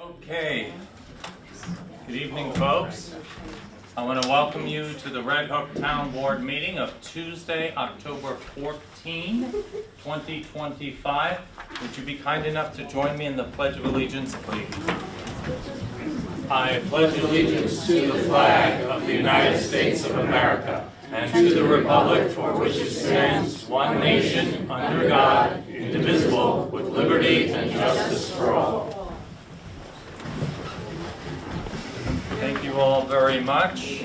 Okay, good evening, folks. I want to welcome you to the Red Hook Town Board meeting of Tuesday, October 14, 2025. Would you be kind enough to join me in the Pledge of Allegiance, please? I pledge allegiance to the flag of the United States of America and to the republic for which it stands, one nation, under God, indivisible, with liberty and justice for all. Thank you all very much.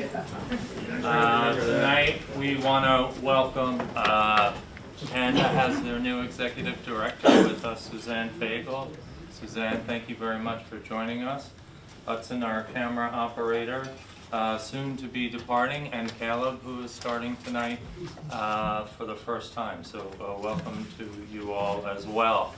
Tonight we want to welcome Panda has their new executive director with us, Suzanne Fagel. Suzanne, thank you very much for joining us. Hudson, our camera operator, soon to be departing, and Caleb, who is starting tonight for the first time. So welcome to you all as well.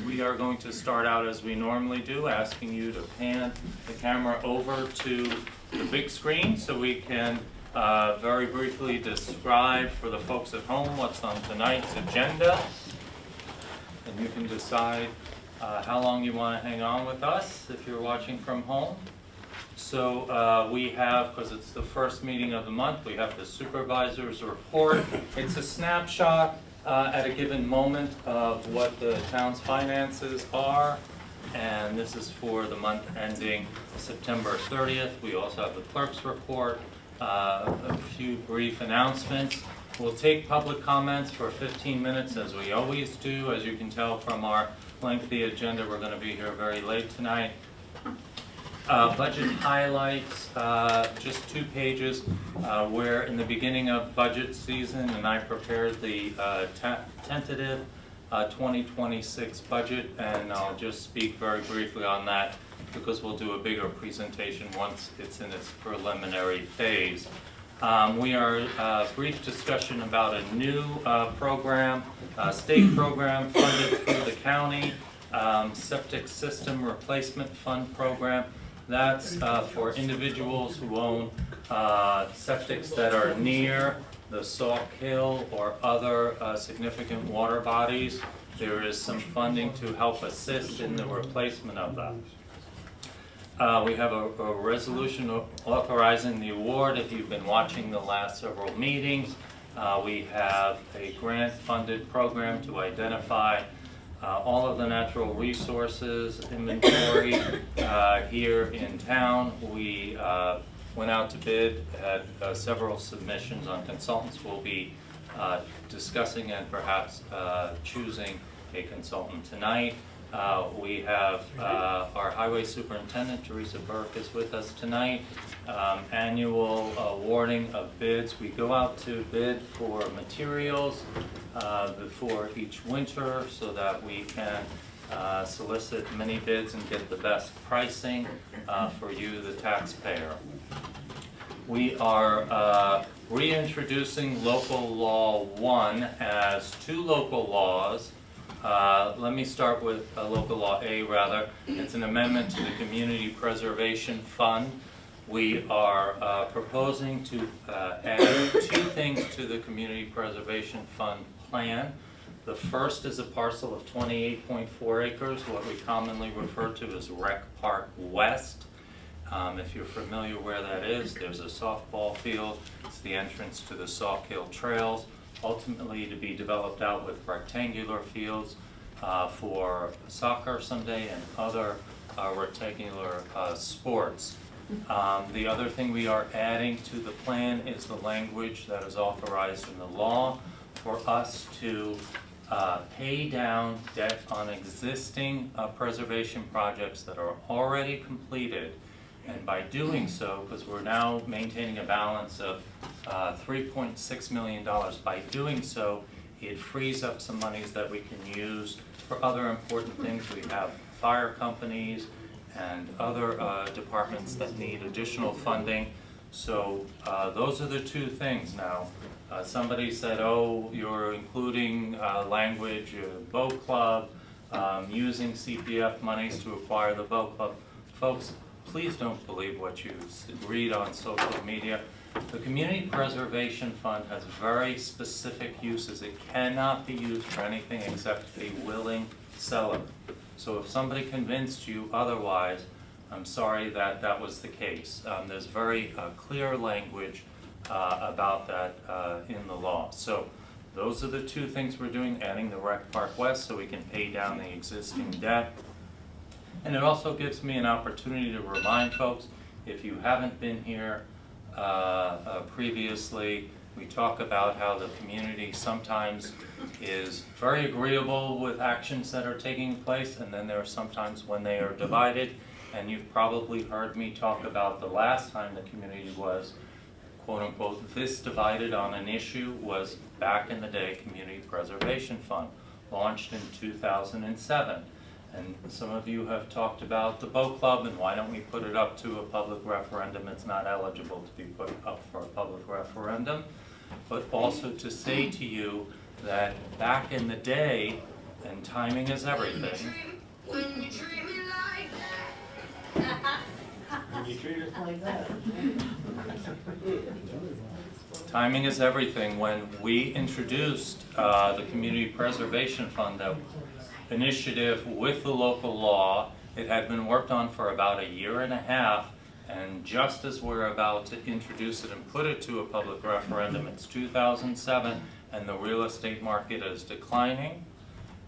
We are going to start out as we normally do, asking you to pan the camera over to the big screen so we can very briefly describe for the folks at home what's on tonight's agenda. And you can decide how long you want to hang on with us if you're watching from home. So we have, because it's the first meeting of the month, we have the supervisor's report. It's a snapshot at a given moment of what the town's finances are, and this is for the month ending September 30th. We also have the clerk's report, a few brief announcements. We'll take public comments for 15 minutes as we always do. As you can tell from our lengthy agenda, we're going to be here very late tonight. Budget highlights, just 2 pages. We're in the beginning of budget season, and I prepared the tentative 2026 budget, and I'll just speak very briefly on that because we'll do a bigger presentation once it's in its preliminary phase. We are brief discussion about a new program, state program funded through the county, septic system replacement fund program. That's for individuals who own septics that are near the Sauk Hill or other significant water bodies. There is some funding to help assist in the replacement of them. We have a resolution authorizing the award. If you've been watching the last several meetings, we have a grant-funded program to identify all of the natural resources inventory here in town. We went out to bid, had several submissions on consultants. We'll be discussing and perhaps choosing a consultant tonight. We have our highway superintendent, Teresa Burke, is with us tonight. Annual awarding of bids. We go out to bid for materials before each winter so that we can solicit many bids and get the best pricing for you, the taxpayer. We are reintroducing Local Law 1 as 2 local laws. Let me start with Local Law A, rather. It's an amendment to the Community Preservation Fund. We are proposing to add 2 things to the Community Preservation Fund plan. The first is a parcel of 28.4 acres, what we commonly refer to as Rec Park West. If you're familiar where that is, there's a softball field. It's the entrance to the Sauk Hill Trails, ultimately to be developed out with rectangular fields for soccer someday and other rectangular sports. The other thing we are adding to the plan is the language that is authorized in the law for us to pay down debt on existing preservation projects that are already completed. And by doing so, because we're now maintaining a balance of $3.6 million, by doing so, it frees up some monies that we can use for other important things. We have fire companies and other departments that need additional funding. So those are the 2 things now. Somebody said, oh, you're including language, boat club, using CPF monies to acquire the boat club. Folks, please don't believe what you read on social media. The Community Preservation Fund has very specific uses. It cannot be used for anything except a willing seller. So if somebody convinced you otherwise, I'm sorry that that was the case. There's very clear language about that in the law. So those are the two things we're doing, adding the Rec Park West so we can pay down the existing debt. And it also gives me an opportunity to remind folks, if you haven't been here previously, we talk about how the community sometimes is very agreeable with actions that are taking place, and then there are sometimes when they are divided. And you've probably heard me talk about the last time the community was, quote unquote, this divided on an issue was back in the day, Community Preservation Fund, launched in 2007. And some of you have talked about the boat club and why don't we put it up to a public referendum. It's not eligible to be put up for a public referendum. But also to say to you that back in the day, and timing is everything. When you treat me like that. When you treat us like that. Timing is everything. When we introduced the Community Preservation Fund, that initiative with the local law, it had been worked on for about a year and a half, and just as we're about to introduce it and put it to a public referendum, it's 2007, and the real estate market is declining.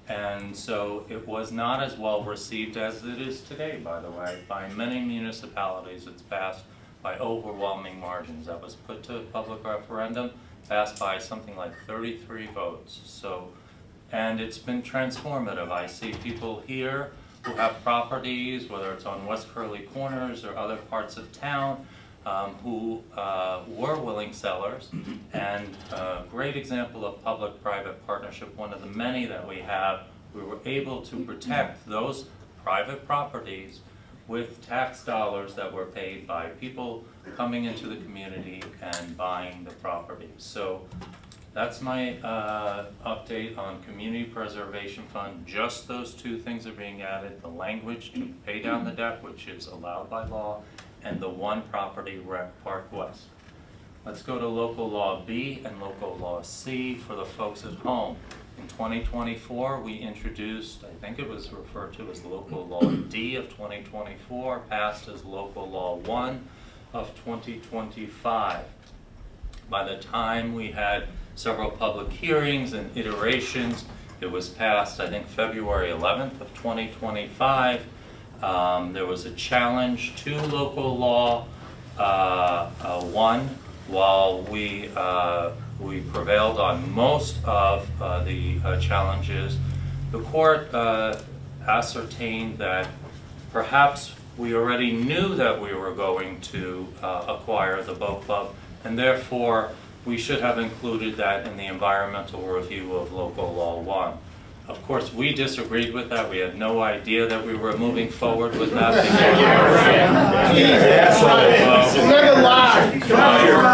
And so it was not as well received as it is today, by the way. By many municipalities, it's passed by overwhelming margins. That was put to a public referendum, passed by something like 33 votes. So, and it's been transformative. I see people here who have properties, whether it's on West Curly Corners or other parts of town, who were willing sellers. And a great example of public-private partnership, one of the many that we have, we were able to protect those private properties with tax dollars that were paid by people coming into the community and buying the property. So that's my update on Community Preservation Fund. Just those two things are being added: the language to pay down the debt, which is allowed by law, and the one property, Rec Park West. Let's go to local law B and local law C for the folks at home. In 2024, we introduced, I think it was referred to as local law D of 2024, passed as local law 1 of 2025. By the time we had several public hearings and iterations, it was passed, I think, February 11th of 2025. There was a challenge to local law 1. While we prevailed on most of the challenges, the court ascertained that perhaps we already knew that we were going to acquire the boat club, and therefore we should have included that in the environmental review of local law 1. Of course, we disagreed with that. We had no idea that we were moving forward with that. Never lie.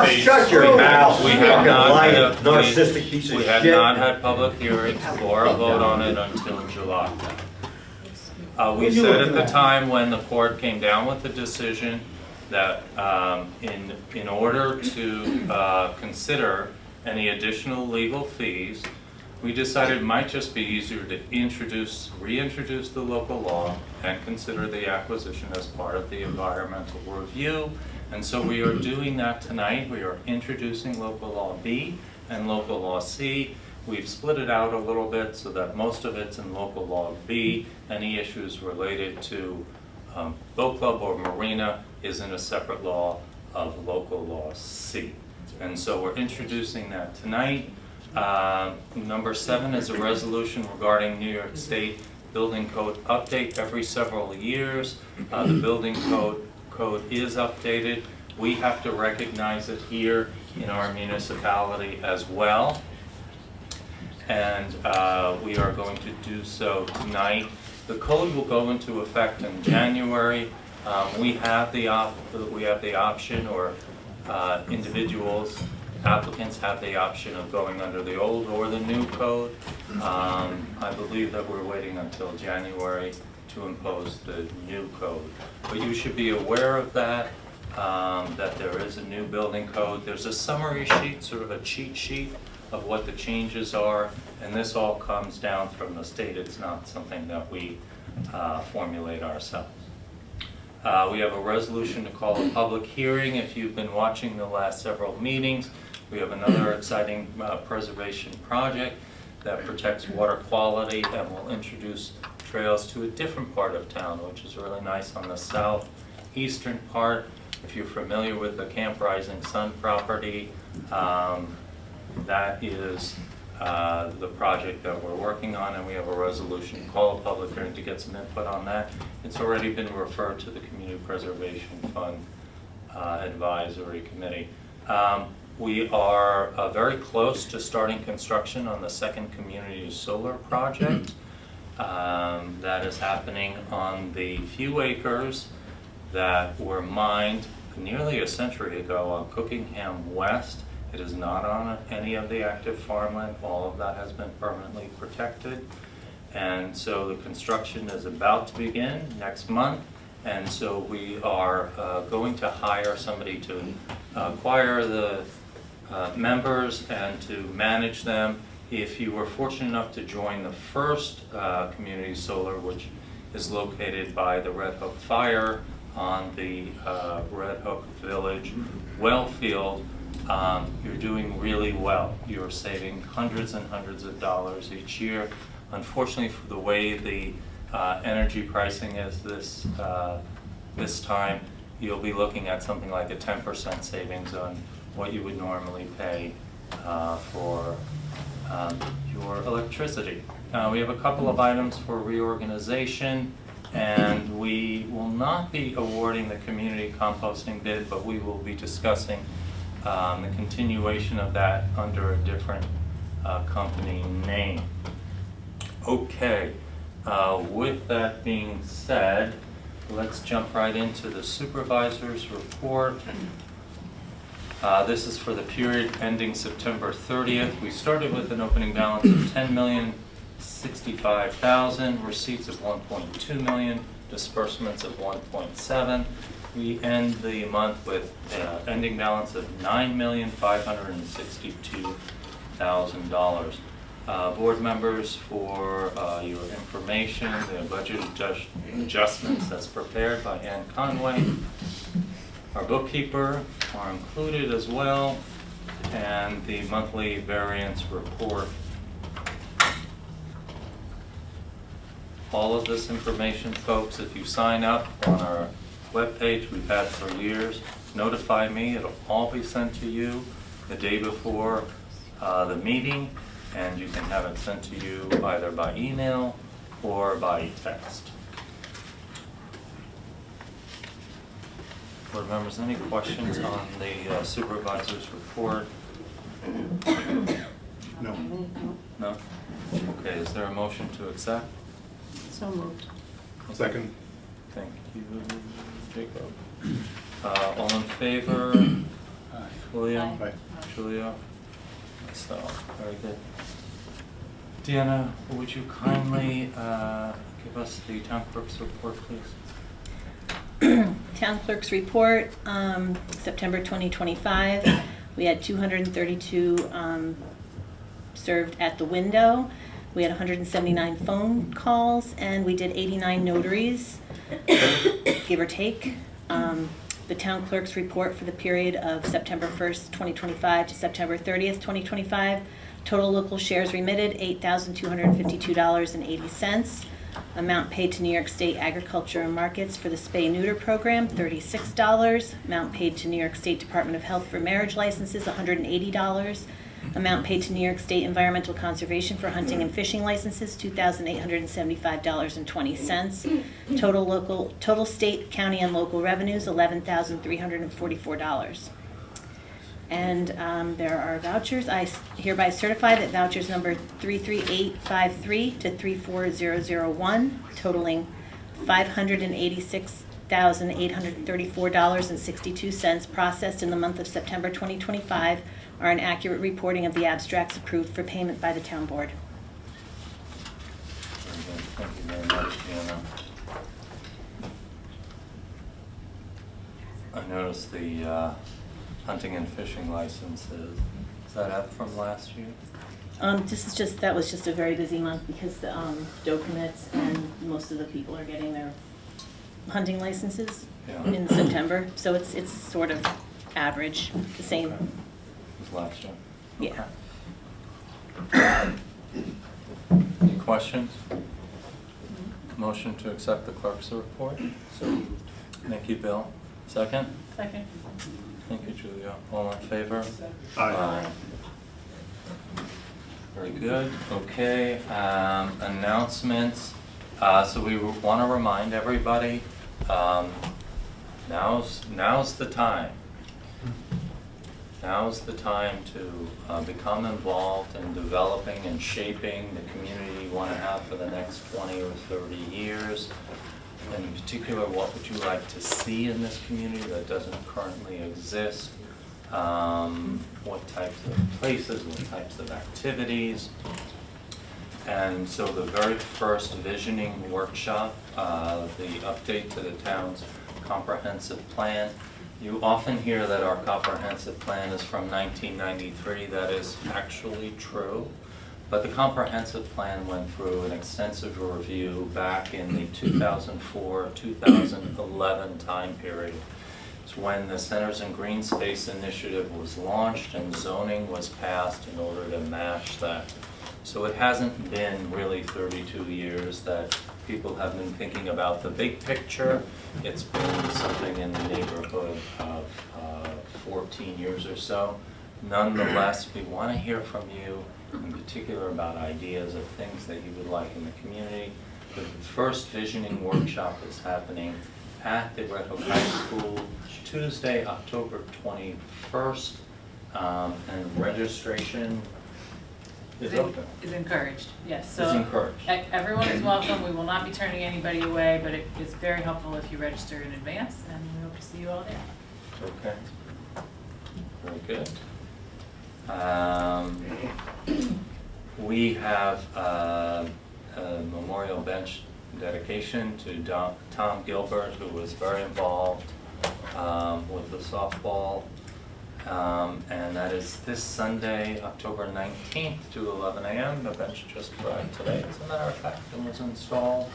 Shut your mouth. We had not narcissistic piece of we had shit. not had public hearings or a vote on it until July. We said at the time when the court came down with the decision that in order to consider any additional legal fees, we decided it might just be easier to reintroduce the local law and consider the acquisition as part of the environmental review. And so we are doing that tonight. We are introducing local law B and local law C. We've split it out a little bit so that most of it's in local law B. Any issues related to boat club or marina is in a separate law of local law C. And so we're introducing that tonight. Number 7 is a resolution regarding New York State Building Code update every several years. The building code is updated. We have to recognize it here in our municipality as well. And we are going to do so tonight. The code will go into effect in January. We have the option, or individuals, applicants have the option of going under the old or the new code. I believe that we're waiting until January to impose the new code. But you should be aware of that, that there is a new building code. There's a summary sheet, sort of a cheat sheet of what the changes are, and this all comes down from the state. It's not something that we formulate ourselves. We have a resolution to call a public hearing. If you've been watching the last several meetings, we have another exciting preservation project that protects water quality and will introduce trails to a different part of town, which is really nice on the southeastern part. If you're familiar with the Camp Rising Sun property, that is the project that we're working on, and we have a resolution to call a public hearing to get some input on that. It's already been referred to the Community Preservation Fund Advisory Committee. We are very close to starting construction on the second community solar project. That is happening on the few acres that were mined nearly a century ago on Cookingham West. It is not on any of the active farmland. All of that has been permanently protected. And so the construction is about to begin next month. And so we are going to hire somebody to acquire the members and to manage them. If you were fortunate enough to join the first community solar, which is located by the Red Hook Fire on the Red Hook Village well field, you're doing really well. You're saving hundreds and hundreds of dollars each year. Unfortunately, for the way the energy pricing is this time, you'll be looking at something like a 10% savings on what you would normally pay for your electricity. We have a couple of items for reorganization, and we will not be awarding the community composting bid, but we will be discussing the continuation of that under a different company name. Okay, with that being said, let's jump right into the supervisor's report. This is for the period ending September 30th. We started with an opening balance of $10,065,000, receipts of $1.2 million, disbursements of $1.7. We end the month with an ending balance of $9,562,000. Board members, for your information, the budget adjustments that's prepared by Ann Conway, our bookkeeper, are included as well, and the monthly variance report. All of this information, folks, if you sign up on our webpage we've had for years, notify me. It'll all be sent to you the day before the meeting, and you can have it sent to you either by email or by text. Board members, any questions on the supervisor's report? No. No? Okay, is there a motion to accept? So moved. Second. Thank you, Jacob. All in favor? William? Aye. Julia? Myself. Very good. Deanna, would you kindly give us the town clerk's report, please? Town clerk's report, September 2025. We had 232 served at the window. We had 179 phone calls, and we did 89 notaries, give or take. The town clerk's report for the period of September 1st, 2025 to September 30th, 2025. Total local shares remitted, $8,252.80. Amount paid to New York State Agriculture and Markets for the spay-neuter program, $36. Amount paid to New York State Department of Health for marriage licenses, $180. Amount paid to New York State Environmental Conservation for hunting and fishing licenses, $2,875.20. Total state, county, and local revenues, $11,344. And there are vouchers. I hereby certify that vouchers number 33853 to 34001, totaling $586,834.62, processed in the month of September 2025, are an accurate reporting of the abstracts approved for payment by the town board. Very good. Thank you very much, Deanna. I noticed the hunting and fishing licenses. Is that up from last year? That was just a very busy month because the doe commits and most of the people are getting their hunting licenses Yeah. in September. So it's sort of average, the same. Okay. It was last year? Yeah. Okay. Any questions? Motion to accept the clerk's report? So, thank you, Bill. Second? Second. Thank you, Julia. All in favor? Aye. Very good. Okay, announcements. So we want to remind everybody, now's the time. Now's the time to become involved in developing and shaping the community you want to have for the next 20 or 30 years. And in particular, what would you like to see in this community that doesn't currently exist? What types of places, what types of activities? And so the very first visioning workshop, the update to the town's comprehensive plan. You often hear that our comprehensive plan is from 1993. That is actually true. But the comprehensive plan went through an extensive review back in the 2004-2011 time period. It's when the Centers and Green Space Initiative was launched and zoning was passed in order to match that. So it hasn't been really 32 years that people have been thinking about the big picture. It's been something in the neighborhood of 14 years or so. Nonetheless, we want to hear from you, in particular about ideas of things that you would like in the community. The first visioning workshop is happening at the Red Hook High School Tuesday, October 21st, and registration is open. Is encouraged, yes. Is So encouraged. everyone is welcome. We will not be turning anybody away, but it is very helpful if you register in advance, and we hope to see you all there. Okay. Very good. We have a memorial bench dedication to Tom Gilbert, who was very involved with the softball. And that is this Sunday, October 19th to 11 a.m. The bench just arrived today, as a matter of fact, and was installed.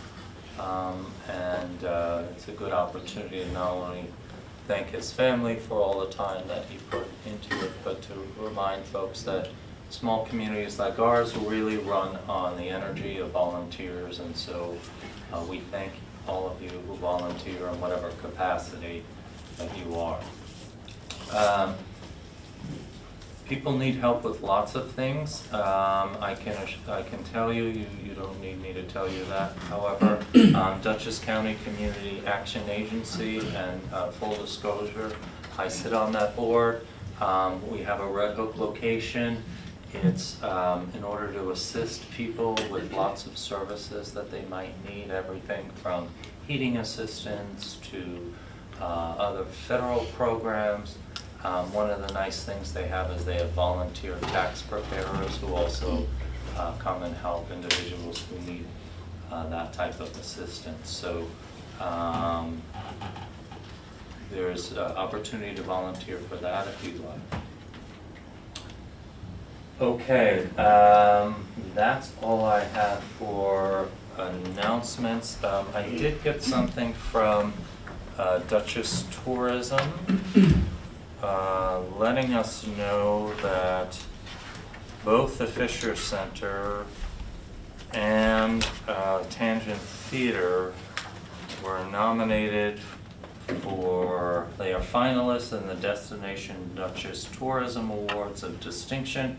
It's a good opportunity to not only thank his family for all the time that he put into it, but to remind folks that small communities like ours really run on the energy of volunteers, and so we thank all of you who volunteer in whatever capacity that you are. People need help with lots of things. I can tell you, you don't need me to tell you that. However, Dutchess County Community Action Agency, and full disclosure, I sit on that board. We have a Red Hook location. It's in order to assist people with lots of services that they might need, everything from heating assistance to other federal programs. One of the nice things they have is they have volunteer tax preparers who also come and help individuals who need that type of assistance. So there's opportunity to volunteer for that if you'd like. Okay, that's all I have for announcements. I did get something from Dutchess Tourism, letting us know that both the Fisher Center and Tangent Theater were nominated for, they are finalists in the Destination Dutchess Tourism Awards of Distinction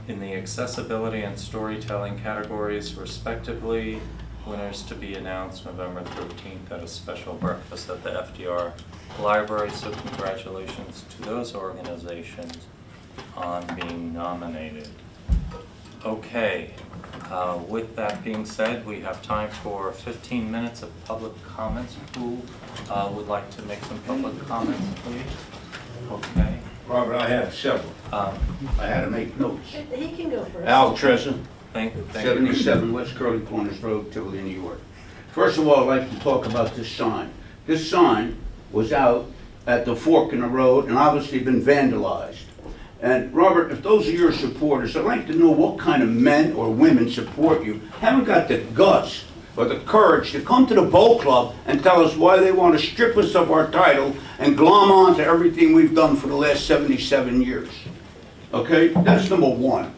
in the accessibility and storytelling categories respectively. Winners to be announced November 13th at a special breakfast at the FDR Library. So congratulations to those organizations on being nominated. Okay, with that being said, we have time for 15 minutes of public comments. Who would like to make some public comments, please? Okay. Robert, I have several. Um, I had to make notes. He can go first. Al Tressa, Thank you. 77 West Curly Corners Road, Tivoli, New York. First of all, I'd like to talk about this sign. This sign was out at the fork in the road and obviously been vandalized. And Robert, if those are your supporters, I'd like to know what kind of men or women support you, haven't got the guts or the courage to come to the boat club and tell us why they want to strip us of our title and glom on to everything we've done for the last 77 years. Okay, that's number one.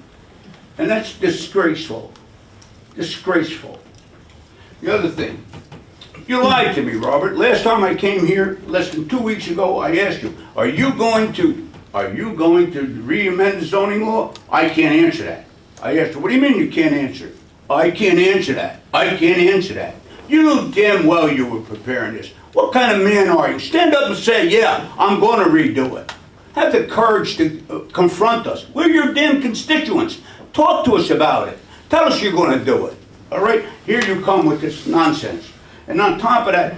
And that's disgraceful. Disgraceful. The other thing, you lied to me, Robert. Last time I came here, less than 2 weeks ago, I asked you, are you going to re-amend the zoning law? I can't answer that. I asked you, what do you mean you can't answer? I can't answer that. I can't answer that. You knew damn well you were preparing this. What kind of man are you? Stand up and say, yeah, I'm going to redo it. Have the courage to confront us. We're your damn constituents. Talk to us about it. Tell us you're going to do it. All right? Here you come with this nonsense. And on top of that,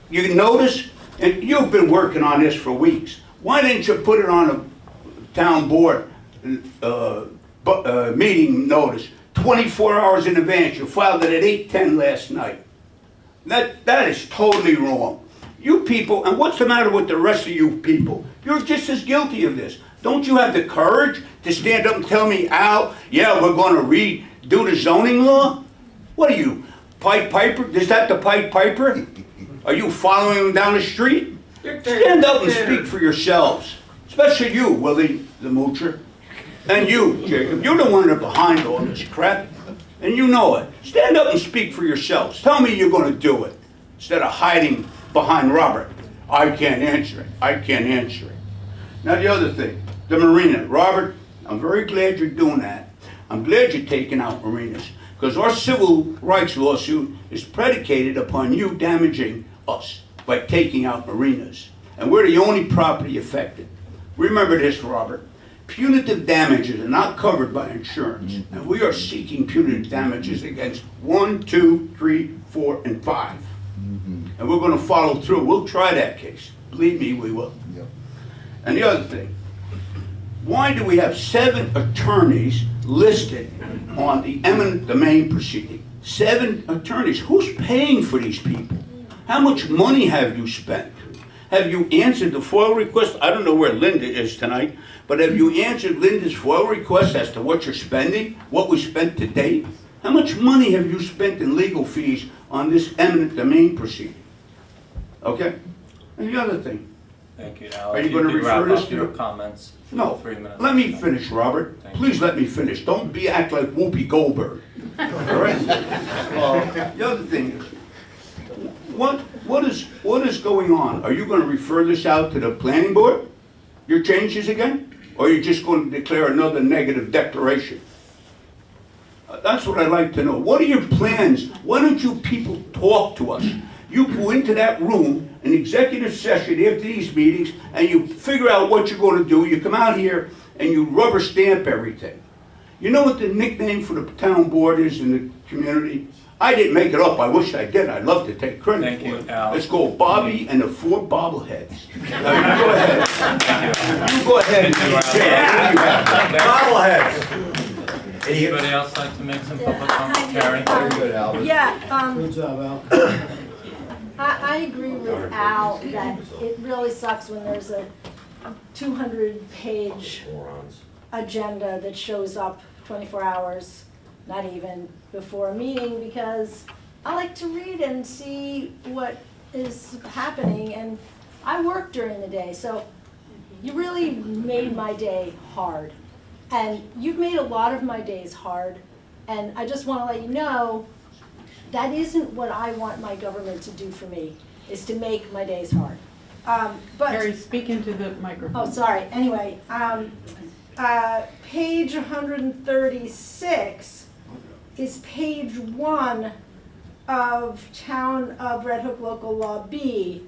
you notice, and you've been working on this for weeks, why didn't you put it on a town board meeting notice 24 hours in advance? You filed it at 8:10 last night. That is totally wrong. You people, and what's the matter with the rest of you people? You're just as guilty of this. Don't you have the courage to stand up and tell me, Al, yeah, we're going to redo the zoning law? What are you, Pied Piper? Is that the Pied Piper? Are you following him down the street? Stand up and speak for yourselves. Especially you, Willie the Moocher. And you, Jacob. You're the one that's behind all this crap. And you know it. Stand up and speak for yourselves. Tell me you're going to do it. Instead of hiding behind Robert. I can't answer it. I can't answer it. Now the other thing. The marina. Robert, I'm very glad you're doing that. I'm glad you're taking out marinas. Because our civil rights lawsuit is predicated upon you damaging us by taking out marinas. And we're the only property affected. Remember this, Robert. Punitive damages are not covered by insurance. And we are seeking punitive damages against 1, 2, 3, 4, and 5. And we're going to follow through. We'll try that case. Believe me, we will. Yep. And the other thing. Why do we have 7 attorneys listed on the eminent domain proceeding? 7 attorneys. Who's paying for these people? How much money have you spent? Have you answered the FOIL request? I don't know where Linda is tonight, but have you answered Linda's FOIL request as to what you're spending, what we spent to date? How much money have you spent in legal fees on this eminent domain proceeding? Okay? And the other thing. Thank you, Al. Are you If going to could refer wrap this up to your the- comments? No, 3 minutes. let me finish, Robert. Thank Please let me finish. Don't act like Whoopi Goldberg. All right? The other thing is, what is going on? Are you going to refer this out to the planning board? Your changes again? Or are you just going to declare another negative declaration? That's what I'd like to know. What are your plans? Why don't you people talk to us? You go into that room, an executive session after these meetings, and you figure out what you're going to do. You come out here and you rubber stamp everything. You know what the nickname for the town board is in the community? I didn't make it up. I wish I did. I'd love to take credit Thank for you, it. Al. It's called Bobby and the 4 Bobbleheads. Now, you go ahead. You go ahead and be Bobbleheads. Anybody else like to make some public comments? Karen? Very good, Albert. Yeah, Good job, Al. I agree with Al that it really sucks when there's a 200-page agenda that shows up 24 hours, not even, before a meeting, because I like to read and see what is happening, and I work during the day, so you really made my day hard. And you've made a lot of my days hard, and I just want to let you know that isn't what I want my government to do for me, is to make my days hard. Harry, speak into the microphone. Oh, sorry, anyway, page 136 is page 1 of Town of Red Hook Local Law B,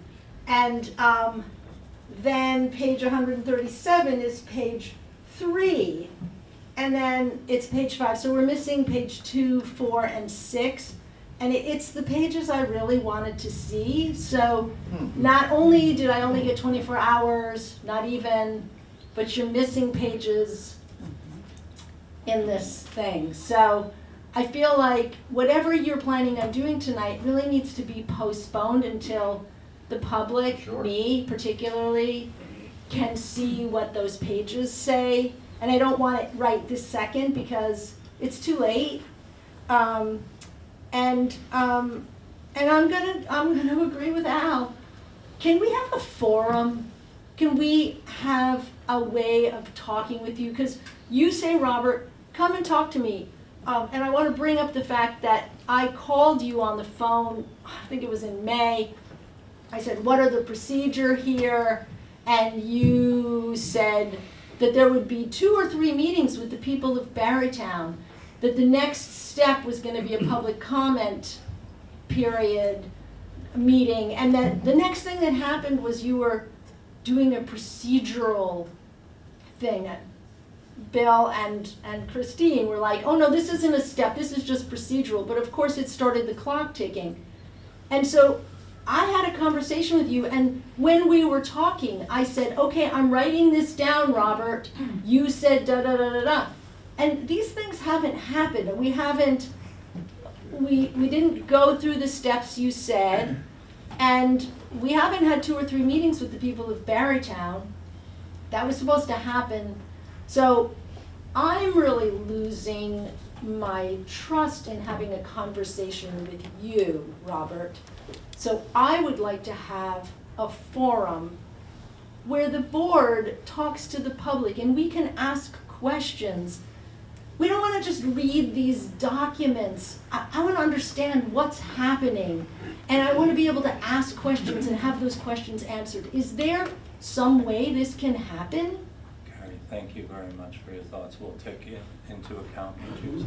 and then page 137 is page 3, and then it's page 5, so we're missing page 2, 4, and 6. And it's the pages I really wanted to see. So not only did I only get 24 hours, not even, but you're missing pages in this thing. So I feel like whatever you're planning on doing tonight really needs to be postponed until the public, me particularly, can see what those pages say, and I don't want it right this second because it's too late. And I'm gonna agree with Al. Can we have a forum? Can we have a way of talking with you? Because you say, Robert, come and talk to me. And I want to bring up the fact that I called you on the phone, I think it was in May. I said, what are the procedure here? And you said that there would be 2 or 3 meetings with the people of Barrytown, that the next step was going to be a public comment period meeting, and that the next thing that happened was you were doing a procedural thing. Bill and Christine were like, oh no, this isn't a step, this is just procedural. But of course it started the clock ticking. And so I had a conversation with you, and when we were talking, I said, okay, I'm writing this down, Robert. You said da da da da da. And these things haven't happened. We didn't go through the steps you said, and we haven't had 2 or 3 meetings with the people of Barrytown. That was supposed to happen. So I'm really losing my trust in having a conversation with you, Robert. So I would like to have a forum where the board talks to the public and we can ask questions. We don't want to just read these documents. I want to understand what's happening, and I want to be able to ask questions and have those questions answered. Is there some way this can happen? Carrie, thank you very much for your thoughts. We'll take it into account. We need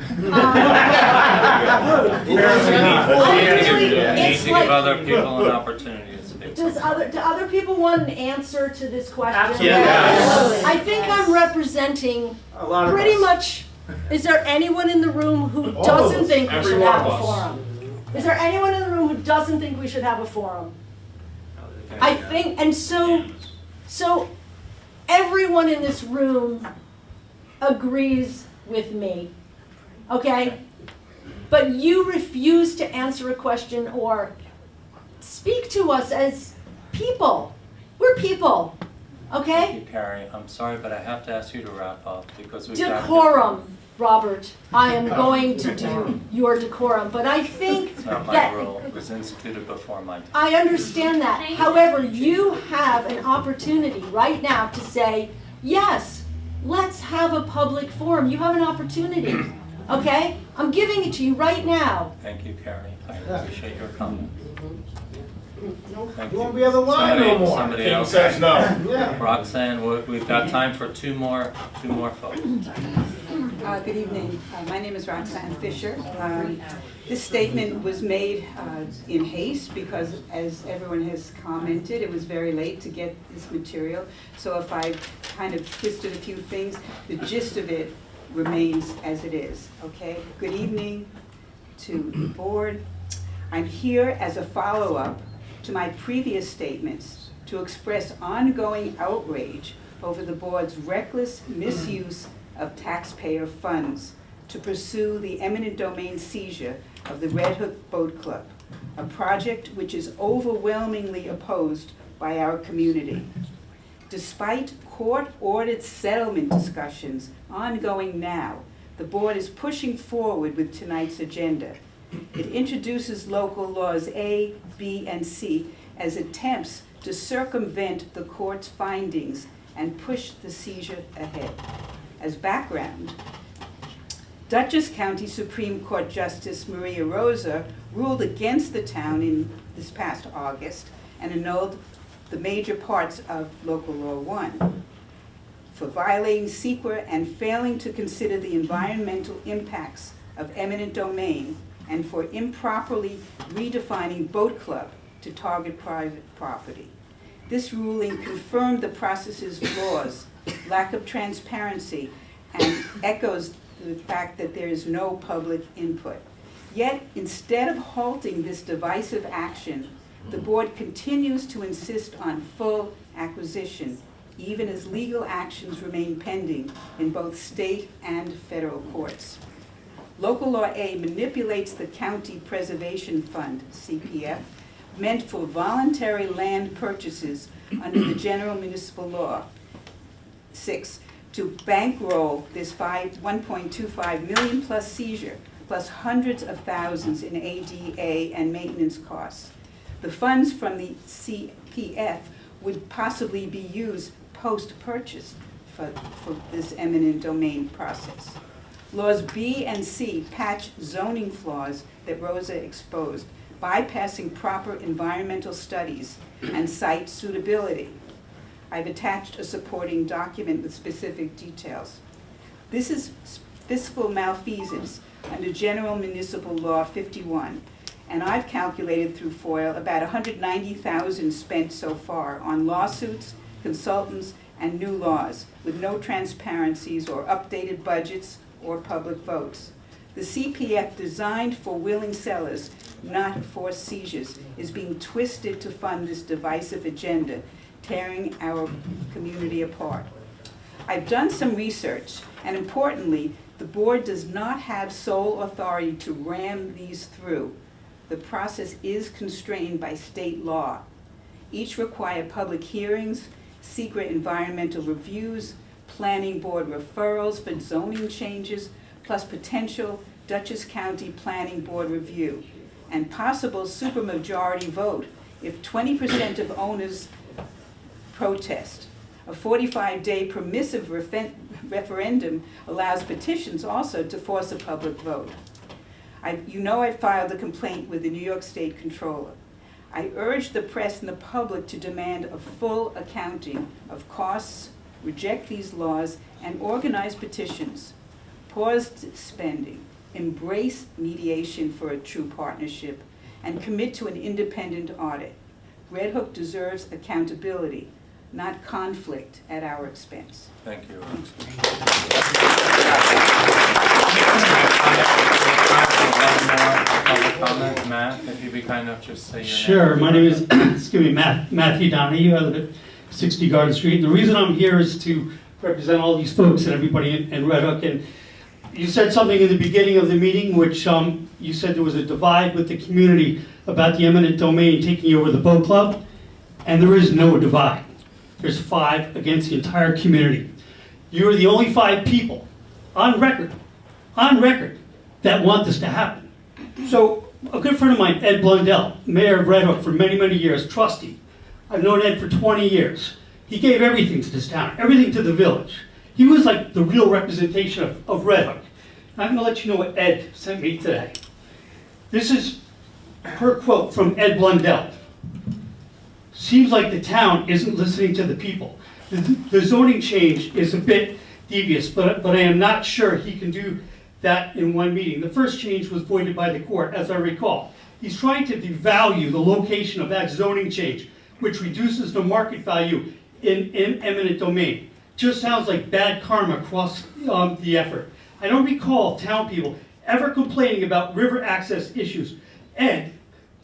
to give other people an opportunity to speak. Do other people want an answer to this question? Absolutely. Yes. I think I'm representing pretty much. Is there anyone in the room who doesn't think we should have a forum? Is there anyone in the room who doesn't think we should have a forum? I think, and so everyone in this room agrees with me, okay? But you refuse to answer a question or speak to us as people. We're people, okay? Thank you, Carrie. I'm sorry, but I have to ask you to wrap up because we've got Decorum, Robert. I am going to do your decorum, but I think It's not my that rule. It was instituted before my time. I understand that. However, you have an opportunity right now to say, yes, let's have a public forum. You have an opportunity, okay? I'm giving it to you right now. Thank you, Carrie. I appreciate your comment. Thank You won't be on the line no more. Somebody King else. says no. Yeah. Roxanne, we've got time for two more folks. Good evening. My name is Roxanne Fisher. This statement was made in haste because, as everyone has commented, it was very late to get this material. So if I kind of twisted a few things, the gist of it remains as it is. Okay? Good evening to the board. I'm here as a follow-up to my previous statements to express ongoing outrage over the board's reckless misuse of taxpayer funds to pursue the eminent domain seizure of the Red Hook Boat Club, a project which is overwhelmingly opposed by our community. Despite court-ordered settlement discussions ongoing now, the board is pushing forward with tonight's agenda. It introduces local laws A, B, and C as attempts to circumvent the court's findings and push the seizure ahead. As background, Dutchess County Supreme Court Justice Maria Rosa ruled against the town in this past August and annulled the major parts of Local Law 1 for violating SEQA and failing to consider the environmental impacts of eminent domain and for improperly redefining boat club to target private property. This ruling confirmed the process's flaws, lack of transparency, and echoes the fact that there is no public input. Yet, instead of halting this divisive action, the board continues to insist on full acquisition, even as legal actions remain pending in both state and federal courts. Local Law A manipulates the County Preservation Fund, CPF, meant for voluntary land purchases under the general municipal law, 6 to bankroll this 1.25 million plus seizure, plus hundreds of thousands in ADA and maintenance costs. The funds from the CPF would possibly be used post-purchase for this eminent domain process. Laws B and C patch zoning flaws that Rosa exposed, bypassing proper environmental studies and site suitability. I've attached a supporting document with specific details. This is fiscal malfeasance under General Municipal Law 51, and I've calculated through FOIL about $190,000 spent so far on lawsuits, consultants, and new laws, with no transparencies or updated budgets or public votes. The CPF, designed for willing sellers, not for seizures, is being twisted to fund this divisive agenda, tearing our community apart. I've done some research, and importantly, the board does not have sole authority to ram these through. The process is constrained by state law. Each require public hearings, secret environmental reviews, planning board referrals for zoning changes, plus potential Dutchess County Planning Board review, and possible supermajority vote if 20% of owners protest. A 45-day permissive referendum allows petitions also to force a public vote. You know I filed a complaint with the New York State Controller. I urge the press and the public to demand a full accounting of costs, reject these laws, and organize petitions. Pause spending, embrace mediation for a true partnership, and commit to an independent audit. Red Hook deserves accountability, not conflict at our expense. Thank you. Public comment, Matt, if you'd be kind enough just say your name. Sure, my name is, Matthew Donahue. I live at 60 Garden Street. The reason I'm here is to represent all these folks and everybody in Red Hook. And you said something in the beginning of the meeting, which you said there was a divide with the community about the eminent domain taking over the boat club, and there is no divide. There's 5 against the entire community. You're the only 5 people on record, that want this to happen. So a good friend of mine, Ed Blundell, mayor of Red Hook for many, many years, trustee. I've known Ed for 20 years. He gave everything to this town, everything to the village. He was like the real representation of Red Hook. And I'm gonna let you know what Ed sent me today. This is her quote from Ed Blundell. Seems like the town isn't listening to the people. The zoning change is a bit devious, but I am not sure he can do that in one meeting. The first change was voided by the court, as I recall. He's trying to devalue the location of that zoning change, which reduces the market value in eminent domain. Just sounds like bad karma across the effort. I don't recall town people ever complaining about river access issues. Ed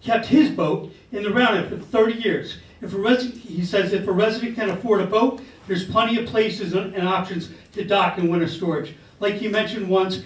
kept his boat in the Roundup for 30 years. He says if a resident can afford a boat, there's plenty of places and options to dock and winter storage. Like he mentioned once,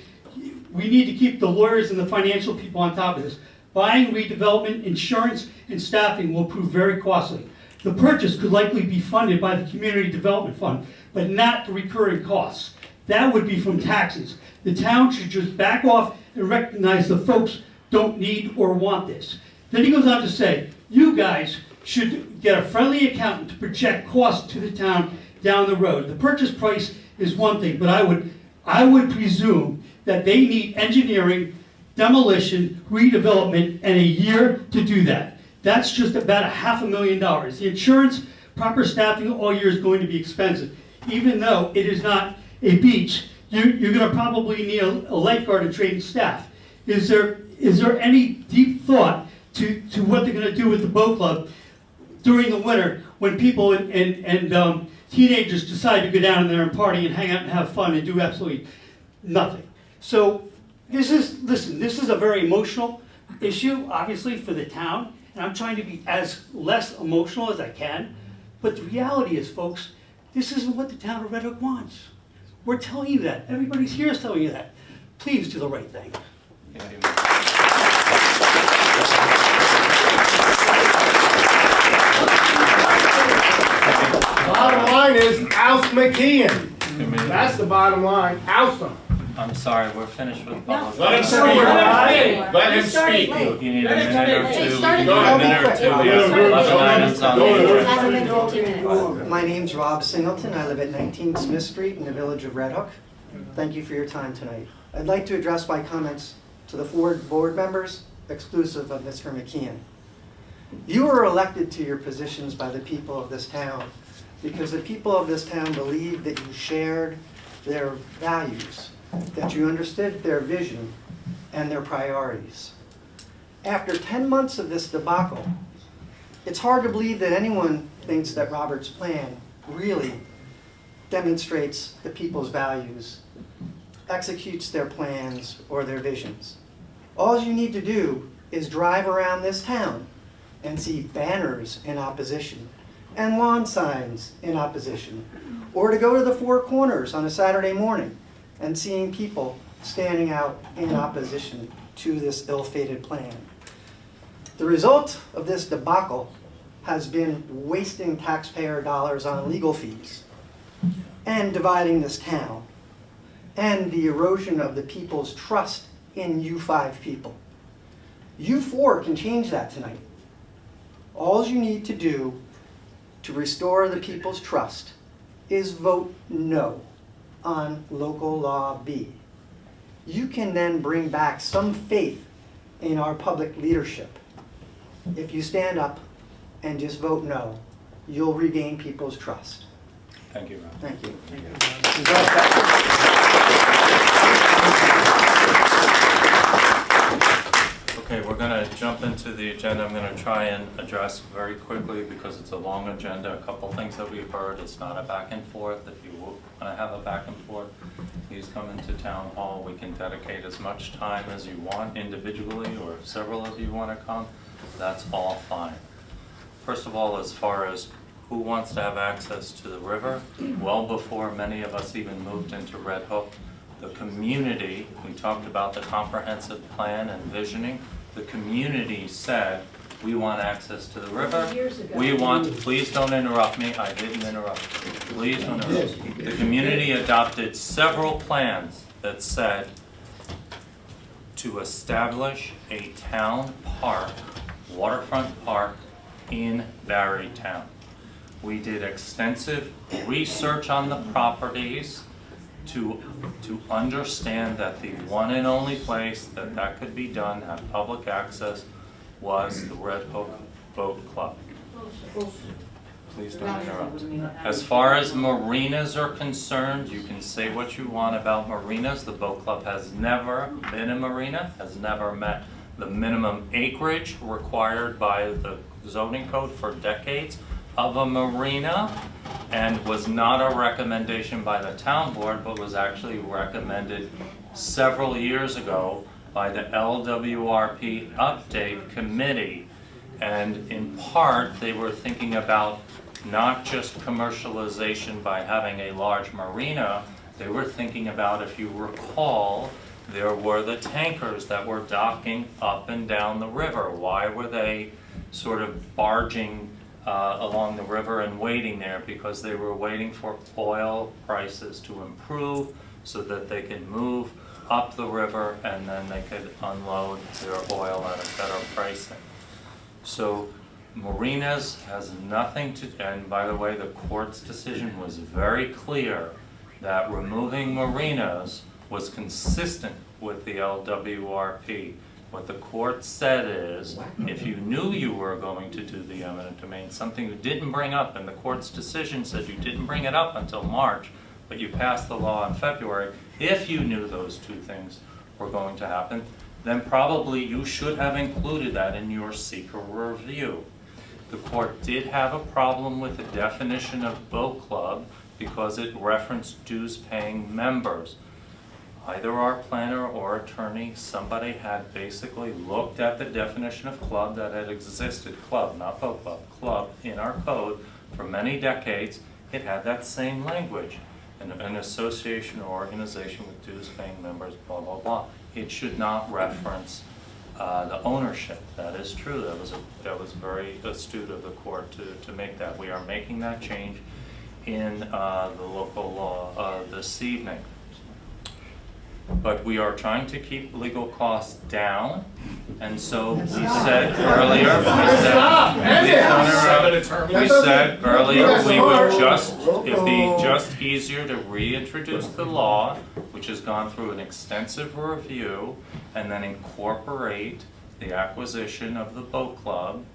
we need to keep the lawyers and the financial people on top of this. Buying, redevelopment, insurance, and staffing will prove very costly. The purchase could likely be funded by the Community Development Fund, but not the recurring costs. That would be from taxes. The town should just back off and recognize the folks don't need or want this. Then he goes on to say, you guys should get a friendly accountant to project costs to the town down the road. The purchase price is one thing, but I would presume that they need engineering, demolition, redevelopment, and a year to do that. That's just about $500,000. The insurance, proper staffing all year is going to be expensive. Even though it is not a beach, you're going to probably need a lifeguard and trained staff. Is there any deep thought to what they're going to do with the boat club during the winter when people and teenagers decide to go down there and party and hang out and have fun and do absolutely nothing? So this is a very emotional issue, obviously, for the town, and I'm trying to be as less emotional as I can. But the reality is, folks, this isn't what the town of Red Hook wants. We're telling you that. Everybody's here is telling you that. Please do the right thing. Bottom line is, Oust McKeon. Give me- That's the bottom line. Oust him. I'm sorry, we're finished with public. Let him speak. Let Let him speak. You need a minute or two. You started need a minute or quick. two. We have 11 items on the agenda. My name's Rob Singleton. I live at 19 Smith Street in the village of Red Hook. Thank you for your time tonight. I'd like to address my comments to the 4 board members, exclusive of Mr. McKeon. You were elected to your positions by the people of this town because the people of this town believed that you shared their values, that you understood their vision and their priorities. After 10 months of this debacle, it's hard to believe that anyone thinks that Robert's plan really demonstrates the people's values, executes their plans or their visions. All you need to do is drive around this town and see banners in opposition and lawn signs in opposition, or to go to the Four Corners on a Saturday morning and seeing people standing out in opposition to this ill-fated plan. The result of this debacle has been wasting taxpayer dollars on legal fees and dividing this town and the erosion of the people's trust in you 5 people. You 4 can change that tonight. All you need to do to restore the people's trust is vote no on local law B. You can then bring back some faith in our public leadership. If you stand up and just vote no, you'll regain people's trust. Thank you, Rob. Thank you. Okay, we're going to jump into the agenda. I'm going to try and address very quickly, because it's a long agenda, a couple things that we've heard. It's not a back and forth. If you want to have a back and forth, please come into town hall. We can dedicate as much time as you want individually, or if several of you want to come, that's all fine. First of all, as far as who wants to have access to the river, well before many of us even moved into Red Hook, the community, we talked about the comprehensive plan and visioning, the community said, we want access to the river. We want, please don't interrupt me, I didn't interrupt. Please don't interrupt. The community adopted several plans that said to establish a town park, waterfront park in Barrytown. We did extensive research on the properties to understand that the one and only place that that could be done, have public access, was the Red Hook Boat Club. Please don't interrupt. As far as marinas are concerned, you can say what you want about marinas. The boat club has never been a marina, has never met the minimum acreage required by the zoning code for decades of a marina, and was not a recommendation by the town board, but was actually recommended several years ago by the LWRP update committee. And in part, they were thinking about not just commercialization by having a large marina, they were thinking about, if you recall, there were the tankers that were docking up and down the river. Why were they sort of barging along the river and waiting there? Because they were waiting for oil prices to improve so that they could move up the river and then they could unload their oil at a better pricing. So marinas has nothing to, and by the way, the court's decision was very clear that removing marinas was consistent with the LWRP. What the court said is, if you knew you were going to do the eminent domain, something you didn't bring up, and the court's decision said you didn't bring it up until March, but you passed the law in February, if you knew those two things were going to happen, then probably you should have included that in your seeker review. The court did have a problem with the definition of boat club because it referenced dues-paying members. Either our planner or attorney, somebody had basically looked at the definition of club that had existed, club, not boat club, club in our code for many decades. It had that same language, an association or organization with dues-paying members, blah, blah, blah. It should not reference the ownership. That is true. That was very astute of the court to make that. We are making that change in the local law this evening. But we are trying to keep legal costs down, and so we said earlier, we said earlier we would it'd be just easier to reintroduce the law, which has gone through an extensive review, and then incorporate the acquisition of the boat club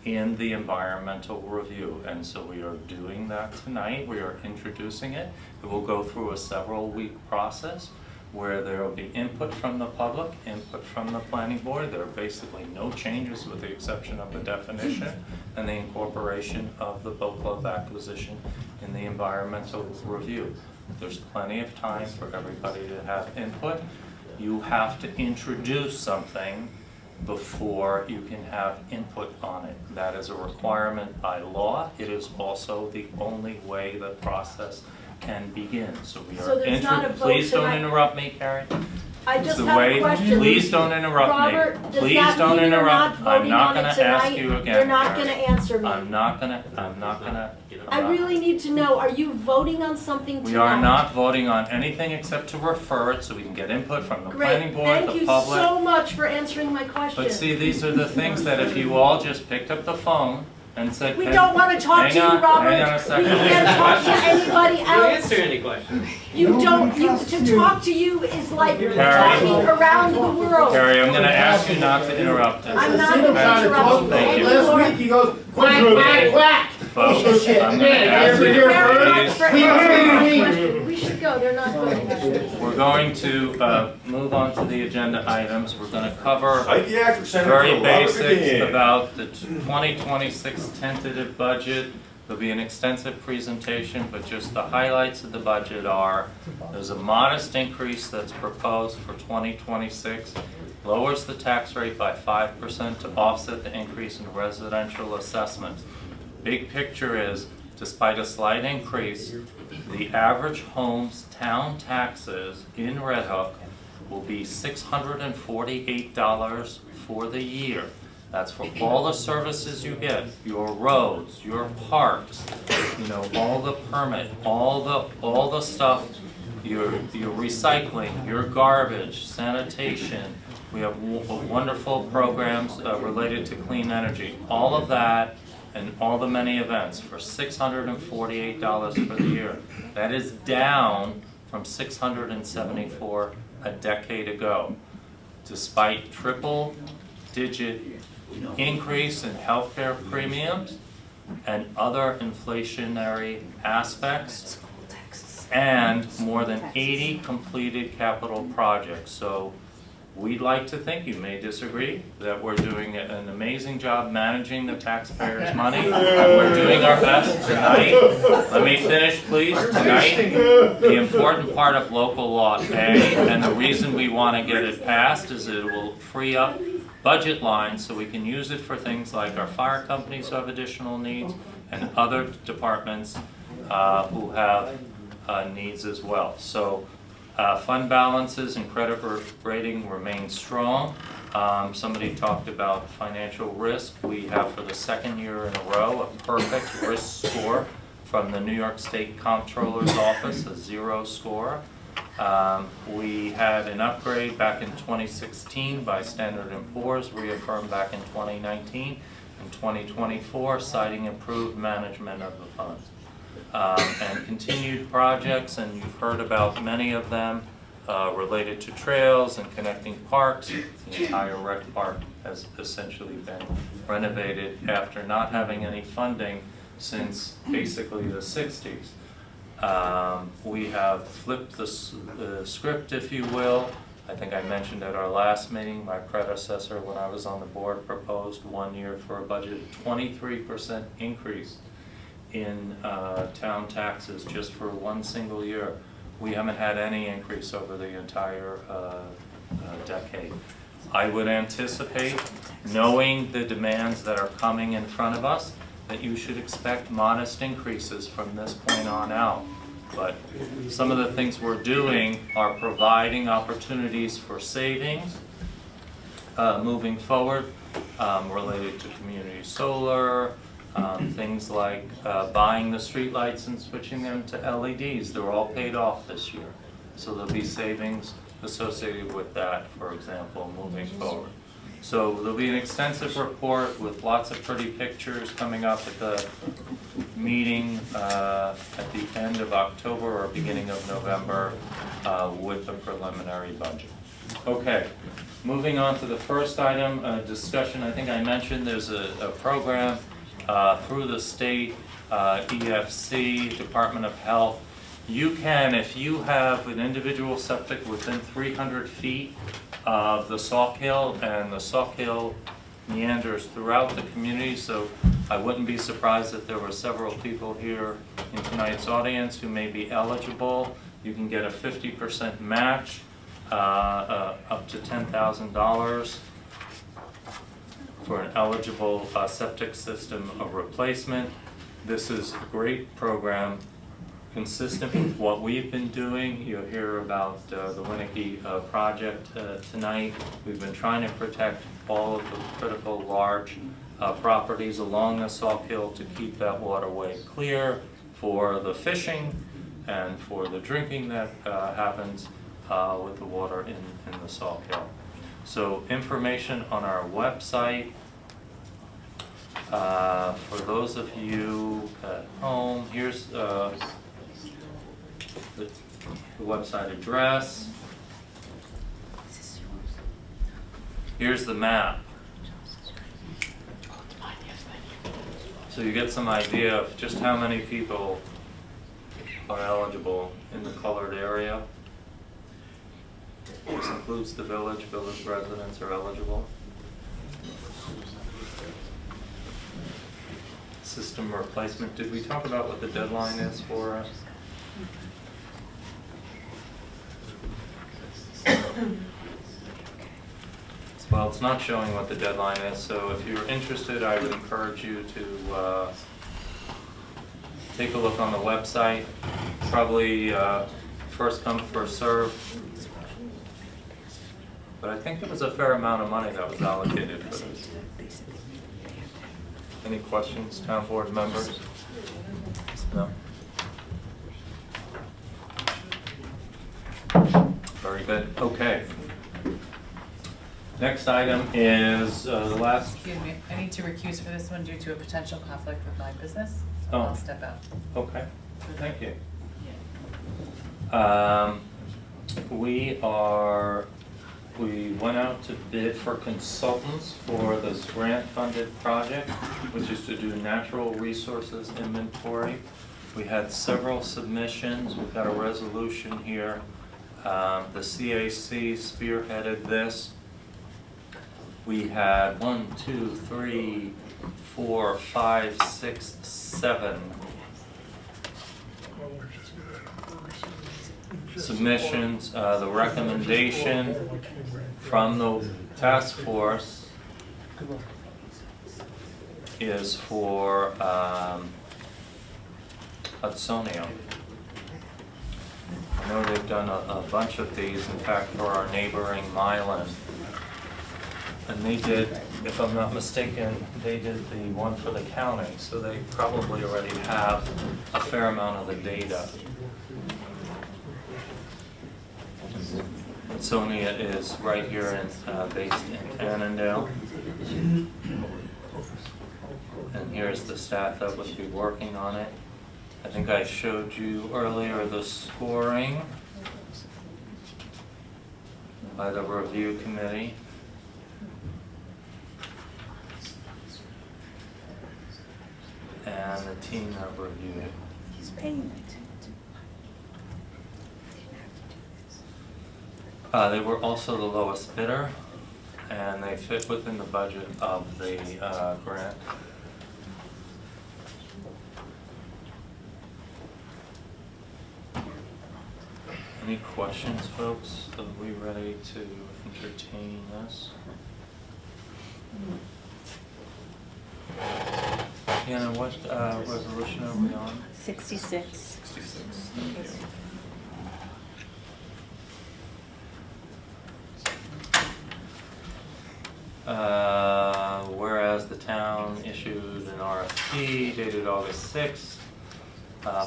in the environmental review. And so we are doing that tonight. We are introducing it. It will go through a several-week process where there will be input from the public, input from the planning board. There are basically no changes with the exception of the definition and the incorporation of the boat club acquisition in the environmental review. There's plenty of time for everybody to have input. You have to introduce something before you can have input on it. That is a requirement by law. It is also the only way the process can begin. So we So are there's not a vote please don't tonight? interrupt me, Carrie. I just The have a way- question. Please don't interrupt Robert, me. does Please that don't mean you're interrupt. not I'm voting not on gonna it ask tonight? you again, You're not Carrie. gonna answer me. I'm not gonna. I really need to know, are you voting on something tonight? We are not voting on anything except to refer it so we can get input from the planning Great, board, thank the you public. so much for answering my question. But see, these are the things that if you all just picked up the phone and said, We "Hey, don't wanna talk hang to you, on, Robert. hang on a We second." can't talk to anybody else. any questions. To talk to you is like talking around the world. Carrie, I'm gonna ask you not to interrupt us. I'm not gonna interrupt you Thank you. Last week he goes, quack, quack, quack. Folks, I'm gonna ask Thank you you, very much for answering my please. question. We should go, they're not voting. We're going to move on to the agenda items. We're gonna cover Psychiatric Center very for Robert basics McKeon. about the 2026 tentative budget. There'll be an extensive presentation, but just the highlights of the budget are, there's a modest increase that's proposed for 2026, lowers the tax rate by 5% to offset the increase in residential assessments. Big picture is, despite a slight increase, the average home's town taxes in Red Hook will be $648 for the year. That's for all the services you get, your roads, your parks, all the permit, all the stuff, your recycling, your garbage, sanitation. We have wonderful programs related to clean energy. All of that and all the many events for $648 for the year. That is down from $674 a decade ago, despite triple-digit increase in healthcare premiums and other inflationary aspects, and more than 80 completed capital projects. So we'd like to think, you may disagree, that we're doing an amazing job managing the taxpayers' money, and we're doing our best tonight. Let me finish, please. Tonight, the important part of local law A, and the reason we want to get it passed, is it will free up budget lines so we can use it for things like our fire companies who have additional needs and other departments who have needs as well. So fund balances and credit rating remain strong. Somebody talked about financial risk. We have for the second year in a row a perfect risk score from the New York State Comptroller's Office, a 0 score. We had an upgrade back in 2016 by Standard & Poor's, reaffirmed back in 2019 and 2024, citing improved management of the funds. And continued projects, and you've heard about many of them related to trails and connecting parks. The entire rec park has essentially been renovated after not having any funding since basically the 60s. We have flipped the script, if you will. I think I mentioned at our last meeting, my predecessor, when I was on the board, proposed 1 year for a budget 23% increase in town taxes just for one single year. We haven't had any increase over the entire decade. I would anticipate, knowing the demands that are coming in front of us, that you should expect modest increases from this point on out. But some of the things we're doing are providing opportunities for savings moving forward, related to community solar, Things like buying the streetlights and switching them to LEDs, they're all paid off this year. So there'll be savings associated with that, for example, moving forward. So there'll be an extensive report with lots of pretty pictures coming up at the meeting at the end of October or beginning of November with the preliminary budget. Okay, moving on to the first item, discussion. I think I mentioned there's a program through the state, EFC, Department of Health. You can, if you have an individual septic within 300 feet of the Sauk Hill, and the Sauk Hill meanders throughout the community, so I wouldn't be surprised if there were several people here in tonight's audience who may be eligible. You can get a 50% match, up to $10,000 for an eligible septic system of replacement. This is a great program, consistent with what we've been doing. You'll hear about the Winnicke project tonight. We've been trying to protect all of the critical large properties along the Sauk Hill to keep that waterway clear for the fishing and for the drinking that happens with the water in the Sauk Hill. So information on our website. For those of you at home, here's the website address. Here's the map. So you get some idea of just how many people are eligible in the colored area. This includes the village residents are eligible. System replacement, did we talk about what the deadline is for us? Well, it's not showing what the deadline is, so if you're interested, I would encourage you to take a look on the website. Probably first come, first serve. But I think there was a fair amount of money that was allocated for this. Any questions, town board members? No? Very good. Okay. Next item is the last. Excuse me, I need to recuse for this one due to a potential conflict with my business. So Oh. I'll step out. Okay. Thank you. We went out to bid for consultants for this grant-funded project, which is to do natural resources inventory. We had several submissions. We've got a resolution here. The CAC spearheaded this. We had 1, 2, 3, 4, 5, 6, 7 submissions. The recommendation from the task force is for Hudsonia. I know they've done a bunch of these, in fact, for our neighboring Milan. And they did, if I'm not mistaken, they did the one for the county, so they probably already have a fair amount of the data. Hudsonia is right here based in Annandale. And here's the staff that would be working on it. I think I showed you earlier the scoring by the review committee. And the team that reviewed it. He's paying it. They were also the lowest bidder, and they fit within the budget of the grant. Any questions, folks? Are we ready to entertain this? Deanna, what resolution are we on? 66. 66, thank you. Whereas the town issued an RFP RFP dated August 6th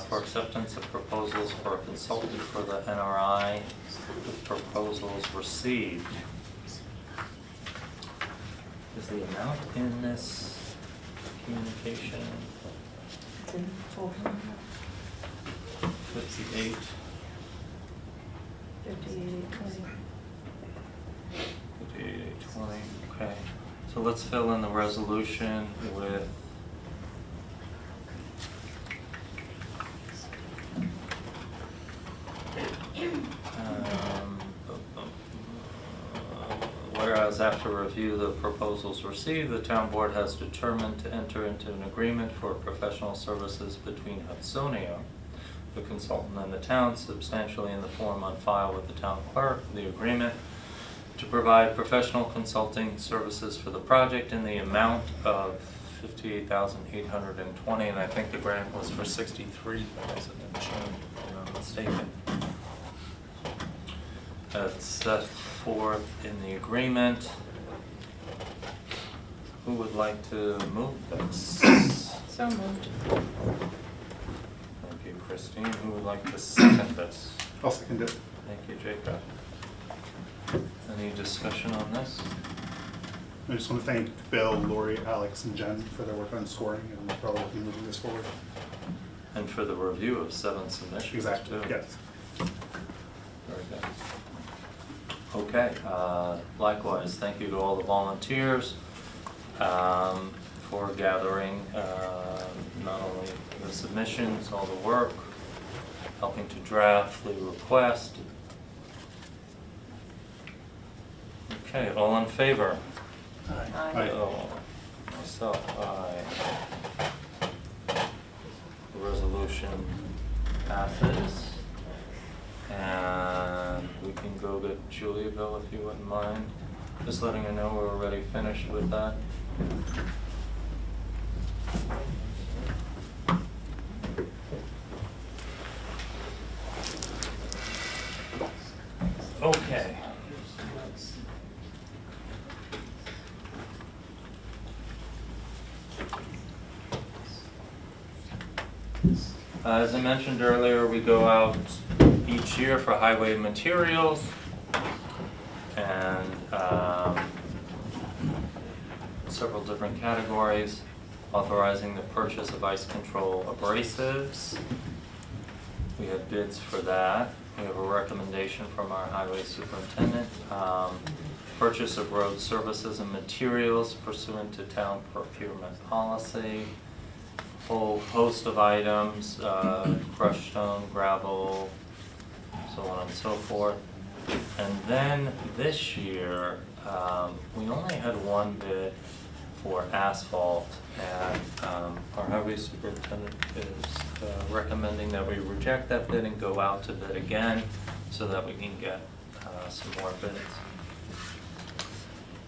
for acceptance of proposals for a consultant for the NRI. The proposals received. Is the amount in this communication? 58. 5820, okay. So let's fill in the resolution with whereas after review of the proposals received, the town board has determined to enter into an agreement for professional services between Hudsonia, the consultant, and the town, substantially in the form on file with the town clerk. The agreement to provide professional consulting services for the project in the amount of $58,820, and I think the grant was for $63,000, if I'm not mistaken. That's set forth in the agreement. Who would like to move this? So moved. Thank you, Christine. Who would like to second this? I'll second it. Thank you, Jacob. Any discussion on this? I just want to thank Bill, Lori, Alex, and Jen for their work on scoring and for all of you moving this forward. And for the review of 7 submissions, Exactly, too. yes. Very good. Okay, likewise, thank you to all the volunteers for gathering not only the submissions, all the work, helping to draft the request. Okay, all in favor? Aye. Oh, myself, aye. The resolution passes. And we can go to Julia, Bill, if you wouldn't mind. Just letting her know we're already finished with that. Okay. As I mentioned earlier, we go out each year for highway materials and several different categories, authorizing the purchase of ice control abrasives. We have bids for that. We have a recommendation from our highway superintendent. Purchase of road services and materials pursuant to town procurement policy. Whole host of items, crushed stone, gravel, so on and so forth. And then this year, we only had one bid for asphalt, and our highway superintendent is recommending that we reject that bid and go out to bid again so that we can get some more bids.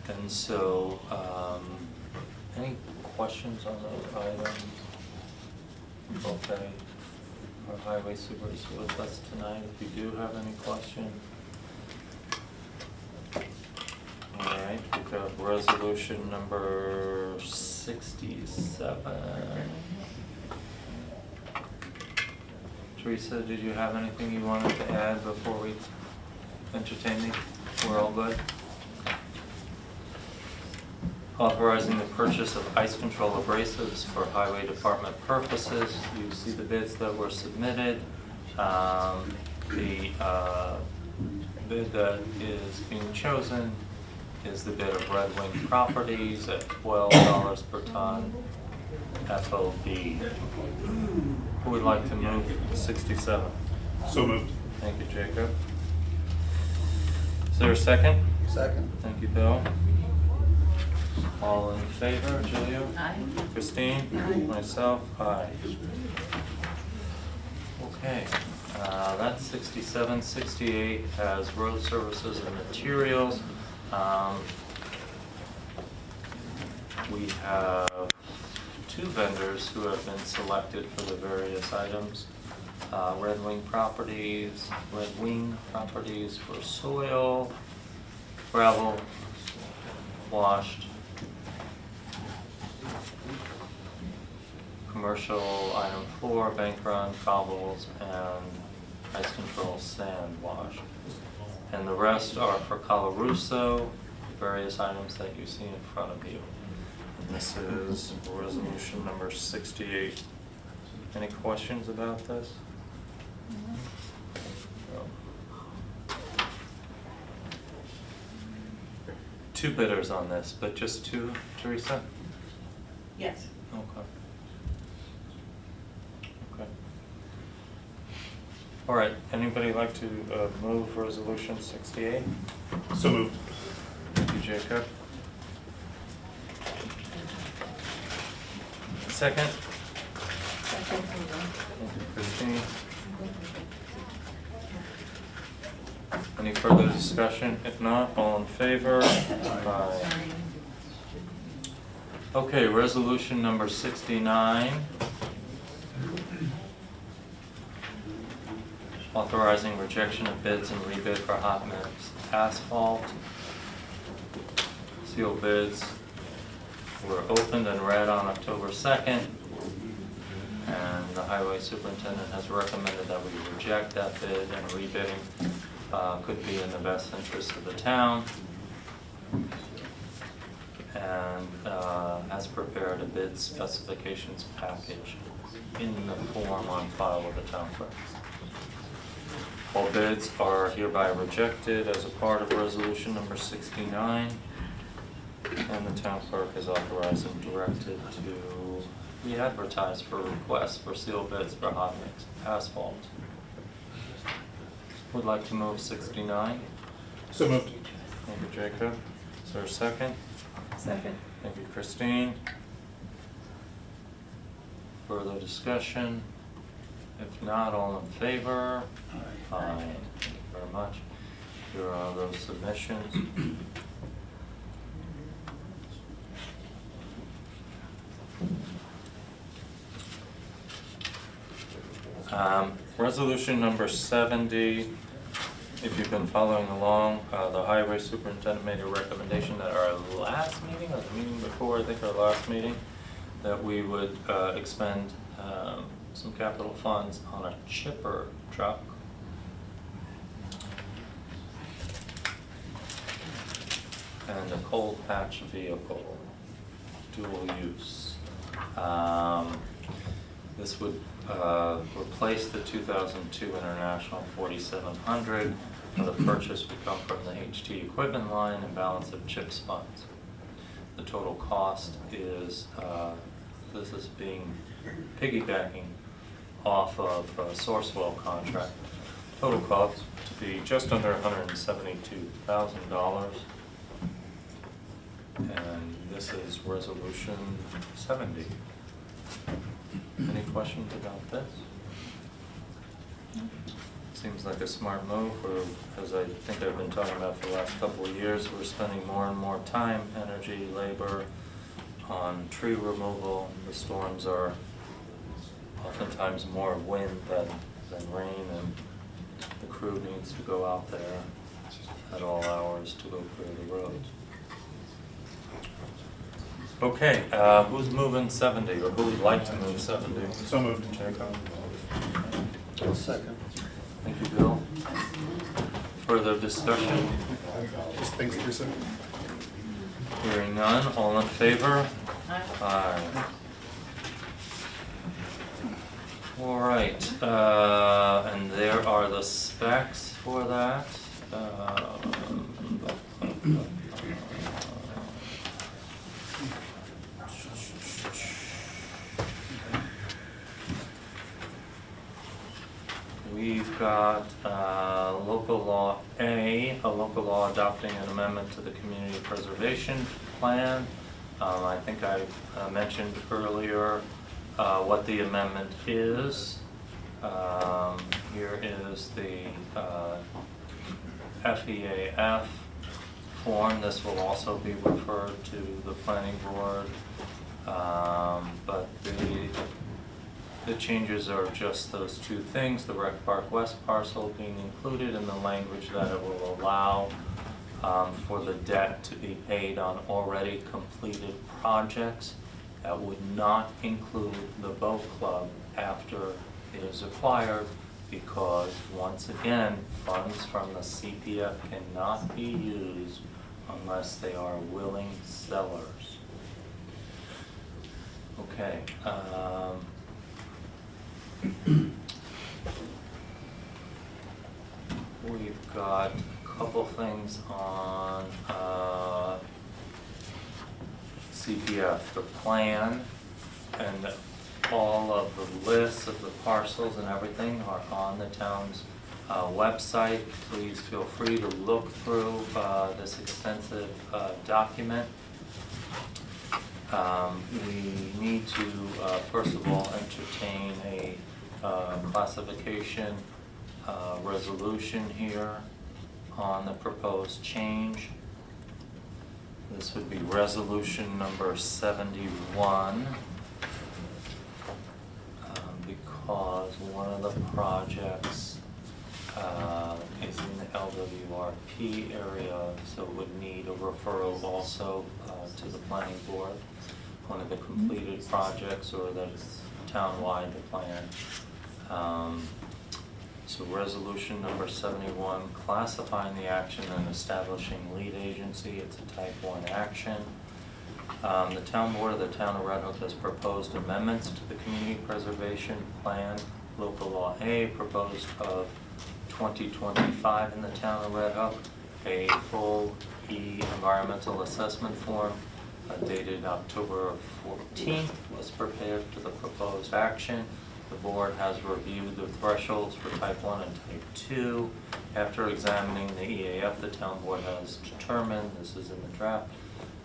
And so, any questions on those items? Okay, our highway super is with us tonight, if you do have any questions. All right, we've got resolution number 67. Teresa, did you have anything you wanted to add before we entertain these? We're all good? Authorizing the purchase of ice control abrasives for highway department purposes. You see the bids that were submitted. The bid that is being chosen is the bid of Red Wing Properties at $12 per ton FOB. Who would like to move 67? So moved. Thank you, Jacob. Is there a second? Second. Thank you, Bill. All in favor, Julia? Aye. Christine? Aye. Myself? Aye. Okay, that's 67. 68 has road services and materials. We have 2 vendors who have been selected for the various items. Red Wing Properties for soil, gravel, washed, commercial item 4, bank run, cobbles, and ice control sand wash. And the rest are for Colarusso, various items that you see in front of you. And this is resolution number 68. Any questions about this? No. Two bidders on this, but just two, Teresa? Yes. Okay. Okay. All right, anybody like to move resolution 68? So moved. Thank you, Jacob. Second? Thank you, Christine. Any further discussion? If not, all in favor? Aye. Okay, resolution number 69. Authorizing rejection of bids and rebid for hot mix asphalt. Sealed bids were opened and read on October 2nd. And the highway superintendent has recommended that we reject that bid, and rebidding could be in the best interest of the town. And has prepared a bid specifications package in the form on file with the town clerk. All bids are hereby rejected as a part of resolution number 69, and the town clerk is authorized and directed to re-advertise for requests for sealed bids for hot mix asphalt. Would like to move 69. So moved. Thank you, Jacob. Is there a second? Second. Thank you, Christine. Further discussion? If not, all in favor? Aye. Thank you very much. Here are those submissions. Resolution number 70. If you've been following along, the highway superintendent made a recommendation at our last meeting, or the meeting before, I think our last meeting, that we would expend some capital funds on a chipper truck. And a cold patch vehicle, dual use. This would replace the 2002 International 4700. The purchase would come from the HT equipment line and balance of CHIPS funds. The total cost is, this is being piggybacking off of a Sourcewell contract. Total cost to be just under $172,000. And this is resolution 70. Any questions about this? Seems like a smart move, or as I think I've been talking about for the last couple of years, we're spending more and more time, energy, labor on tree removal. The storms are oftentimes more wind than rain, and the crew needs to go out there at all hours to go clear the roads. Okay, who's moving 70, or who would like to move 70? So moved. Jacob. Second. Thank you, Bill. Further discussion? Just thanks, Teresa. Hearing none, all in favor? Aye. All right, and there are the specs for that. We've got local law A, a local law adopting an amendment to the community preservation plan. I think I mentioned earlier what the amendment is. Here is the FEAF form. This will also be referred to the planning board, but the changes are just those two things, the Rec Park West parcel being included in the language that it will allow for the debt to be paid on already completed projects That would not include the boat club after it is acquired, because once again, funds from the CPF cannot be used unless they are willing sellers. Okay. We've got a couple things on CPF, the plan, and all of the lists of the parcels and everything are on the town's website. Please feel free to look through this extensive document. We need to, first of all, entertain a classification resolution here on the proposed change. This would be resolution number 71, because one of the projects is in the LWRP area, so it would need a referral also to the planning board. One of the completed projects, or that is townwide, the plan. So resolution number 71, classifying the action and establishing lead agency. It's a type 1 action. The town board of the town of Red Hook has proposed amendments to the community preservation plan, local law A, proposed of 2025 in the town of Red Hook. A full environmental assessment form dated October 14th was prepared for the proposed action. The board has reviewed the thresholds for type 1 and type 2. After examining the EAF, the town board has determined, this is in the draft,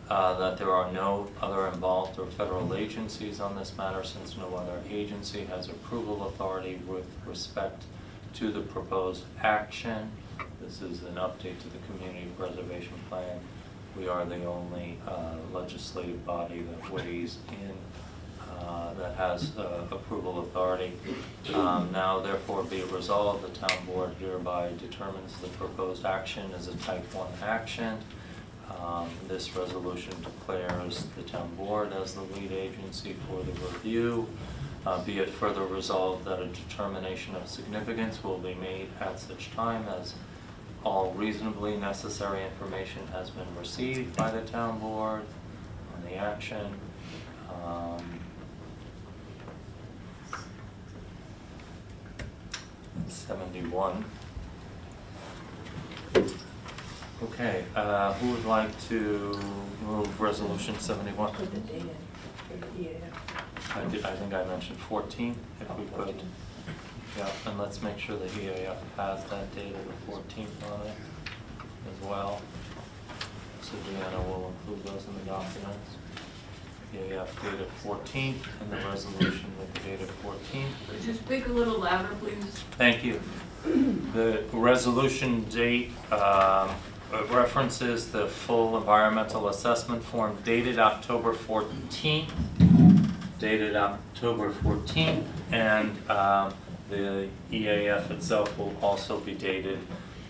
that there are no other involved or federal agencies on this matter, since no other agency has approval authority with respect to the proposed action. This is an update to the community preservation plan. We are the only legislative body that weighs in, that has approval authority. Now therefore be it resolved, the town board hereby determines the proposed action is a type 1 action. This resolution declares the town board as the lead agency for the review. Be it further resolved that a determination of significance will be made at such time as all reasonably necessary information has been received by the town board on the action. 71. Okay, who would like to move resolution 71? Put the date in for the EAF. I think I mentioned 14, if we could. Yeah, and let's make sure the EAF has that date of the 14th on it as well. So Deanna will include those in the documents. EAF dated 14th and the resolution with the date of 14th. Could you speak a little louder, please? Thank you. The resolution date references the full environmental assessment form dated October 14th, and the EAF itself will also be dated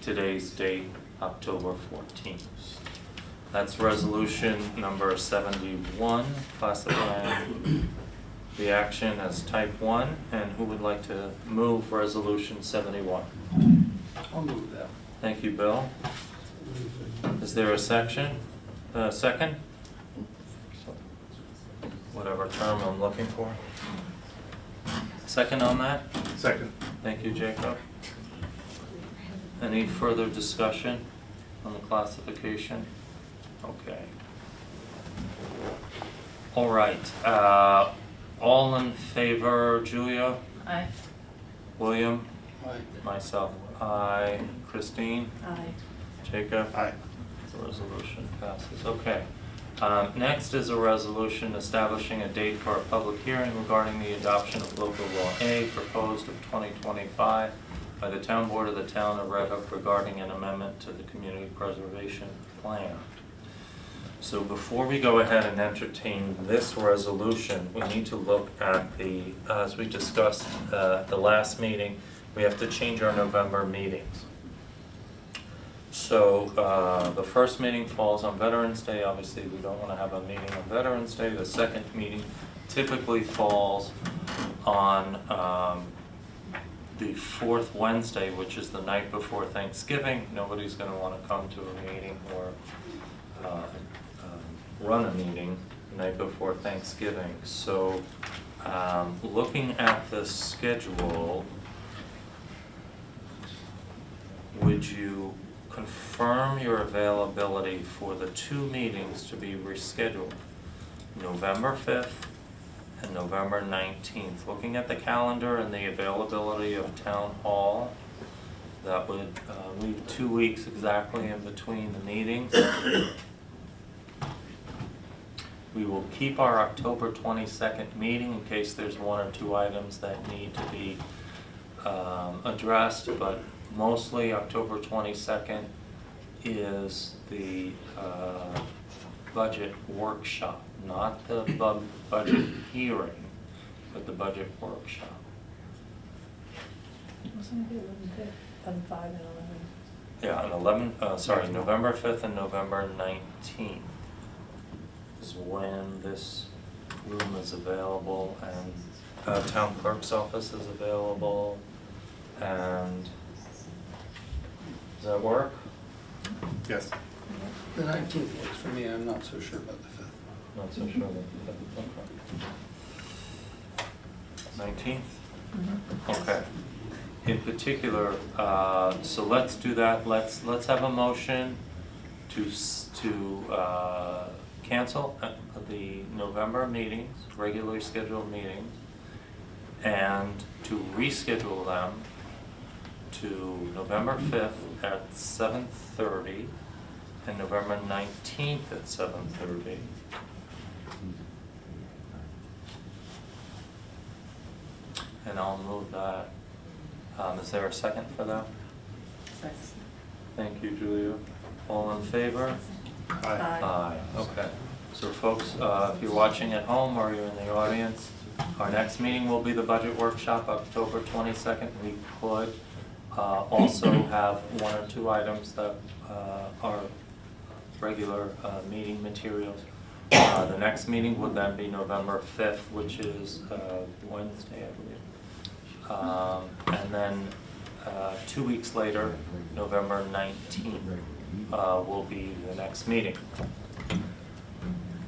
today's date, October 14th. That's resolution number 71, classifying the action as type 1. And who would like to move resolution 71? I'll move that. Thank you, Bill. Is there a second? Whatever term I'm looking for. Second on that? Second. Thank you, Jacob. Any further discussion on the classification? Okay. All right. All in favor, Julia? Aye. William? Aye. Myself, aye. Christine? Aye. Jacob? Aye. The resolution passes. Okay. Next is a resolution establishing a date for a public hearing regarding the adoption of local law A, proposed of 2025 by the town board of the town of Red Hook regarding an amendment to the community preservation plan. So before we go ahead and entertain this resolution, we need to look at the, as we discussed at the last meeting, we have to change our November meetings. So the first meeting falls on Veterans Day. Obviously, we don't want to have a meeting on Veterans Day. The second meeting typically falls on the fourth Wednesday, which is the night before Thanksgiving. Nobody's going to want to come to a meeting or run a meeting the night before Thanksgiving. So looking at the schedule, would you confirm your availability for the two meetings to be rescheduled, November 5th and November 19th? Looking at the calendar and the availability of Town Hall, that would leave 2 weeks exactly in between the meetings. We will keep our October 22nd meeting in case there's one or two items that need to be addressed, but mostly October 22nd is the budget workshop, not the budget hearing, but the budget workshop. Wasn't it on 5 and 11? Yeah, on November 5th and November 19th is when this room is available, and town clerk's office is available, and does that work? Yes. The 19th works for me, I'm not so sure about the 5th. Not so sure about the 19th? Okay. In particular, so let's do that. Let's have a motion to cancel the November meetings, regularly scheduled meetings, and to reschedule them to November 5th at 7:30 and November 19th at 7:30. And I'll move that. Is there a second for that? Thank you, Julia. All in favor? Aye. Aye, okay. So folks, if you're watching at home or you're in the audience, our next meeting will be the budget workshop, October 22nd. We could also have one or two items that are regular meeting materials. The next meeting would then be November 5th, which is Wednesday, I believe. And then 2 weeks later, November 19th, will be the next meeting.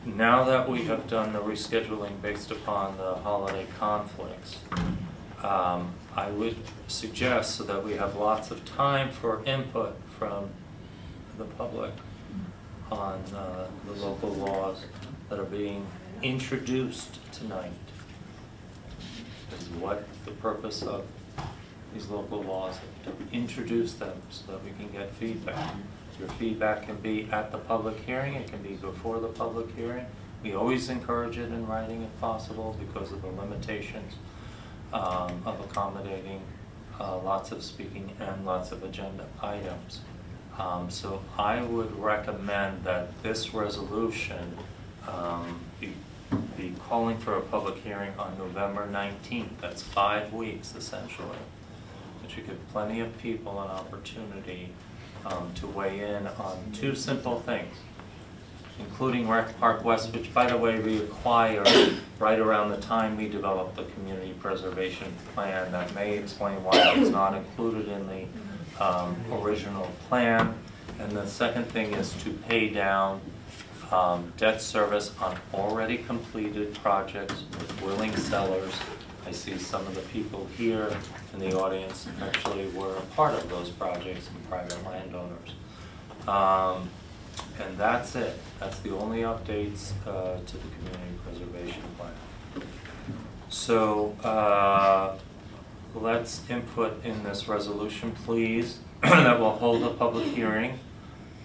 Now that we have done the rescheduling based upon the holiday conflicts, I would suggest, so that we have lots of time for input from the public on the local laws that are being introduced tonight, is what the purpose of these local laws, to introduce them so that we can get feedback. Your feedback can be at the public hearing, it can be before the public hearing. We always encourage it in writing if possible because of the limitations of accommodating lots of speaking and lots of agenda items. So I would recommend that this resolution be calling for a public hearing on November 19th. That's 5 weeks essentially, which would give plenty of people an opportunity to weigh in on two simple things, including Rec Park West, which by the way we acquired right around the time we developed the community preservation plan. That may explain why it was not included in the original plan. And the second thing is to pay down debt service on already completed projects with willing sellers. I see some of the people here in the audience actually were a part of those projects and private landowners. And that's it. That's the only updates to the community preservation plan. So let's input in this resolution, please, that will hold a public hearing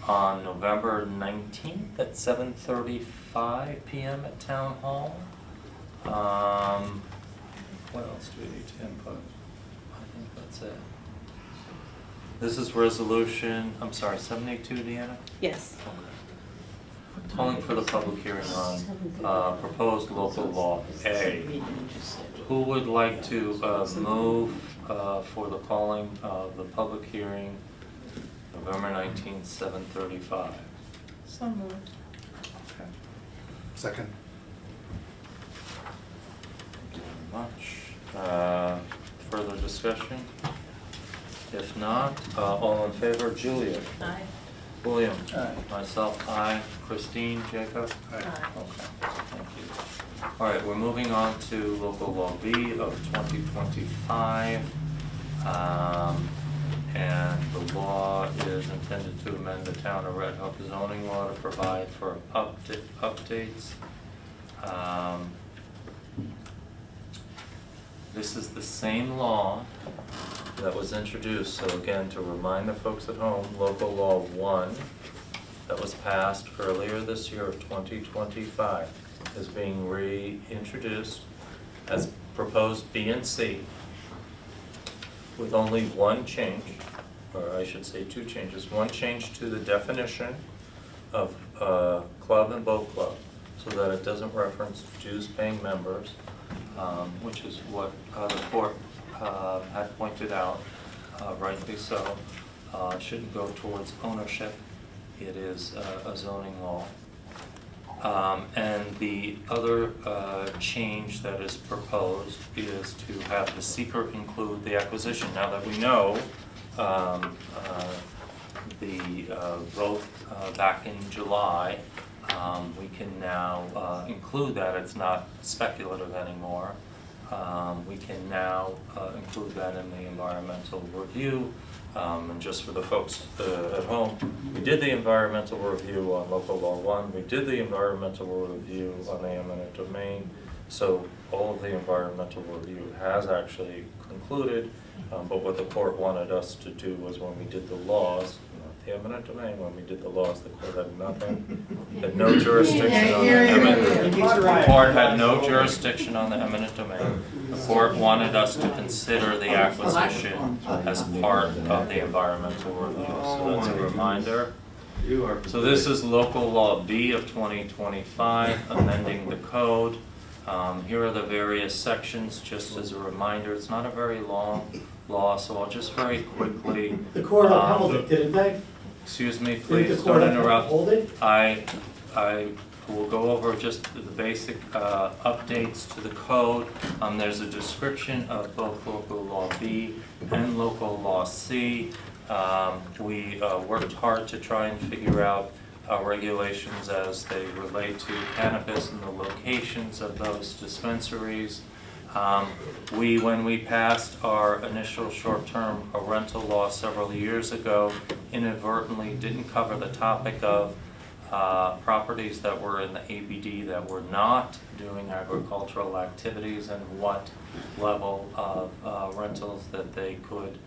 on November 19th at 7:35 p.m. at Town Hall. What else do we need to input? I think that's it. This is resolution, I'm sorry, 782, Deanna? Yes. Okay. Calling for the public hearing on proposed local law A. Who would like to move for the calling of the public hearing November 19th, 7:35. So moved. Okay. Second. Thank you very much. Further discussion? If not, all in favor, Julia? Aye. William? Aye. Myself, aye. Christine, Jacob? Aye. Okay, thank you. All right, we're moving on to local law B of 2025. And the law is intended to amend the town of Red Hook zoning law to provide for updates. This is the same law that was introduced, so again, to remind the folks at home, local law 1 that was passed earlier this year of 2025 is being reintroduced as proposed B and C with only one change, or I should say two changes. One change to the definition of club and boat club so that it doesn't reference dues-paying members, which is what the court had pointed out, rightly so. It shouldn't go towards ownership. It is a zoning law. And the other change that is proposed is to have the seeker include the acquisition. Now that we know the vote back in July, we can now include that. It's not speculative anymore. We can now include that in the environmental review. And just for the folks at home, we did the environmental review on local law 1, we did the environmental review on the eminent domain, so all of the environmental review has actually concluded, but what the court wanted us to do was when we did the laws, not the eminent domain, when we did the laws, the court had nothing, had no jurisdiction on the eminent, the court had no jurisdiction on the eminent domain. The court wanted us to consider the acquisition as part of the environmental review, so that's a reminder. So this is local law B of 2025, amending the code. Here are the various sections, just as a reminder. It's not a very long law, so I'll just very quickly. The court upheld it, didn't they? Excuse me, Didn't please the court don't interrupt. uphold it? I will go over just the basic updates to the code. There's a description of both local law B and local law C. We worked hard to try and figure out regulations as they relate to cannabis and the locations of those dispensaries. When we passed our initial short-term rental law several years ago, inadvertently didn't cover the topic of properties that were in the ABD that were not doing agricultural activities and what level of rentals that they could,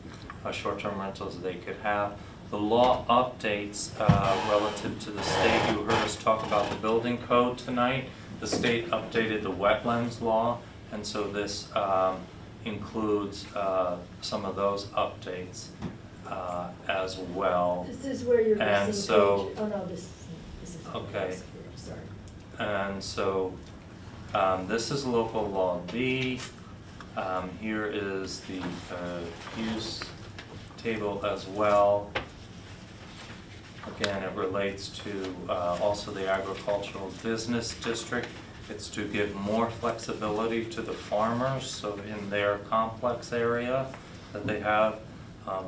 short-term rentals they could have. The law updates relative to the state. You heard us talk about the building code tonight. The state updated the wetlands law, and so this includes some of those updates as well. This is where you're And missing so- page, oh no, this is. Okay. Sorry. And so this is local law B. Here is the use table as well. Again, it relates to also the agricultural business district. It's to give more flexibility to the farmers, so in their complex area that they have,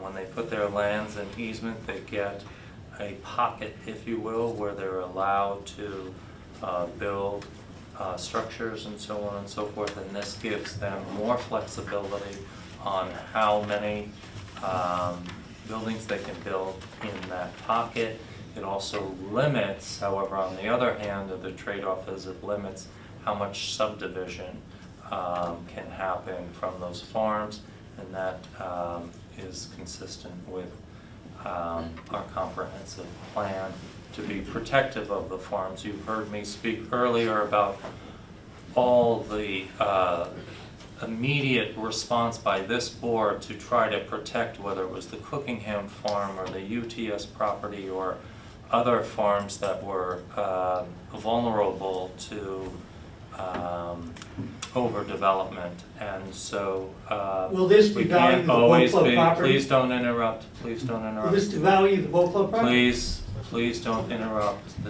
when they put their lands in easement, they get a pocket, if you will, where they're allowed to build structures and so on and so forth, and this gives them more flexibility on how many buildings they can build in that pocket. It also limits, however, on the other hand, the trade-off is it limits how much subdivision can happen from those farms, and that is consistent with our comprehensive plan to be protective of the farms. You've heard me speak earlier about all the immediate response by this board to try to protect, whether it was the Cookingham farm or the UTS property or other farms that were vulnerable to overdevelopment, and so, Will this we devalue can't the boat always club be, property? please don't interrupt, please don't Will interrupt. this devalue the boat club property? Please don't interrupt.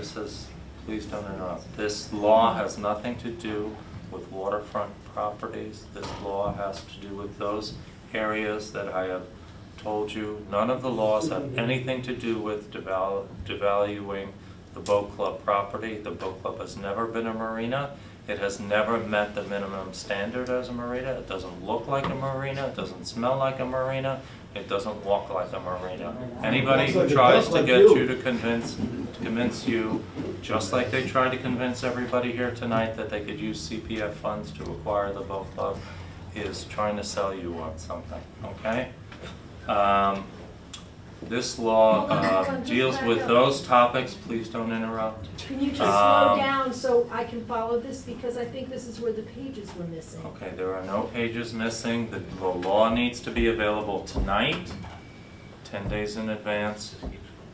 Please don't interrupt. This law has nothing to do with waterfront properties. This law has to do with those areas that I have told you. None of the laws have anything to do with devaluing the boat club property. The boat club has never been a marina. It has never met the minimum standard as a marina. It doesn't look like a marina. It doesn't smell like a marina. It doesn't walk like a marina. Anybody who tries to get you to convince you, just like they tried to convince everybody here tonight that they could use CPF funds to acquire the boat club, is trying to sell you on something, okay? This law deals with those topics. Please don't interrupt. Can you just slow down so I can follow this, because I think this is where the pages were missing. Okay, there are no pages missing. The law needs to be available tonight, 10 days in advance,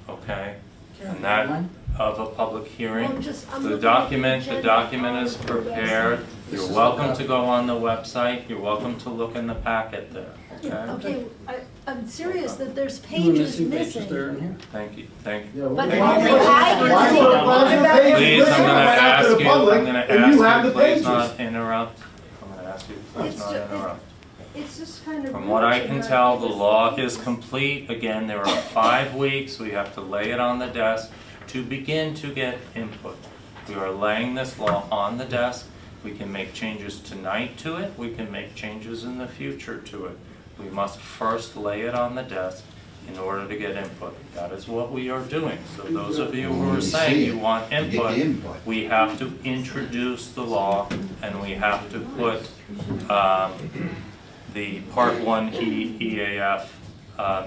okay? And that of a public hearing. I'm just- I'm The looking at the document agenda is on the prepared. website. You're welcome to go on the website. You're welcome to look in the packet there, okay? Okay, I'm serious that there's You were pages missing pages missing. there and here. Thank you. But Hey, only why- I can why- see why- them. why- Please, I'm gonna Right out to ask the you, public, I'm gonna and you have ask you, the please pages. not interrupt. I'm gonna ask you, please It's not ju- interrupt. It's just kind of. From what I rude can to tell, not the just- law is complete. Again, there are 5 weeks. We have to lay it on the desk to begin to get input. We are laying this law on the desk. We can make changes tonight to it. We can make changes in the future to it. We must first lay it on the desk in order to get input. That is what we are doing. So those of you who are saying you want input, we have to introduce the law, and we have to put the Part 1 EAF,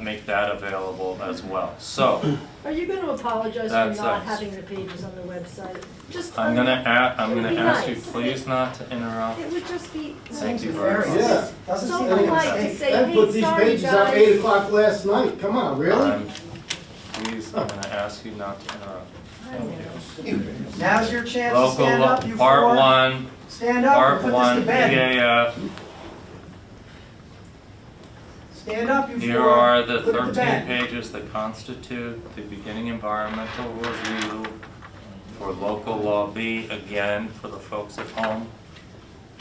make that available as well. So, Are you going to apologize for That's not us. having the pages on the website? Just. I'm gonna ask you nice. please not to interrupt. It would just be. Thank you very much. Yeah, doesn't So seem polite like to say, Ed hey, put these sorry, pages out guys. 8 o'clock last night, come on, really? Please, I'm gonna ask you not to interrupt. Thank you. Now's your chance to Local stand law, up, you Part four. 1, Stand up Part and put 1 this to bed. EAF. Stand up, you four. Here are the Put it to 13 bed. pages that constitute the beginning environmental review for local law B. Again, for the folks at home,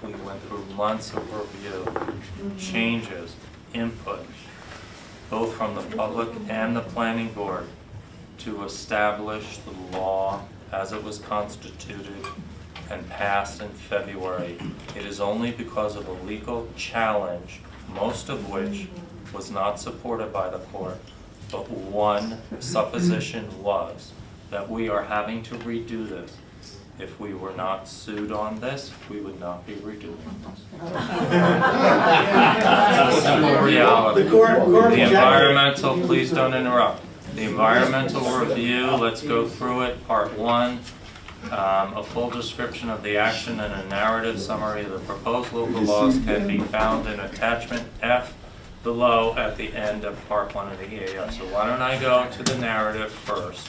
we went through months of review, changes, input, both from the public and the planning board, to establish the law as it was constituted and passed in February. It is only because of a legal challenge, most of which was not supported by the court, but one supposition was that we are having to redo this. If we were not sued on this, we would not be redoing this. That's the reality. The court The rejected. environmental, please don't interrupt. The environmental review, let's go through it. Part 1, a full description of the action and a narrative summary of the proposed local laws can be found in attachment F below at the end of Part 1 of the EAF. So why don't I go to the narrative first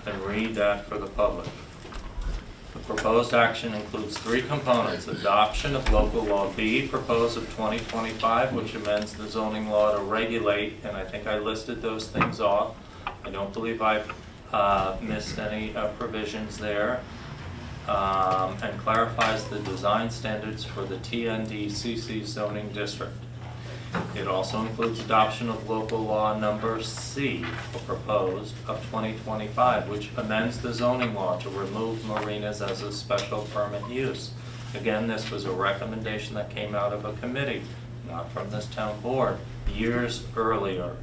and read that for the public. The proposed action includes 3 components: adoption of local law B, proposed of 2025, which amends the zoning law to regulate, and I think I listed those things off. I don't believe I've missed any provisions there, and clarifies the design standards for the TND-CC zoning district. It also includes adoption of local law number C, proposed, of 2025, which amends the zoning law to remove marinas as a special permit use. Again, this was a recommendation that came out of a committee, not from this town board, years earlier.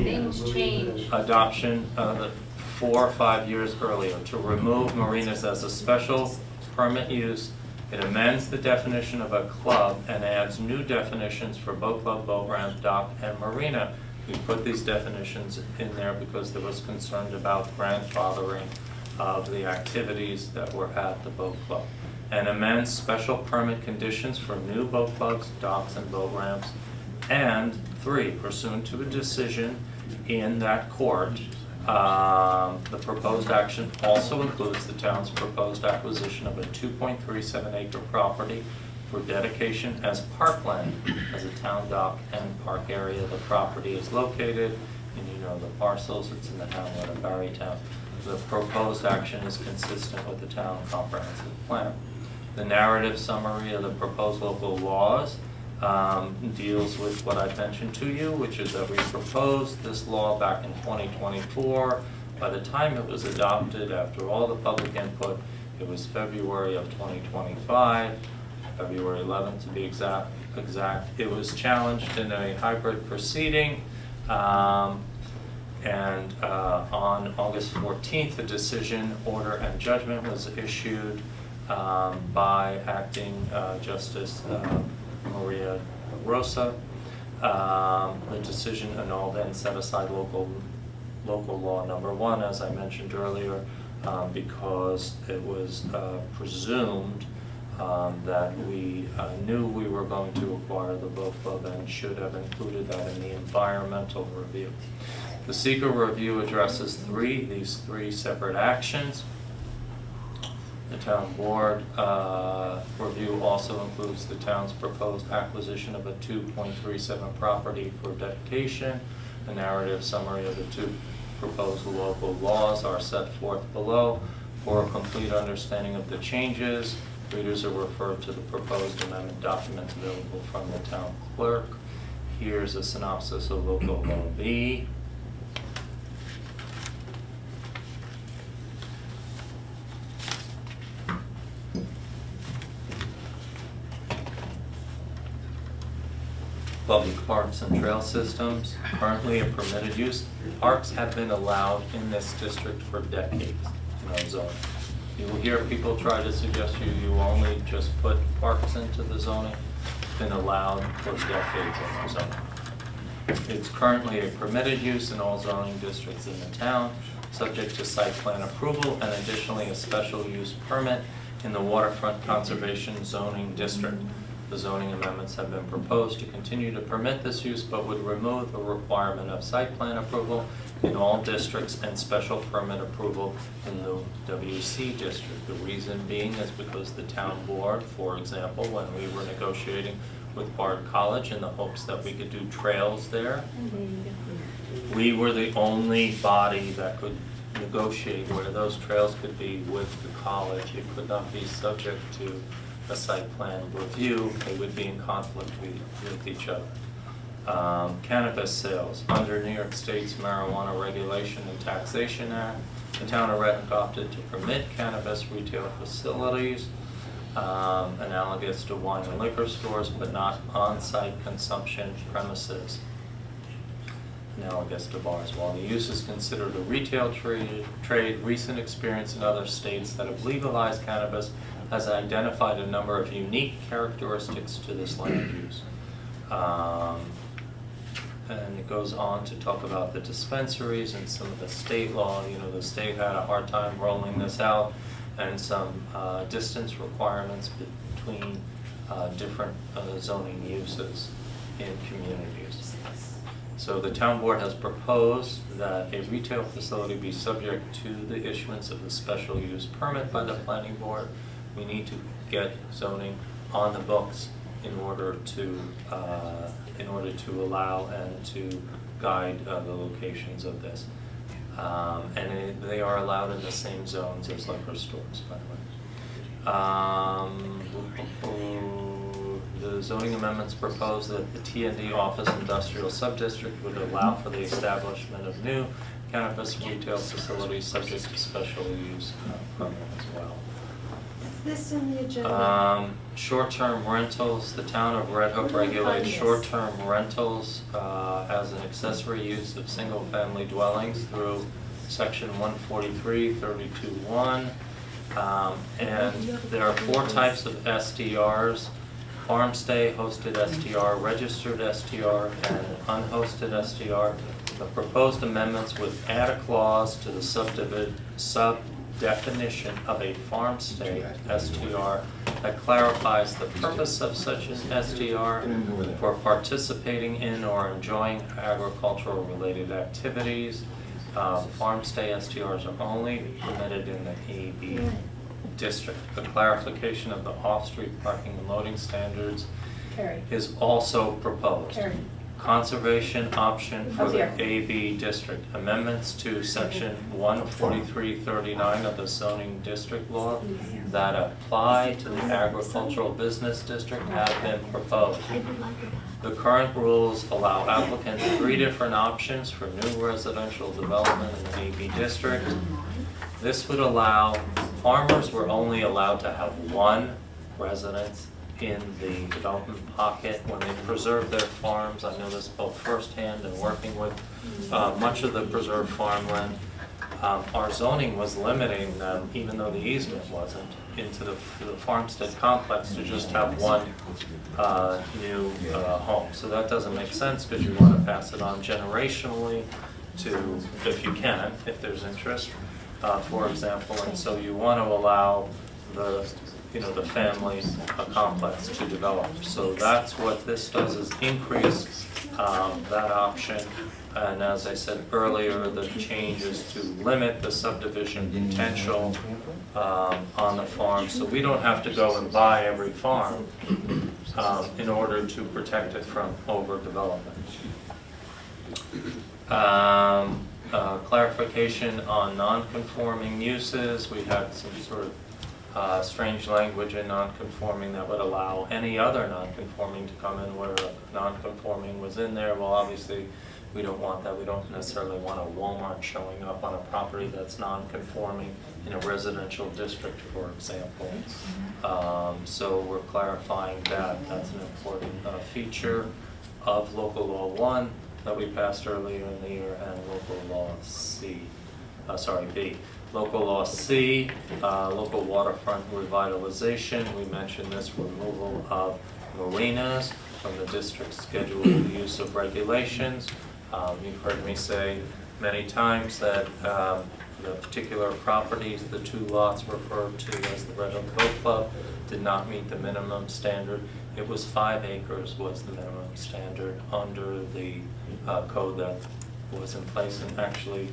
Things change. Adoption 4 or 5 years earlier to remove marinas as a special permit use. It amends the definition of a club and adds new definitions for boat club, boat ramp, dock, and marina. We put these definitions in there because there was concern about grandfathering of the activities that were at the boat club. And amends special permit conditions for new boat clubs, docks, and boat ramps. And 3, pursuant to a decision in that court, The proposed action also includes the town's proposed acquisition of a 2.37 acre property for dedication as parkland as a town dock and park area. The property is located, and you know the parcels, it's in the hamlet of Barrytown. The proposed action is consistent with the town comprehensive plan. The narrative summary of the proposed local laws deals with what I mentioned to you, which is that we proposed this law back in 2024. By the time it was adopted, after all the public input, it was February of 2025, February 11th to be exact. It was challenged in a hybrid proceeding, and on August 14th, a decision, order, and judgment was issued by Acting Justice Maria Rosa. The decision annulled and set aside local law number 1, as I mentioned earlier, because it was presumed that we knew we were going to acquire the boat club and should have included that in the environmental review. The seeker review addresses these three separate actions. The town board review also includes the town's proposed acquisition of a 2.37 property for dedication. A narrative summary of the two proposed local laws are set forth below. For a complete understanding of the changes, readers are referred to the proposed amendment documents available from the town clerk. Here's a synopsis of local law B. Public parks and trail systems, currently a permitted use. Parks have been allowed in this district for decades in our zone. You will hear people try to suggest you only just put parks into the zoning. It's been allowed for decades in our zoning. It's currently a permitted use in all zoning districts in the town, subject to site plan approval and additionally a special use permit in the waterfront conservation zoning district. The zoning amendments have been proposed to continue to permit this use, but would remove the requirement of site plan approval in all districts and special permit approval in the WC district. The reason being is because the town board, for example, when we were negotiating with Bard College in the hopes that we could do trails there, we were the only body that could negotiate where those trails could be with the college. It could not be subject to a site plan review. They would be in conflict with each other. Cannabis sales. Under New York State's Marijuana Regulation and Taxation Act, the town of Red Hook opted to permit cannabis retail facilities analogous to wine and liquor stores, but not on-site consumption premises analogous to bars. While the use is considered a retail trade, recent experience in other states that have legalized cannabis has identified a number of unique characteristics to this land use. And it goes on to talk about the dispensaries and some of the state law. You know, the state had a hard time rolling this out, and some distance requirements between different zoning uses in communities. So the town board has proposed that a retail facility be subject to the issuance of a special use permit by the planning board. We need to get zoning on the books in order to allow and to guide the locations of this. They are allowed in the same zones as liquor stores, by the way. The zoning amendments propose that the TND office industrial subdistrict would allow for the establishment of new cannabis retail facilities subject to special use permit as well. Is this in the agenda? Short-term rentals. The town of Red Hook regulates short-term rentals as an accessory use of single-family dwellings through section 143, 32(1). And there are 4 types of STRs: farm stay, hosted STR, registered STR, and unhosted STR. The proposed amendments would add a clause to the sub-definition of a farm stay STR that clarifies the purpose of such an STR for participating in or enjoying agricultural related activities. Farmstay STRs are only permitted in the AB district. The clarification of the off-street parking and loading standards Carrie. is also proposed. Carrie. Conservation option for Oh, the dear. AB district. Amendments to section 14339 of the zoning district law that apply to the agricultural business district have been proposed. The current rules allow applicants 3 different options for new residential development in the AB district. This would allow, farmers were only allowed to have 1 residence in the development pocket when they preserve their farms. I know this both firsthand and working with much of the preserved farmland. Our zoning was limiting them, even though the easement wasn't, into the farmstead complex to just have 1 new home. So that doesn't make sense because you want to pass it on generationally to, if you can, if there's interest, for example. And so you want to allow the family complex to develop. So that's what this does, is increase that option. And as I said earlier, the change is to limit the subdivision potential on the farm. So we don't have to go and buy every farm in order to protect it from overdevelopment. Clarification on non-conforming uses. We had some sort of strange language in non-conforming that would allow any other non-conforming to come in where a non-conforming was in there. Well, obviously, we don't want that. We don't necessarily want a Walmart showing up on a property that's non-conforming in a residential district, for example. So we're clarifying that. That's an important feature of Local Law 1 that we passed earlier in the year, and Local Law B. Local Law C, local waterfront revitalization. We mentioned this removal of marinas from the district's scheduled use of regulations. You've heard me say many times that the particular properties, the 2 lots referred to as the Red Hook Boat Club, did not meet the minimum standard. It was 5 acres was the minimum standard under the code that was in place and actually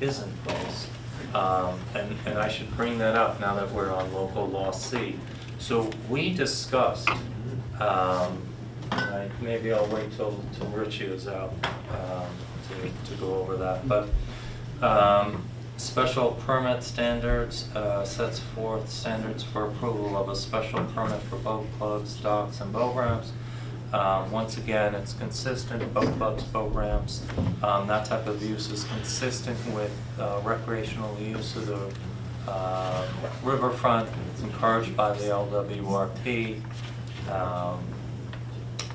is in place. And I should bring that up now that we're on Local Law C. So we discussed, maybe I'll wait till Richie is out to go over that, but special permit standards sets forth standards for approval of a special permit for boat clubs, docks, and boat ramps. Once again, it's consistent, boat clubs, boat ramps, that type of use is consistent with recreational use of the riverfront. It's encouraged by the LWRP.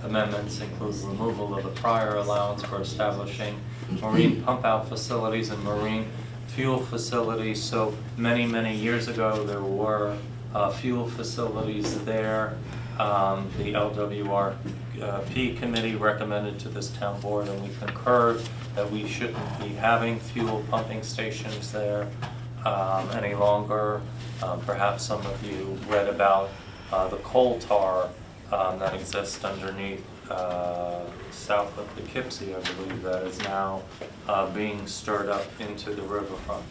Amendments include removal of the prior allowance for establishing marine pump-out facilities and marine fuel facilities. So many years ago, there were fuel facilities there. The LWRP committee recommended to this town board, and we concurred, that we shouldn't be having fuel pumping stations there any longer. Perhaps some of you read about the coal tar that exists underneath south of Poughkeepsie, I believe, that is now being stirred up into the riverfront.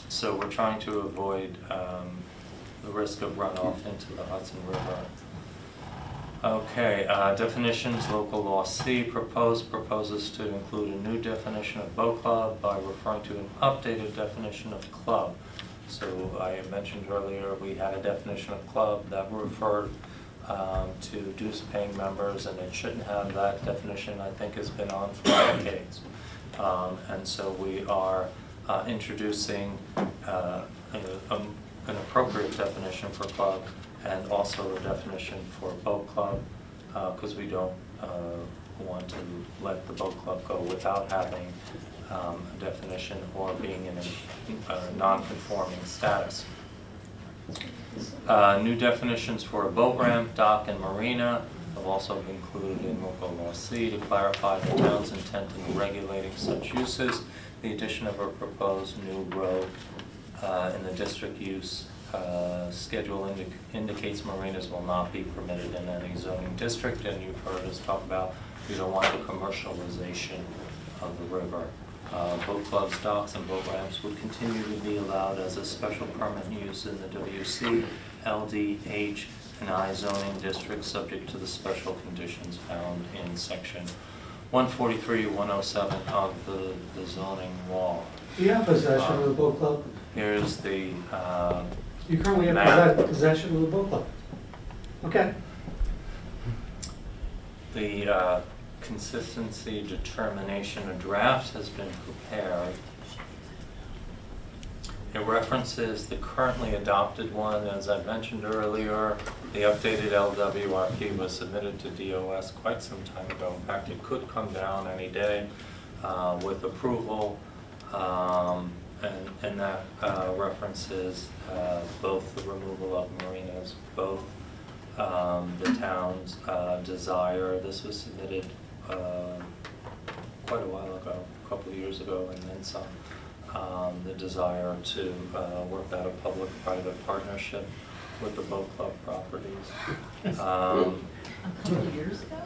So we're trying to avoid the risk of runoff into the Hudson River. Okay, definitions. Local Law C proposes to include a new definition of boat club by referring to an updated definition of club. So I mentioned earlier we had a definition of club that referred to dues-paying members, and it shouldn't have that definition. I think has been on for decades. And so we are introducing an appropriate definition for club, and also a definition for boat club, because we don't want to let the boat club go without having a definition or being in a non-conforming status. New definitions for a boat ramp, dock, and marina have also been included in Local Law C to clarify the town's intent in regulating such uses. The addition of a proposed new road in the district use schedule indicates marinas will not be permitted in any zoning district, and you've heard us talk about we don't want the commercialization of the river Boat clubs, docks, and boat ramps would continue to be allowed as a special permit use in the WC, LD, H, and I zoning districts, subject to the special conditions found in section 143, 107 of the zoning law. Do you have possession of the boat club? Here's the You currently have map. possession of the boat club? Okay. The consistency determination, a draft has been prepared. It references the currently adopted one. As I mentioned earlier, the updated LWRP was submitted to DOS quite some time ago. In fact, it could come down any day with approval. And that references both the removal of marinas, both the town's desire. This was submitted quite a while ago, a couple of years ago, and then some. The desire to work out a public-private partnership with the boat club properties. A couple of years ago?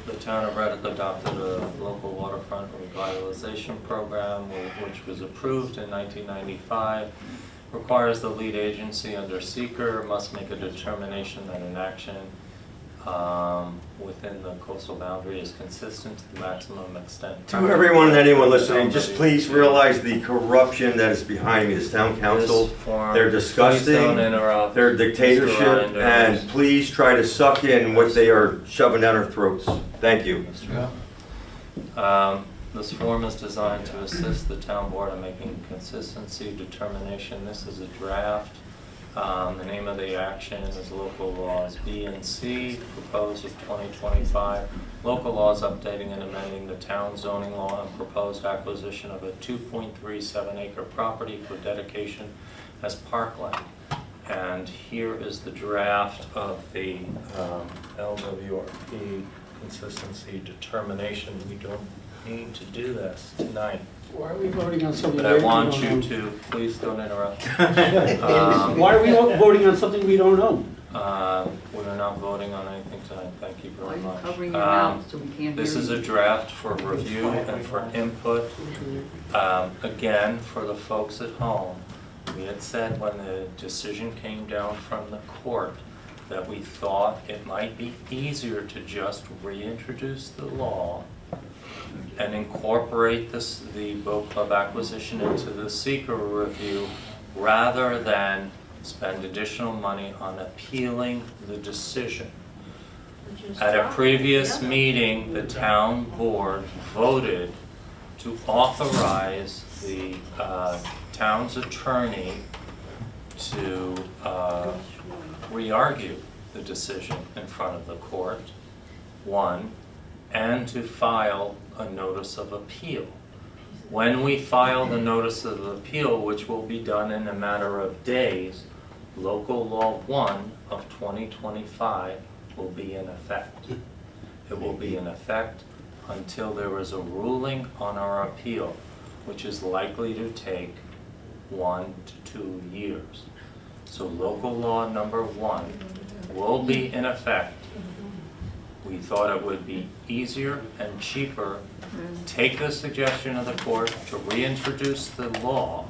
The town of Red Hook adopted a local waterfront revitalization program, which was approved in 1995. Requires the lead agency under seeker must make a determination that an action within the coastal boundary is consistent to the maximum extent. To everyone and anyone listening, just please realize the corruption that is behind me. This town council, they're disgusting, they're dictatorship, and please try to suck in what they are shoving down our throats. Thank you. This form is designed to assist the town board in making consistency determination. This is a draft. The name of the action is Local Laws B and C, proposed of 2025. Local laws updating and amending the town zoning law and proposed acquisition of a 2.37 acre property for dedication as parkland. And here is the draft of the LWRP consistency determination. We don't need to do this tonight. Why are we voting on something? But I want you to, please don't interrupt. Why are we voting on something we don't know? We're not voting on anything tonight, thank you very much. Covering your mouth so we can't hear you. This is a draft for review and for input. Again, for the folks at home, we had said when the decision came down from the court that we thought it might be easier to just reintroduce the law and incorporate the boat club acquisition into the seeker review rather than spend additional money on appealing the decision. At a previous meeting, the town board voted to authorize the town's attorney to re-argue the decision in front of the court, one, and to file a notice of appeal. When we file the notice of appeal, which will be done in a matter of days, Local Law 1 of 2025 will be in effect. It will be in effect until there is a ruling on our appeal, which is likely to take 1 to 2 years. So Local Law number 1 will be in effect. We thought it would be easier and cheaper. Take the suggestion of the court to reintroduce the law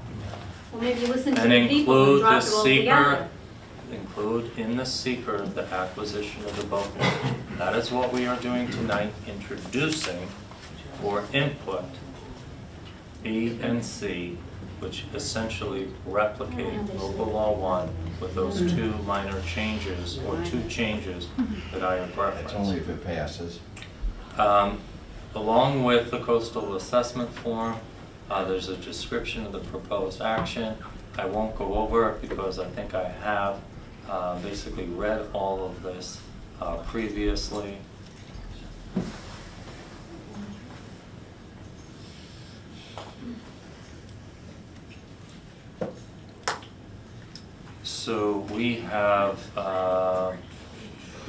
Well, maybe listen to and the people and include the drop it all seeker, together. include in the seeker the acquisition of the boat. That is what we are doing tonight, introducing for input B and C, which essentially replicate Local Law 1 with those two minor changes, or two changes that I have referenced. That's only if it passes. Along with the coastal assessment form, there's a description of the proposed action. I won't go over it because I think I have basically read all of this previously. So we have,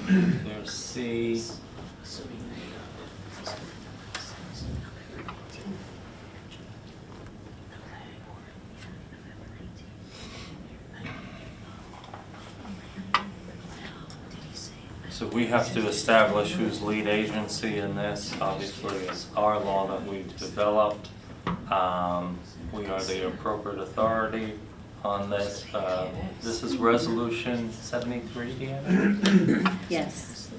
there's C. So we have to establish who's lead agency in this. Obviously, it's our law that we've developed. We are the appropriate authority on this. This is Resolution 73, Deanna? Yes.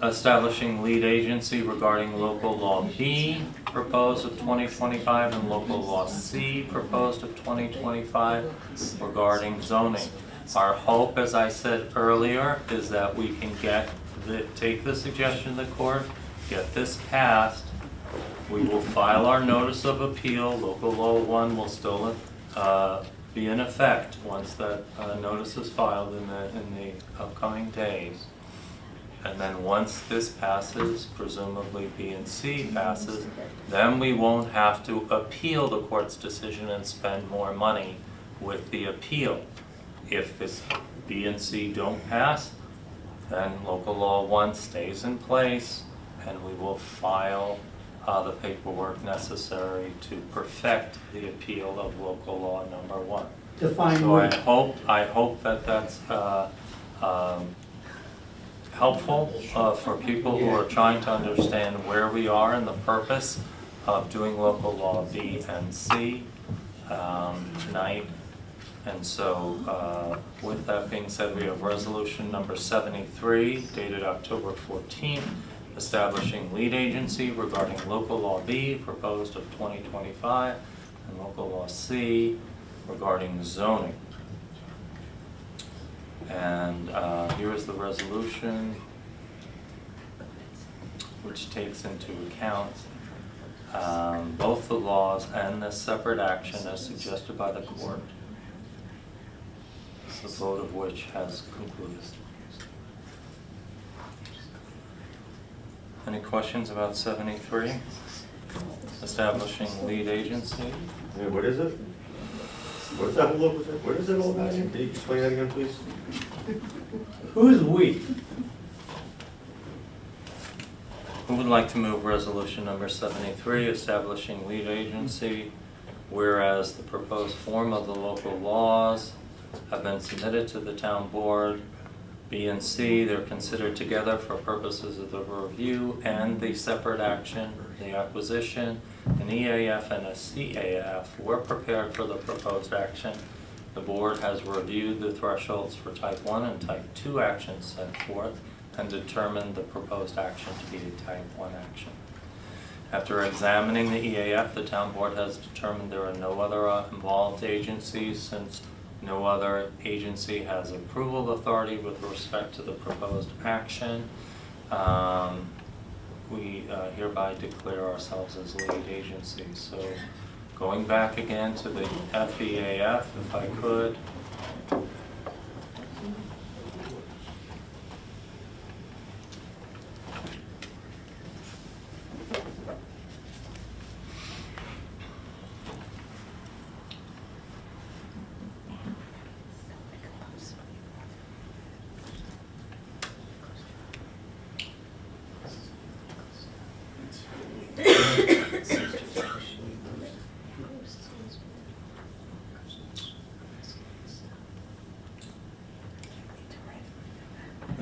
Establishing lead agency regarding local law B proposed of 2025 and local law C proposed of 2025 regarding zoning. Our hope, as I said earlier, is that we can take the suggestion to the court, get this passed. We will file our notice of appeal. Local law 1 will still be in effect once that notice is filed in the upcoming days. And then once this passes, presumably B and C passes, then we won't have to appeal the court's decision and spend more money with the appeal. If this B and C don't pass, then local law 1 stays in place, and we will file the paperwork necessary to perfect the appeal of local law number 1. Define So what? I hope that that's helpful for people who are trying to understand where we are and the purpose of doing local law B and C tonight. And so with that being said, we have resolution number 73 dated October 14th, establishing lead agency regarding local law B proposed of 2025 and local law C regarding zoning. And here is the resolution, which takes into account both the laws and the separate action as suggested by the court, the vote of which has concluded. Any questions about 73? Establishing lead agency? Yeah, what is it? What is that? What is it all about? Can you explain that again, please? Who is we? Who would like to move resolution number 73, establishing lead agency, whereas the proposed form of the local laws have been submitted to the town board, B and C, they're considered together for purposes of the review and the separate action, the acquisition, an EAF and a CAF were prepared for the proposed action. The board has reviewed the thresholds for type 1 and type 2 actions set forth and determined the proposed action to be a type 1 action. After examining the EAF, the town board has determined there are no other involved agencies, since no other agency has approval authority with respect to the proposed action. We hereby declare ourselves as lead agency. So going back again to the FEAF, if I could.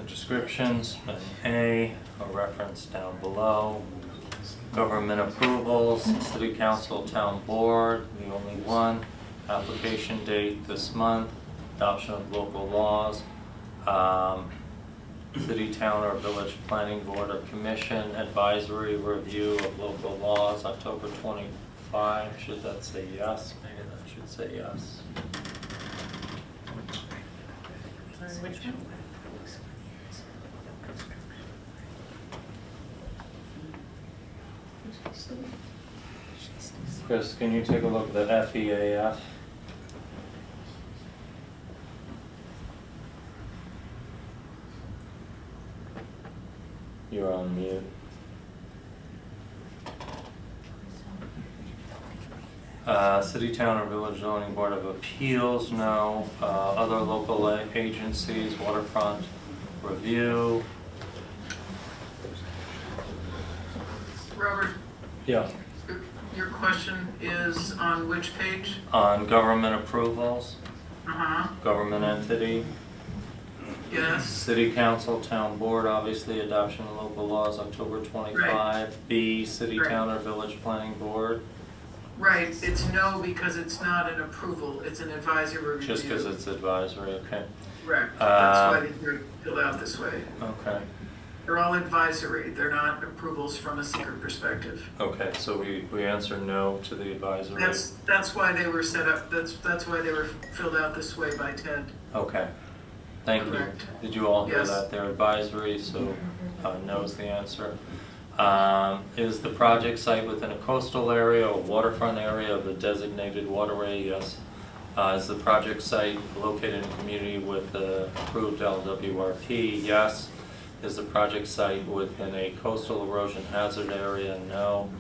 Descriptions, an A, a reference down below. Government approvals, city council, town board, the only one. Application date this month, adoption of local laws. City, town, or village planning board or commission, advisory review of local laws, October 25. Should that say yes? Maybe that should say yes. Which one? Chris, can you take a look at the FEAF? You're on mute. City, town, or village zoning board of appeals, no. Other local agencies, waterfront review. Robert, Yeah. your question is on which page? On government approvals, Uh-huh. government entity. Yes. City council, town board, obviously adoption of local laws, October 25. B, city, Right. town, or village planning board, Right, it's no because it's not an approval, it's an advisory review. just because it's advisory, okay. Correct, that's why they're filled out this way. Okay, They're all advisory, they're not approvals from a seeker perspective. okay, so we answer no to the advisory. That's why they were set up, that's why they were filled out this way by Ted. Okay, thank you. Correct. Did you all hear Yes. that? They're advisory, so no is the answer. Is the project site within a coastal area or waterfront area of the designated waterway? Yes. Is the project site located in a community with the approved LWRP? Yes. Is the project site within a coastal erosion hazard area? No.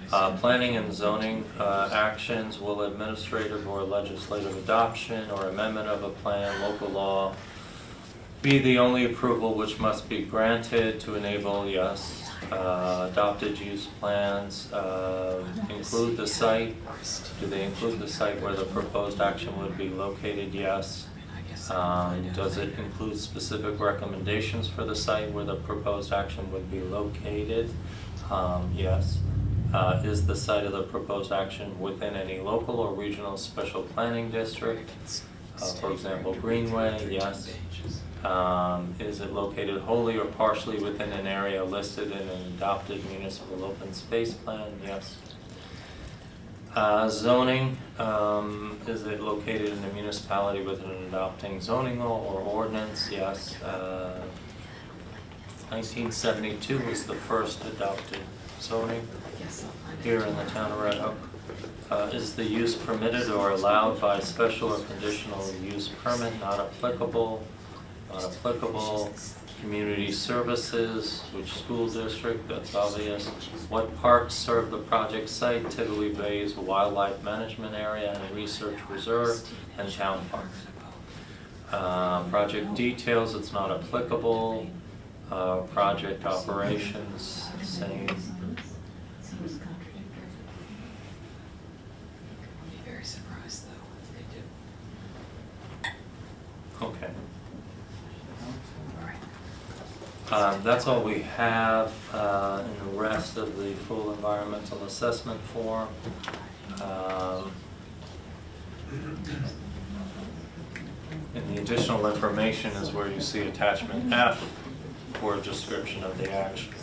Planning and zoning actions, will administrative or legislative adoption or amendment of a plan, local law, be the only approval which must be granted to enable? Yes. Adopted use plans include the site. Do they include the site where the proposed action would be located? Yes. Does it include specific recommendations for the site where the proposed action would be located? Yes. Is the site of the proposed action within any local or regional special planning district? For example, Greenway? Yes. Is it located wholly or partially within an area listed in an adopted municipal open space plan? Yes. Zoning, is it located in a municipality with an adopting zoning law or ordinance? Yes. 1972 was the first adopted zoning here in the town of Red Hook. Is the use permitted or allowed by special or conditional use permit? Not applicable. Not applicable. Community services, which school district? That's obvious. What parks serve the project site? Tivoli Bay's Wildlife Management Area and Research Reserve and Town Parks. Project details, it's not applicable. Project operations, same. Okay. That's all we have in the rest of the full environmental assessment form. And the additional information is where you see attachment F for a description of the action.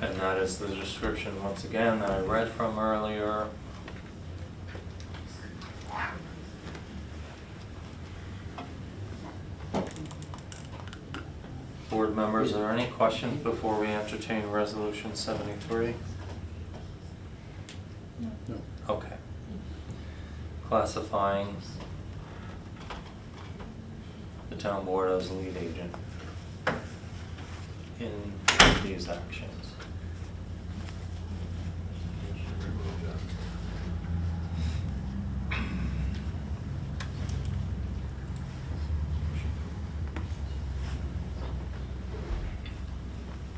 And that is the description, once again, that I read from earlier. Board members, are there any questions before we entertain Resolution 73? No. Okay. Classifying the town board as lead agent in these actions.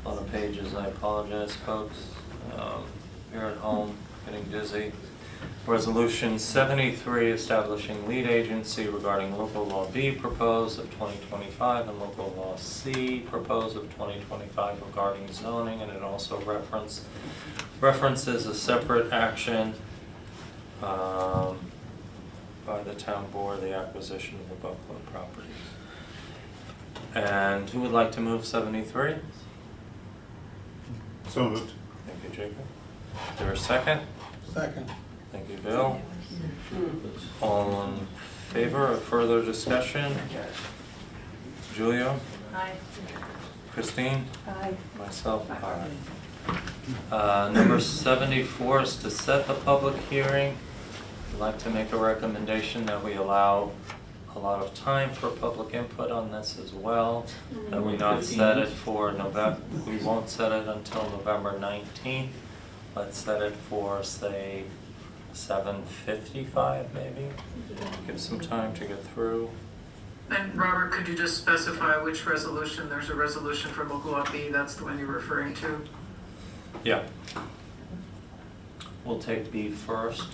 A lot of pages, I apologize, folks. You're at home, getting dizzy. Resolution 73, establishing lead agency regarding local law B proposed of 2025 and local law C proposed of 2025 regarding zoning, and it also references a separate action by the town board, the acquisition of the Buckland properties. And who would like to move 73? So moved. Thank you, Jacob. Is there a second? Second. Thank you, Bill. All in favor of further discussion? Julio? Aye. Christine? Aye. Myself, aye. Number 74 is to set the public hearing. I'd like to make a recommendation that we allow a lot of time for public input on this as well. That we not set it for November, we won't set it until November 19th. Let's set it for, say, 7:55 maybe. Give some time to get through. And Robert, could you just specify which resolution? There's a resolution for local law B, that's the one you're referring to. Yeah. We'll take B first.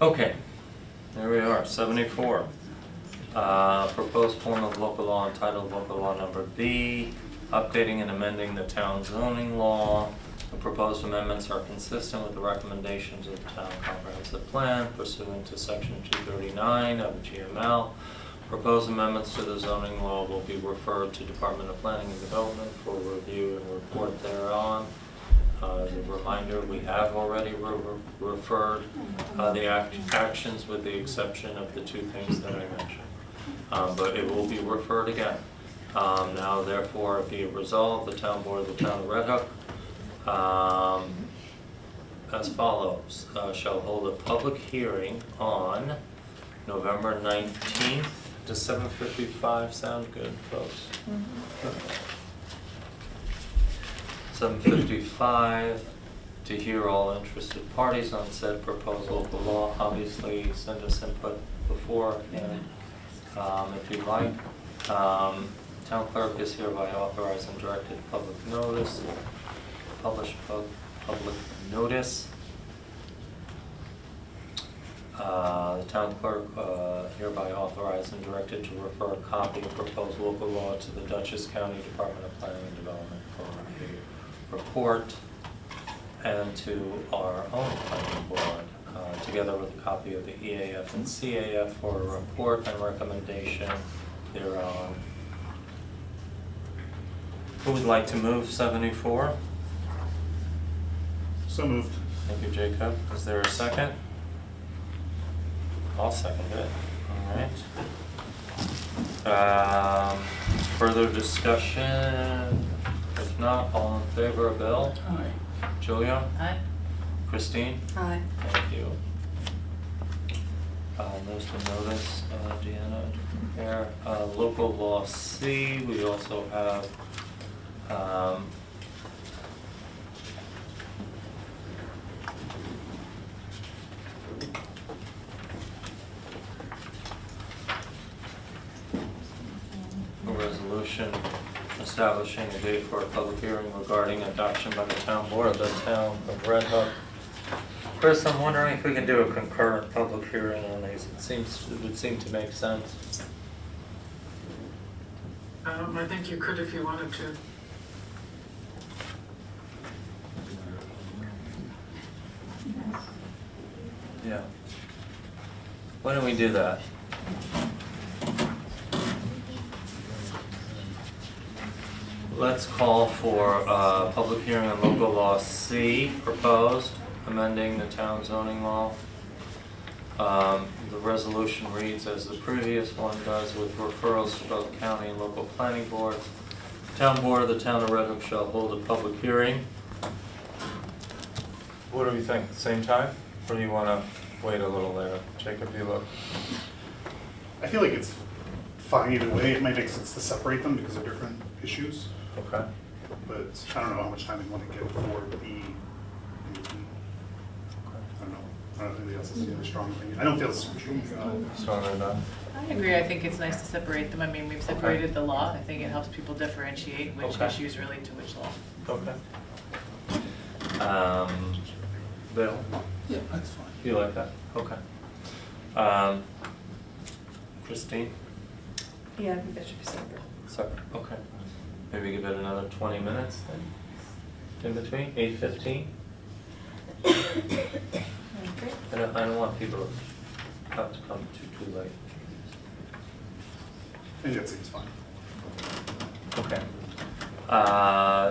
Okay, there we are, 74. Proposed form of local law entitled Local Law Number B, updating and amending the town zoning law. The proposed amendments are consistent with the recommendations of the town comprehensive plan pursuant to section 239 of the GML. Proposed amendments to the zoning law will be referred to Department of Planning and Development for review and report thereon. As a reminder, we have already referred the actions with the exception of the two things that I mentioned. But it will be referred again. Now therefore be it resolved, the town board of the town of Red Hook as follows, shall hold a public hearing on November 19th. Does 7:55 sound good, folks? 7:55 to hear all interested parties on said proposed local law. Obviously, send us input before and if you'd like. Town clerk is hereby authorized and directed to publish public notice. The town clerk hereby authorized and directed to refer a copy of proposed local law to the Dutchess County Department of Planning and Development for a report, and to our own planning board, together with a copy of the EAF and CAF for a report and recommendation thereon. Who would like to move 74? So moved. Thank you, Jacob. Is there a second? I'll second it. All right. Further discussion? If not, all in favor of Bill? Aye. Julia? Aye. Christine? Aye. Thank you. There's the notice, Deanna, there. Local law C, we also have a resolution establishing a date for a public hearing regarding adoption by the town board of the town of Red Hook. Chris, I'm wondering if we can do a concurrent public hearing on these. It would seem to make sense. I think you could if you wanted to. Yeah. Why don't we do that? Let's call for a public hearing on local law C proposed, amending the town zoning law. The resolution reads as the previous one does, with referrals to both county and local planning boards. Town board of the town of Red Hook shall hold a public hearing. What do we think, same time? Or do you want to wait a little later? Jacob, you look. I feel like it's fine either way. It might make sense to separate them because they're different issues. Okay. But I don't know how much time we want to give for B. I don't know if anybody else has a strong opinion. I don't feel it's Stronger enough. I agree, I think it's nice to separate them. I mean, we've separated the law. I think it helps people differentiate which Okay. issues relate to which law. Okay. Bill? Yeah, that's fine. You like that? Okay. Christine? Yeah, I think that should be separate. Separate, okay. Maybe give it another 20 minutes then, in between, 8:15? I don't want people to have to come too late. I think that seems fine. Okay.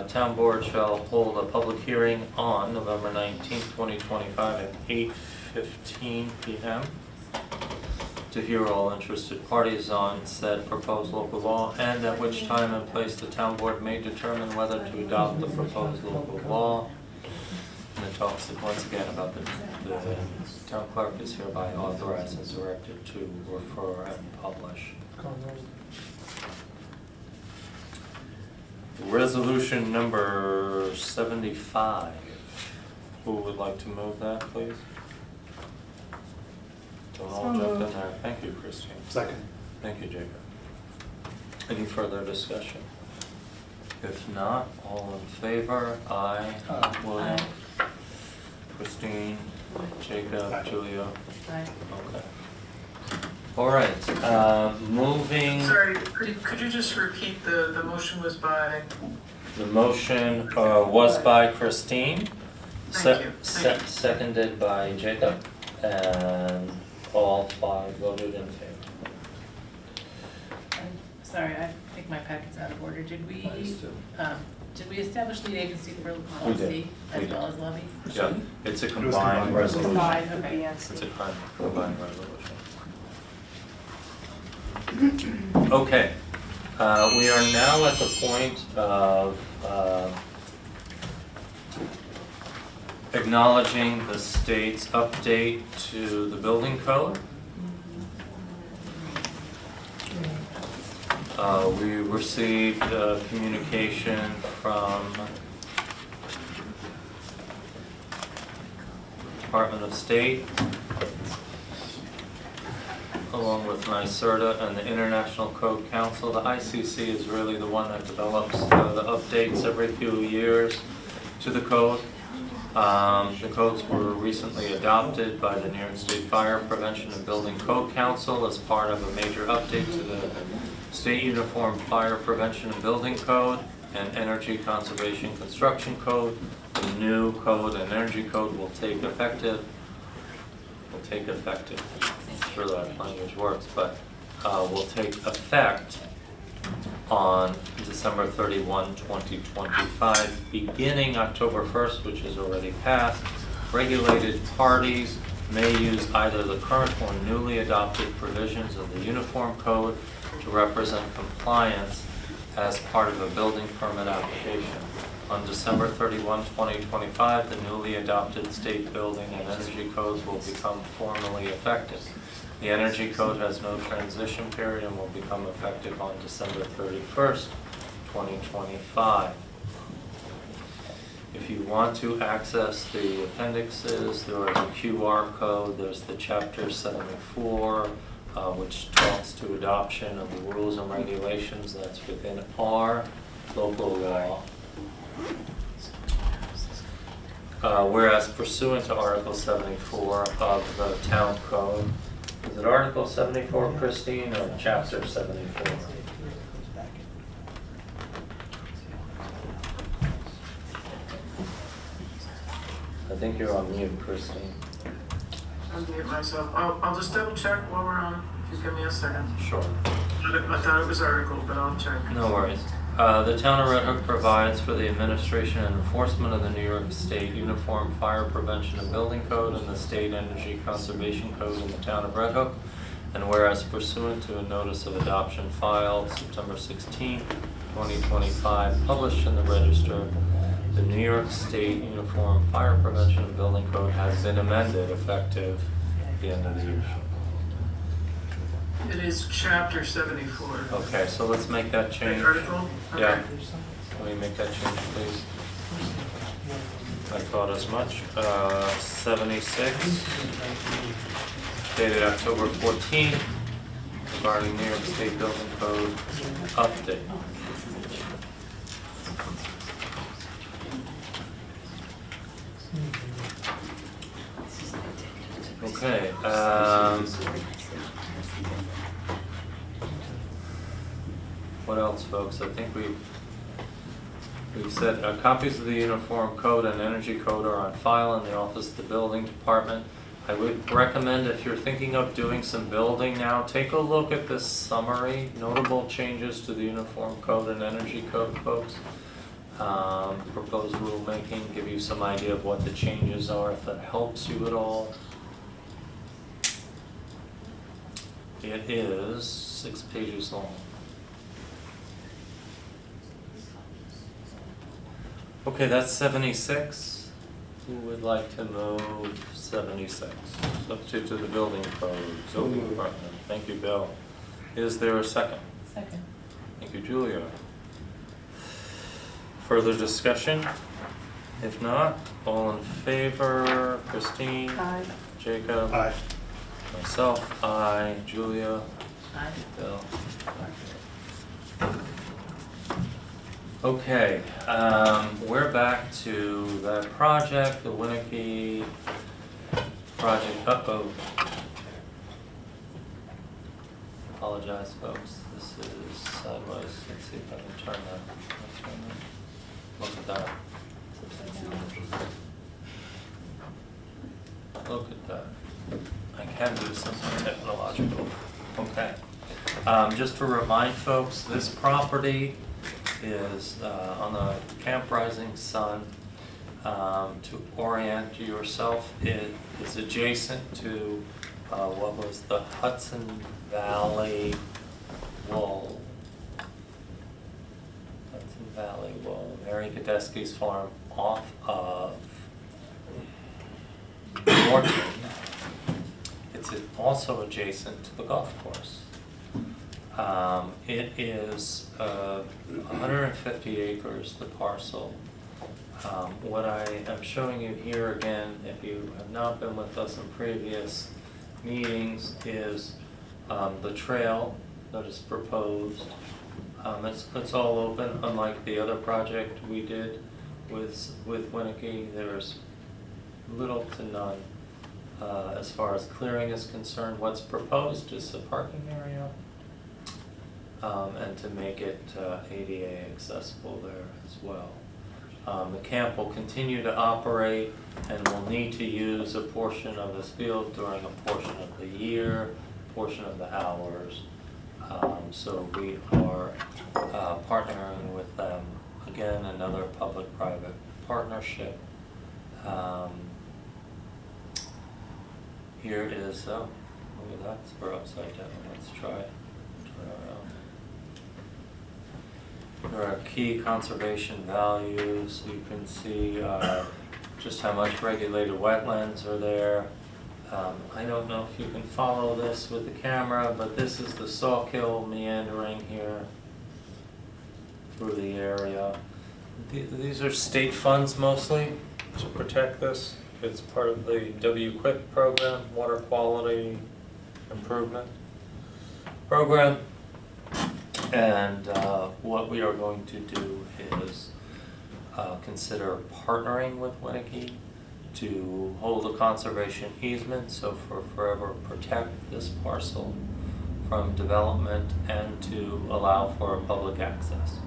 Town board shall hold a public hearing on November 19th, 2025 at 8:15 p.m. to hear all interested parties on said proposed local law, and at which time and place the town board may determine whether to adopt the proposed local law. And it talks once again about the town clerk is hereby authorized and directed to refer and publish. Resolution number 75. Who would like to move that, please? Don't all So jump in moved. there. Thank you, Christine. Second. Thank you, Jacob. Any further discussion? If not, all in favor? Aye. William? Christine? Jacob? Julia? Aye. Okay. All right, moving, Sorry, could you just repeat, the motion was by? the motion was by Christine. Thank you. Thank you. Seconded by Jacob, and all 5 voted in favor. Sorry, I think my packet's out of order. Did we establish lead agency for We policy did. as We well did. as levy? Yeah, it's a was combined combined. resolution. Combined, okay. It's a combined resolution. Okay, we are now at the point of acknowledging the state's update to the building code. We received communication from Department of State, along with NYSERDA and the International Code Council. The ICC is really the one that develops the updates every few years to the code. The codes were recently adopted by the New York State Fire Prevention and Building Code Council as part of a major update to the State Uniform Fire Prevention and Building Code and Energy Conservation Construction Code. The new code and energy code will take effect. I'm sure that language works, but will take effect on December 31, 2025, beginning October 1st, which is already passed. Regulated parties may use either the current or newly adopted provisions of the Uniform Code to represent compliance as part of a building permit application. On December 31, 2025, the newly adopted state building and energy codes will become formally effective. The energy code has no transition period and will become effective on December 31st, 2025. If you want to access the appendixes, there is a QR code, there's the Chapter 74, which talks to adoption of the rules and regulations that's within our local law. Whereas pursuant to Article 74 of the Town Code, is it Article 74, Christine, or Chapter 74? I think you're on mute, Christine. I'll mute myself. I'll just double check while we're on, if you give me a second. Sure. I thought it was article, but I'll check. No worries. The Town of Red Hook provides for the administration and enforcement of the New York State Uniform Fire Prevention and Building Code and the State Energy Conservation Code in the Town of Red Hook. And whereas pursuant to a notice of adoption filed September 16, 2025, published in the Register, the New York State Uniform Fire Prevention and Building Code has been amended effective at the end of the year. It is Chapter 74. Okay, so let's make that change. Article? Yeah. Okay. Can we make that change, please? I thought as much. 76, dated October 14th, regarding New York State Building Code update. Okay, what else, folks? I think we've said copies of the Uniform Code and Energy Code are on file in the Office of the Building Department. I would recommend, if you're thinking of doing some building now, take a look at this summary, notable changes to the Uniform Code and Energy Code, folks. Proposed rulemaking, give you some idea of what the changes are, if that helps you at all. It is 6 pages long. Okay, that's 76. Who would like to move 76? Substitute to the building code, zoning department. Thank you, Bill. Is there a second? Second. Thank you, Julia. Further discussion? If not, all in favor, Christine? Aye. Jacob? Aye. Myself, aye. Julia? Aye. Bill? Okay, we're back to that project, the Winnicke project. Uh-oh. Apologize, folks. This is sideways. Let's see if I can turn that. Look at that. Look at that. I can do something technological. Okay. Just to remind folks, this property is on the Camp Rising Sun. To orient yourself, it is adjacent to what was the Hudson Valley Wall. Hudson Valley Wall, Mary Godesky's farm off of Morton. It's also adjacent to the golf course. It is 150 acres, the parcel. What I am showing you here again, if you have not been with us in previous meetings, is the trail that is proposed. It's all open, unlike the other project we did with Winnicke. There's little to none as far as clearing is concerned. What's proposed is a parking area and to make it ADA accessible there as well. The camp will continue to operate and will need to use a portion of this field during a portion of the year, portion of the hours. So we are partnering with them. Again, another public-private partnership. Here is, oh, look at that, we're upside down. Let's try it. Turn around. There are key conservation values. You can see just how much regulated wetlands are there. I don't know if you can follow this with the camera, but this is the Sawkill meandering here through the area. These are state funds mostly to protect this. It's part of the WQIP program, Water Quality Improvement Program. And what we are going to do is consider partnering with Winnicke to hold a conservation easement, so for forever protect this parcel from development and to allow for public access.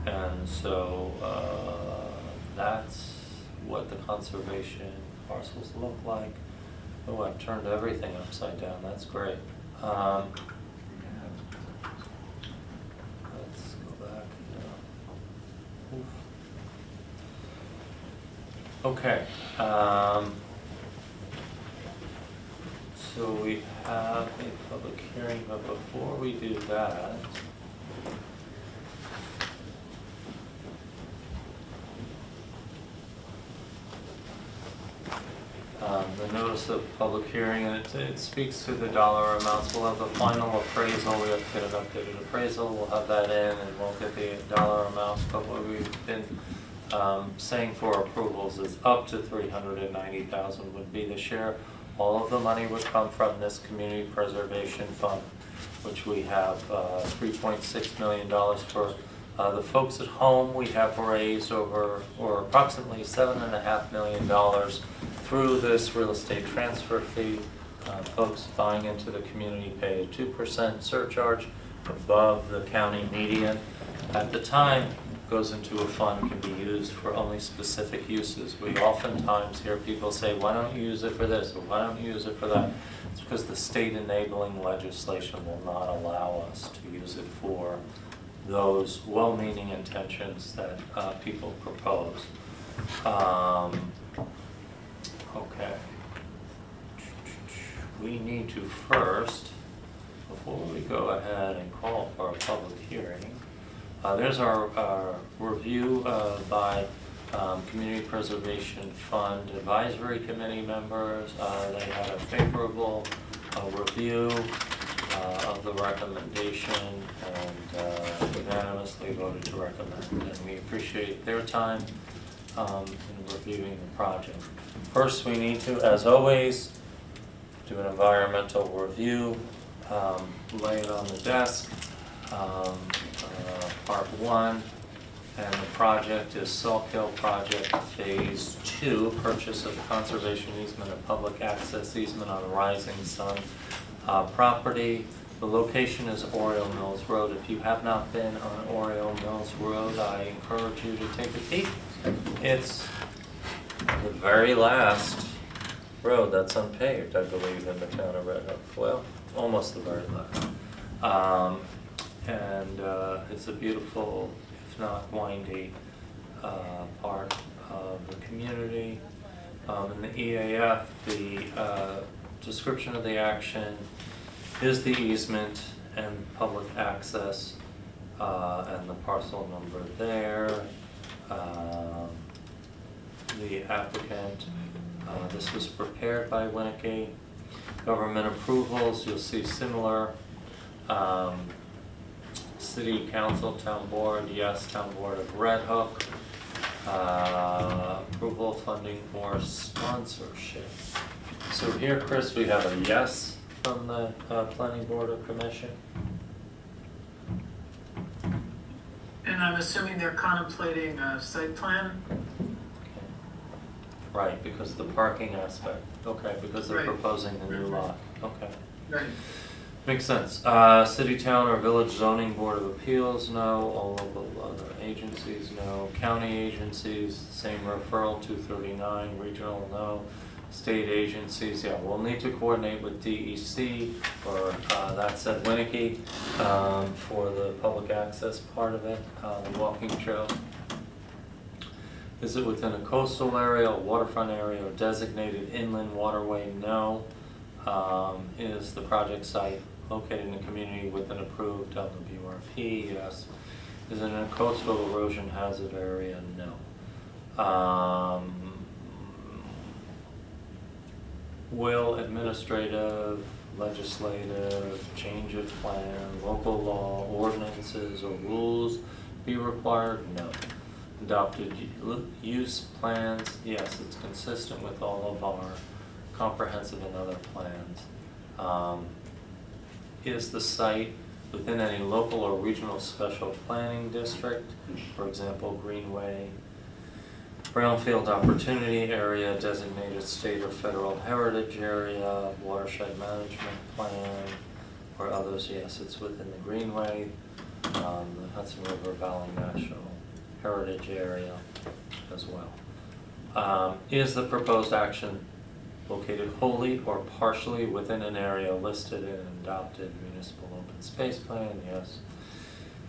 And so that's what the conservation parcels look like. Oh, I've turned everything upside down. That's great. Let's go back. Oof. Okay. So we have a public hearing, but before we do that, the notice of public hearing, and it speaks to the dollar amounts. We'll have the final appraisal. We have to get an updated appraisal. We'll have that in, and we'll get the dollar amounts. But what we've been saying for approvals is up to $390,000 would be the share. All of the money would come from this community preservation fund, which we have $3.6 million for. The folks at home, we have raised approximately $7.5 million through this real estate transfer fee. Folks buying into the community pay a 2% surcharge above the county median. At the time, goes into a fund, can be used for only specific uses. We oftentimes hear people say, why don't you use it for this, or why don't you use it for that? It's because the state enabling legislation will not allow us to use it for those well-meaning intentions that people propose. Okay. We need to first, before we go ahead and call for a public hearing, there's our review by Community Preservation Fund Advisory Committee members. They had a favorable review of the recommendation and unanimously voted to recommend. And we appreciate their time in reviewing the project. First, we need to, as always, do an environmental review, lay it on the desk, part 1, and the project is Saltkill Project Phase 2, purchase of conservation easement and public access easement on Rising Sun property. The location is Oriole Mills Road. If you have not been on Oriole Mills Road, I encourage you to take a peek. It's the very last road that's unpaved, I believe, in the town of Red Hook. Well, almost the very last. And it's a beautiful, if not windy, part of the community. In the EAF, the description of the action is the easement and public access, and the parcel number there. The applicant, this was prepared by Winnicke. Government approvals, you'll see similar. City Council, Town Board, yes, Town Board of Red Hook. Approval funding for sponsorship. So here, Chris, we have a yes from the Planning Board or Commission. And I'm assuming they're contemplating a site plan? Right, because of the parking aspect. Okay, because they're Right. proposing the new lot. Okay. Right. Makes sense. City, town, or village zoning board of appeals, no. All of the other agencies, no. County agencies, same referral, 239. Regional, no. State agencies, yeah, we'll need to coordinate with DEC, or that's at Winnicke, for the public access part of it, the walking trail. Is it within a coastal area, a waterfront area, or designated inland waterway? No. Is the project site located in a community with an approved WRP? Yes. Is it in a coastal erosion hazard area? No. Will administrative, legislative, change of plan, local law, ordinances, or rules be required? No. Adopted use plans? Yes, it's consistent with all of our comprehensive and other plans. Is the site within any local or regional special planning district? For example, Greenway, Brownfield Opportunity Area, designated state or federal heritage area, watershed management plan, or others? Yes, it's within the Greenway, the Hudson River Valley National Heritage Area as well. Is the proposed action located wholly or partially within an area listed in an adopted municipal open space plan? Yes.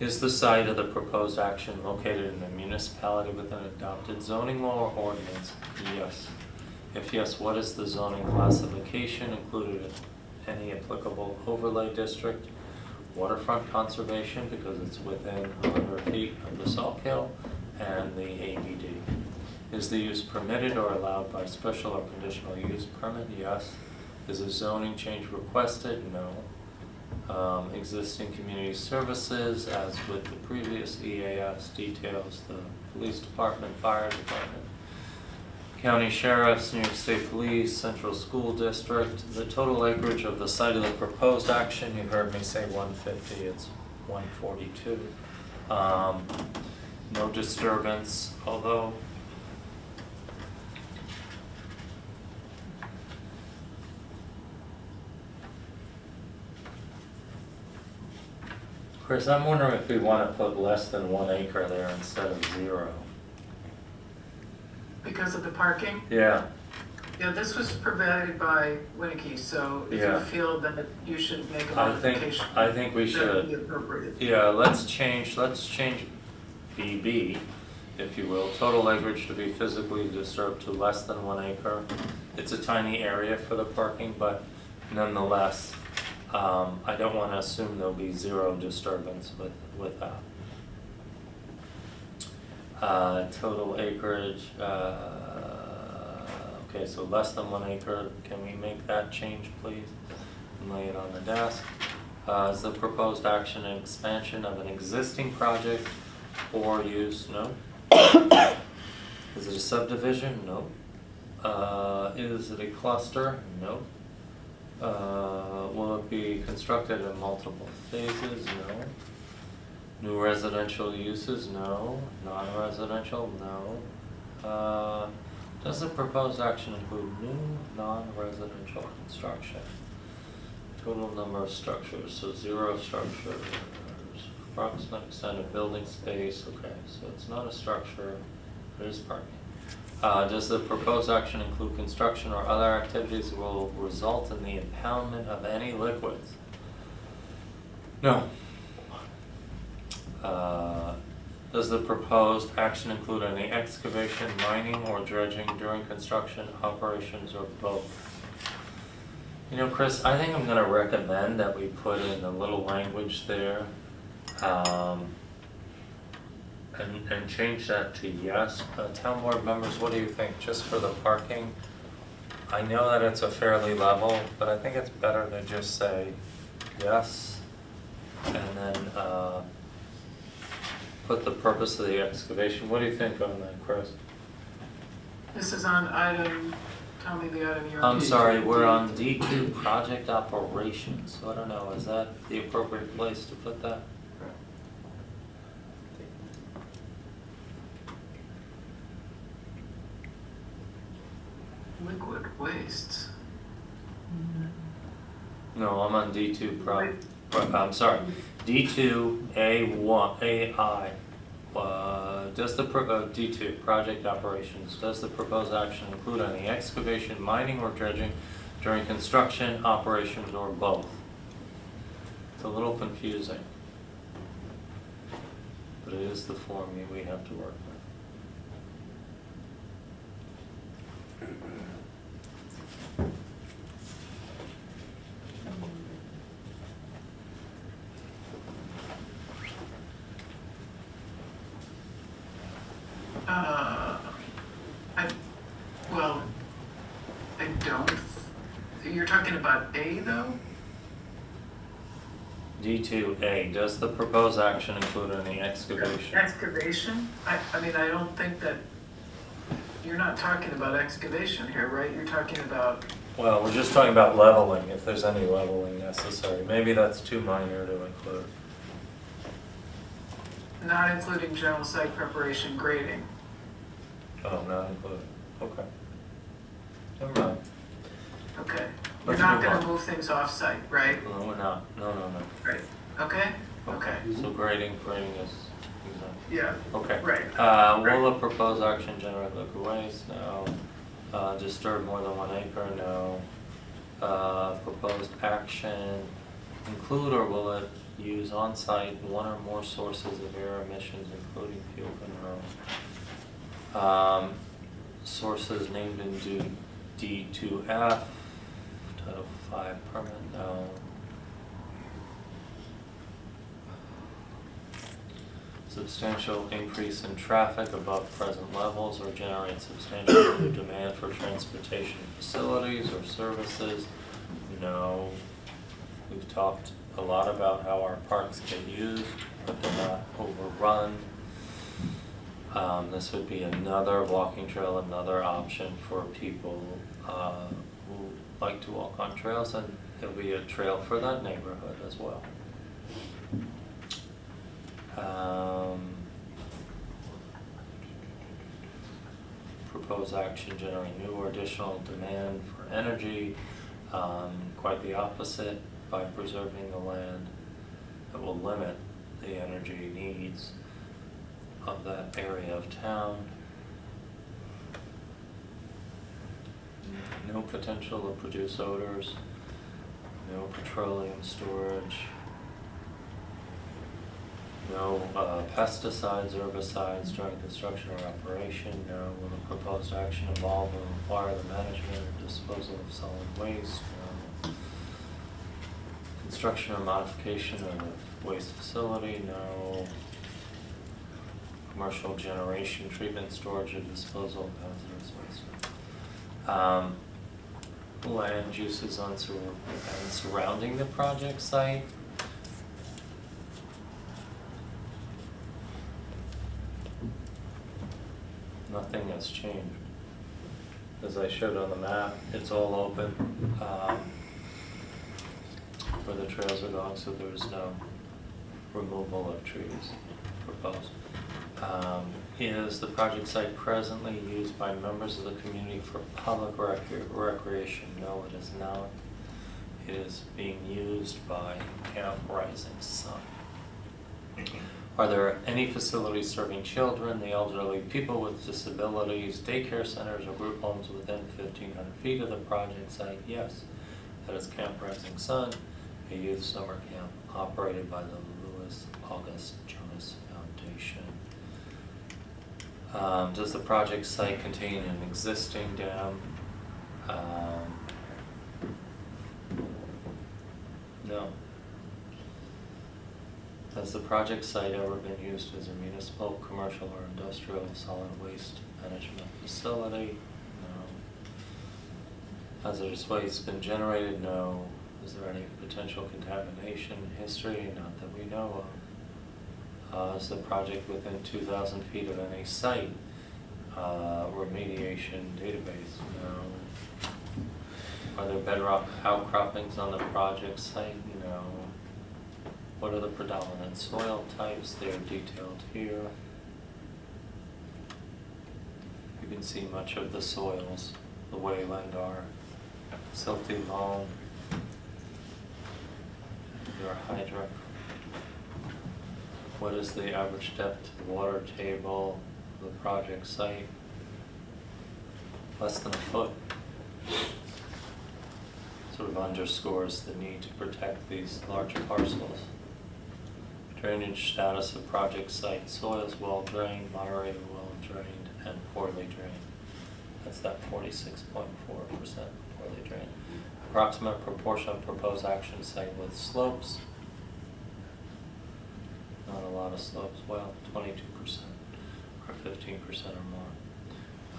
Is the site of the proposed action located in a municipality with an adopted zoning law or ordinance? Yes. If yes, what is the zoning classification included in any applicable overlay district? Waterfront conservation, because it's within 100 feet of the Saltkill, and the ABD. Is the use permitted or allowed by special or conditional use permit? Yes. Is a zoning change requested? No. Existing community services, as with the previous EAFs, details the police department, fire department, county sheriffs, New York State Police, Central School District. The total acreage of the site of the proposed action, you heard me say 150, it's 142. No disturbance, although Chris, I'm wondering if we want to put less than 1 acre there instead of 0. Because of the parking? Yeah. Yeah, this was provided by Winnicke, so if Yeah. you feel that you should make a I think modification. we that would be should. appropriate. Yeah, let's change BB, if you will, total acreage to be physically disturbed to less than 1 acre. It's a tiny area for the parking, but nonetheless, I don't want to assume there'll be 0 disturbance with that. Total acreage, okay, so less than 1 acre. Can we make that change, please? And lay it on the desk. Is the proposed action an expansion of an existing project or use? No. Is it a subdivision? No. Is it a cluster? No. Will it be constructed in multiple phases? No. New residential uses? No. Non-residential? No. Does the proposed action include new non-residential construction? Total number of structures, so 0 structures, approximate extent of building space, okay, so it's not a structure, it is parking. Does the proposed action include construction or other activities that will result in the impoundment of any liquids? No. Does the proposed action include any excavation, mining, or dredging during construction, operations, or both? You know, Chris, I think I'm going to recommend that we put in a little language there and change that to yes. Town board members, what do you think, just for the parking? I know that it's a fairly level, but I think it's better to just say yes and then put the purpose of the excavation. What do you think on that, Chris? This is on item, tell me the item you're on. I'm sorry, we're on D2 project operations, so I don't know, is that the appropriate place to put that? Liquid wastes. No, I'm on D2 I'm sorry, D2 A1 AI. Does the D2 project operations, does the proposed action include any excavation, mining, or dredging during construction, operations, or both? It's a little confusing, but it is the form that we have to work with. I don't. You're talking about A though? D2A, does the proposed action include any excavation? Excavation? I mean, I don't think that, you're not talking about excavation here, right? You're talking about. Well, we're just talking about leveling, if there's any leveling necessary. Maybe that's too minor to include. Not including general site preparation grading. Oh, not included, okay. Never mind. Okay. You're Let's not move gonna on. move things off-site, right? No, we're not, no. Right. Okay? Okay. So grading is, Yeah. okay. Right. Will the proposed action generate liquid waste? No. Disturb more than 1 acre? No. Proposed action include or will it use on-site one or more sources of air emissions, including fuel and road? Sources named in D2F, Title 5 permit, no. Substantial increase in traffic above present levels or generate substantial new demand for transportation facilities or services, no. We've talked a lot about how our parks get used, but they're not overrun. This would be another walking trail, another option for people who like to walk on trails, and it'll be a trail for that neighborhood as well. Proposed action generate new or additional demand for energy, quite the opposite, by preserving the land that will limit the energy needs of that area of town. No potential to produce odors, no petroleum storage, no pesticides, herbicides during construction or operation. No. Will the proposed action involve or require the management or disposal of solid waste? No. Construction or modification of a waste facility? No. Commercial generation, treatment, storage, or disposal of hazardous waste. Land uses on surrounding the project site. Nothing has changed. As I showed on the map, it's all open where the trails are going, so there's no removal of trees proposed. Is the project site presently used by members of the community for public recreation? No, it is not. It is being used by Camp Rising Sun. Are there any facilities serving children, the elderly, people with disabilities, daycare centers, or group homes within 1,500 feet of the project site? Yes. That is Camp Rising Sun, a youth summer camp operated by the Louis August Jonas Foundation. Does the project site contain an existing dam? No. Has the project site ever been used as a municipal, commercial, or industrial solid waste management facility? No. Hazardous waste been generated? No. Is there any potential contamination history? Not that we know of. Is the project within 2,000 feet of any site? Remediation database? No. Are there bedrock outcroppings on the project site? No. What are the predominant soil types? They are detailed here. You can see much of the soils, the wayland are silty loam, they are hydric. What is the average depth to the water table of the project site? Less than a foot. Sort of underscores the need to protect these large parcels. Drainage status of project site: soils well drained, moderate well drained, and poorly drained. That's that 46.4% poorly drained. Approximate proportion of proposed action site with slopes. Not a lot of slopes, well, 22% or 15%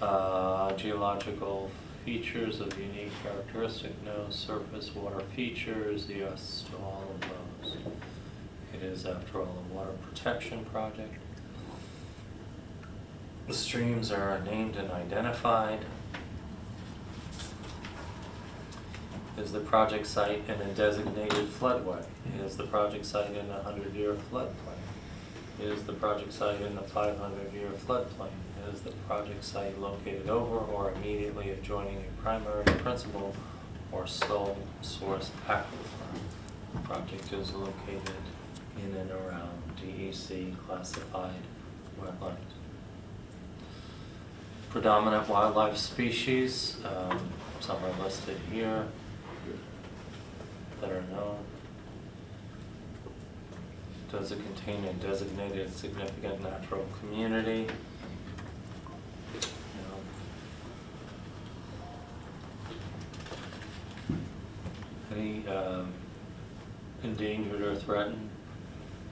or more. Geological features of unique characteristic: no. Surface water features: yes to all of those. It is, after all, a water protection project. The streams are named and identified. Is the project site in a designated floodway? Is the project site in a 100-year floodplain? Is the project site in the 500-year floodplain? Is the project site located over or immediately adjoining a primary, principal, or sole source aquifer? The project is located in and around DEC classified wetlands. Predominant wildlife species, some are listed here that are known. Does it contain a designated significant natural community? No. Any endangered or threatened?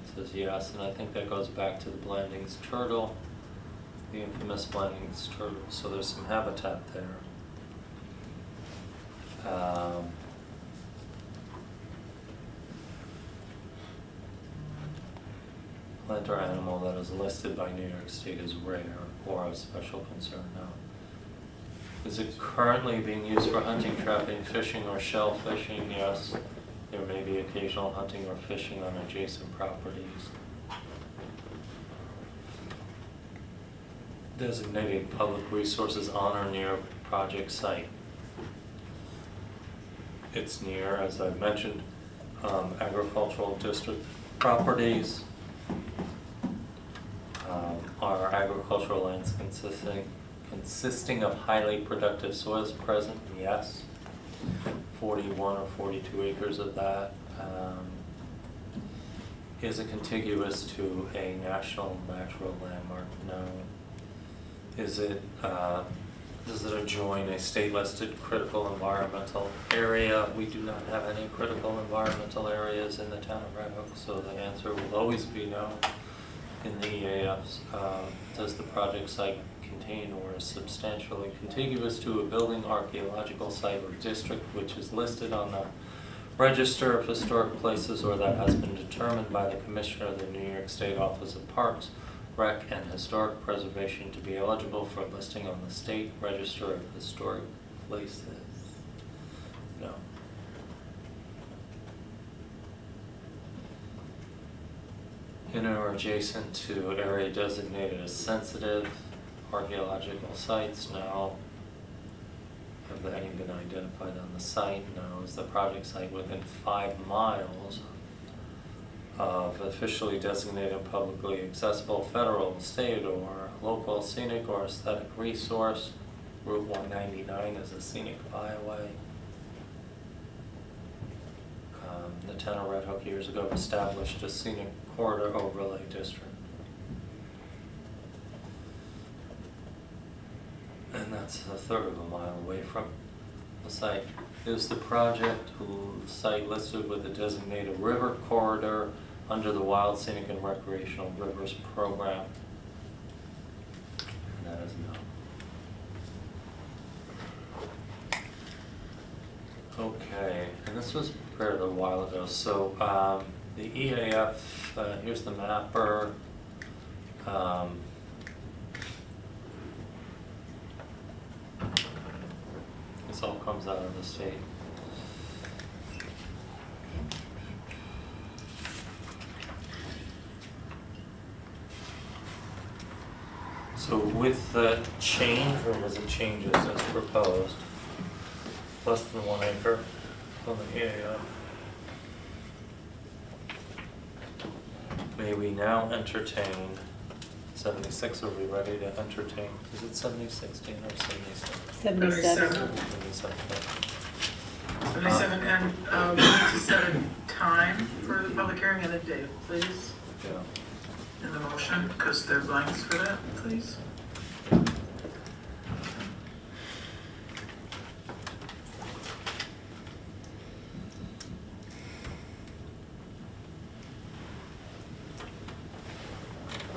It says yes, and I think that goes back to the Blandings turtle, the infamous Blandings turtle. So there's some habitat there. Plant or animal that is listed by New York State as rare or of special concern? No. Is it currently being used for hunting, trapping, fishing, or shell fishing? Yes. There may be occasional hunting or fishing on adjacent properties. Designated public resources on or near project site. It's near, as I mentioned, agricultural district properties. Are agricultural lands consisting of highly productive soils present? Yes. 41 or 42 acres of that. Is it contiguous to a national natural landmark? No. Is it, does it adjoin a state-listed critical environmental area? We do not have any critical environmental areas in the town of Red Hook, so the answer will always be no. In the EAFs, does the project site contain or is substantially contiguous to a building, archaeological site, or district which is listed on the Register of Historic Places or that has been determined by the Commissioner of the New York State Office of Parks rec, and historic preservation to be eligible for listing on the State Register of Historic Places. No. In or adjacent to area designated as sensitive archaeological sites, no. Have any been identified on the site? No. Is the project site within 5 miles of officially designated publicly accessible federal, state, or local scenic or aesthetic resource? Route 199 is a scenic byway. The town of Red Hook years ago established a scenic corridor overlay district. And that's a third of a mile away from the site. Is the project site listed with a designated river corridor under the Wild Scenic and Recreational Rivers Program? And that is no. Okay, and this was prepared a while ago. So the EAF, here's the mapper. This all comes out of the state. So with the change, or was it changes as proposed, less than 1 acre on the EAF, may we now entertain 76? Are we ready to entertain? Is it 76, Dan, or 77? 77. 77, and we need to set a time for the public hearing and a date, please, Yeah. in the motion, because there are blanks for that, please.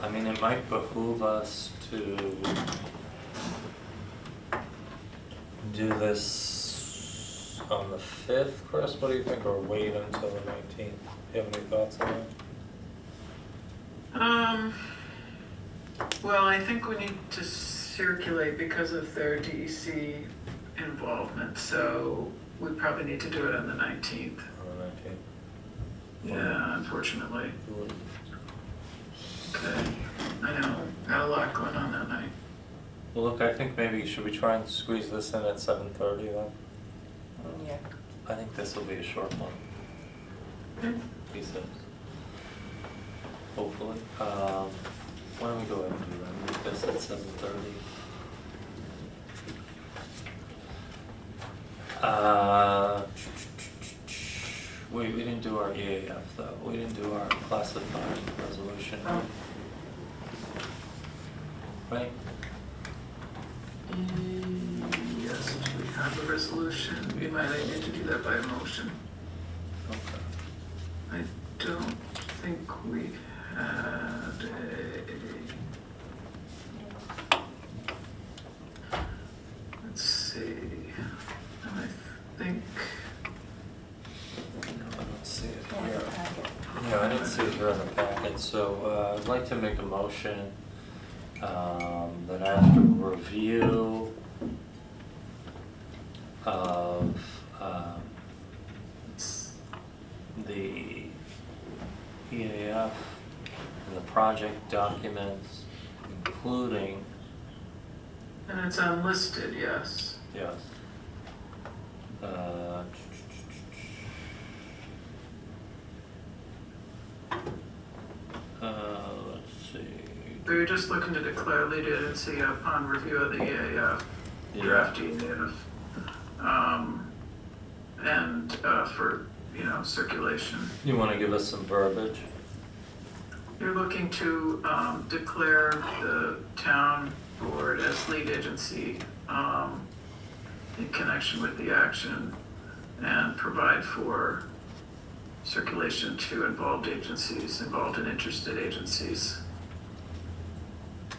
I mean, it might behoove us to do this on the 5th, Chris, what do you think, or wait until the 19th? Do you have any thoughts on that? Well, I think we need to circulate because of their DEC involvement, so we probably need to do it on the 19th. On the 19th? Yeah, unfortunately. Okay, I know, got a lot going on that night. Well, look, I think maybe, should we try and squeeze this in at 7:30 then? Yeah. I think this will be a short one. He says. Hopefully. Why don't we go ahead and do that? Make this at 7:30. We didn't do our EAF though. We didn't do our classified resolution. Right? Yes, we have a resolution, we might need to do that by motion. Okay. I don't think we had let's see, and I think, No, I don't see it here. Yeah, I didn't see it here in the packet, so I'd like to make a motion that after review of the EAF and the project documents, including, and it's unlisted, yes. yes, let's see. We were just looking to declare lead agency upon review of the EAF, draft EAF, and for, circulation. You want to give us some verbiage? You're looking to declare the town board as lead agency in connection with the action and provide for circulation to involved and interested agencies.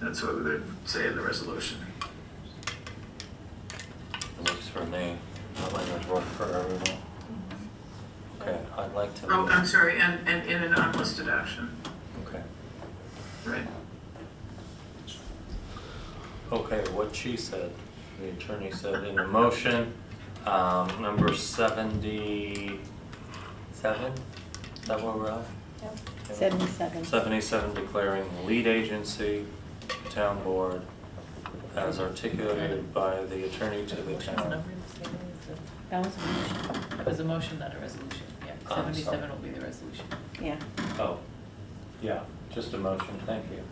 That's what we would say in the resolution. It works for me. That might not work for everyone. Okay, I'd like to. Oh, I'm sorry, and in an unlisted action, Okay. right? Okay, what she said, the attorney said in the motion, number 77, is that where we're at? Yep. Yeah. 77. 77 declaring the lead agency, town board, as articulated by the attorney to the Motion's town. number the same as the- That was a motion. That was a motion, not a resolution, yeah. Oh, 77 sorry. will be the resolution. Yeah. Oh, yeah, just a motion, thank you.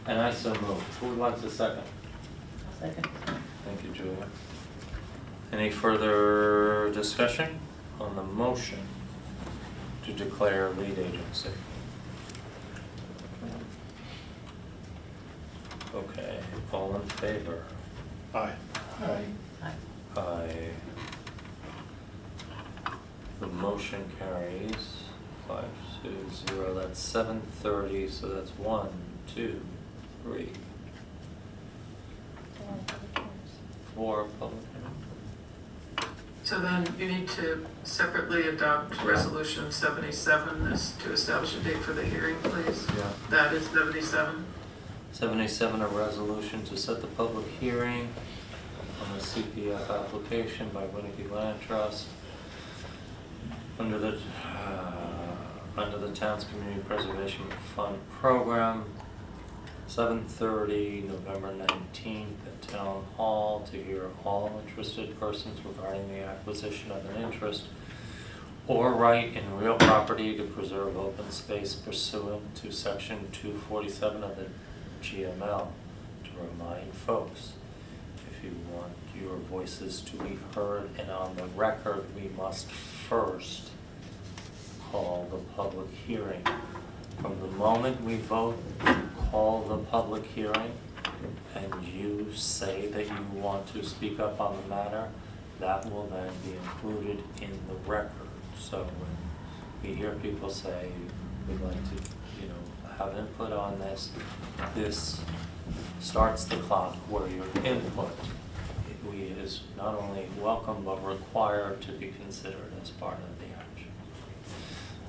And I so move. Who would like to second? Second. Thank you, Julia. Any further discussion on the motion to declare lead agency? Okay, all in favor? Aye. Aye. The motion carries 5-0. That's 7:30, so that's 1, 2, 3, 4 public hearings. So then you need to separately adopt resolution 77 as to establish a date for the hearing, please. Yeah. That is 77. 77, a resolution to set the public hearing on the CPF application by Winnicke Land Trust under the town's Community Preservation Fund program, 7:30, November 19th at Town Hall, to hear all interested persons regarding the acquisition of an interest or right in real property to preserve open space pursuant to section 247 of the GML. To remind folks, if you want your voices to be heard and on the record, we must first call the public hearing. From the moment we vote, call the public hearing, and you say that you want to speak up on the matter, that will then be included in the record. So when we hear people say, we'd like to, have input on this, this starts the clock where your input is not only welcome but required to be considered as part of the action.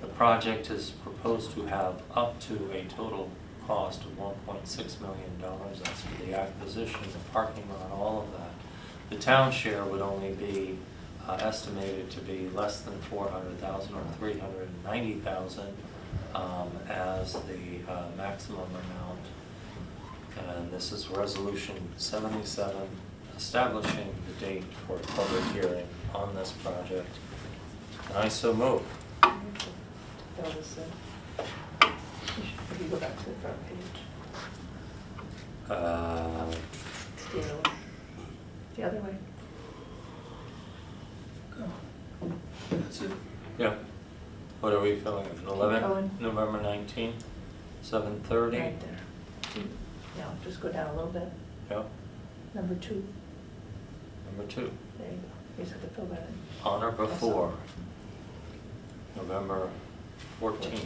The project is proposed to have up to a total cost of $1.6 million. That's for the acquisition, the parking lot, all of that. The town share would only be estimated to be less than $400,000 or $390,000 as the maximum amount. And this is resolution 77, establishing the date for a public hearing on this project. And I so move. That was, if you go back to the front page, the other way. Yeah. What are we filling in? 11, going. November 19th, 7:30? Right there. Now, just go down a little bit. Yeah, Number 2. number 2. There you go. You just have to fill that in. On or before November 14th,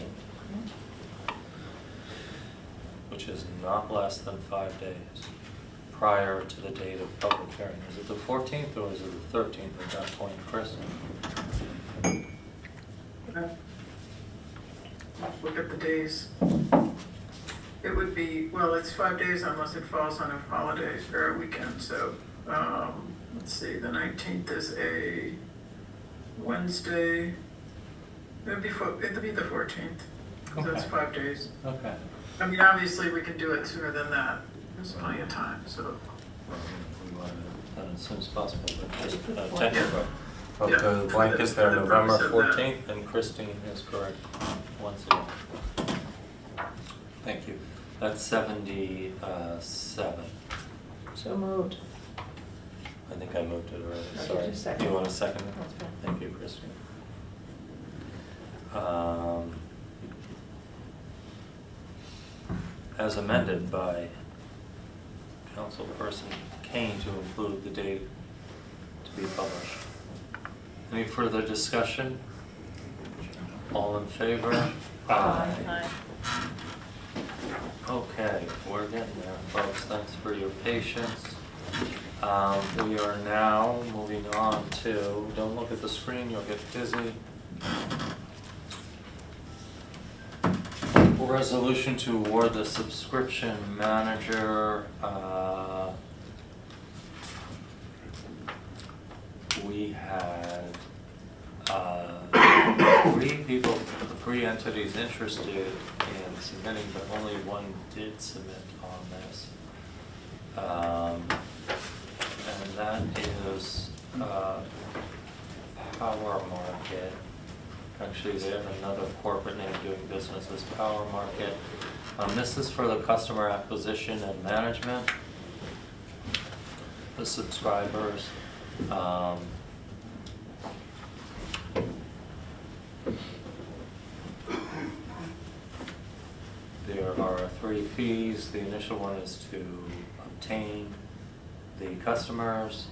which is not less than 5 days prior to the date of public hearing. Is it the 14th or is it the 13th at that point, Chris? Look at the days. It would be, well, it's 5 days unless it falls on a holiday or a weekend, so, let's see, the 19th is a Wednesday. It'd be the 14th, because that's Okay. 5 days. Okay. I mean, obviously, we can do it sooner than that, there's plenty of time, so. We want it done as soon as possible, but just Yeah. technical. But Yeah. the blank is there, For the November purpose of 14th, and Christine is correct once again. Thank you. That's 77. So moved. I think I moved it already, No, you sorry. just seconded You want it. to second it? That's fine. Thank you, Christine. As amended by Councilperson Kane to include the date to be published. Any further discussion? All in favor? Aye. Okay, we're getting there, folks. Thanks for your patience. We are now moving on to, don't look at the screen, you'll get busy. resolution to award the subscription manager, we had, 3 people, 3 entities interested in submitting, but only one did submit on this. And that is, Power Market. Actually, they have another corporate name doing business as Power Market. This is for the customer acquisition and management, the subscribers. There are 3 fees. The initial one is to obtain the customers.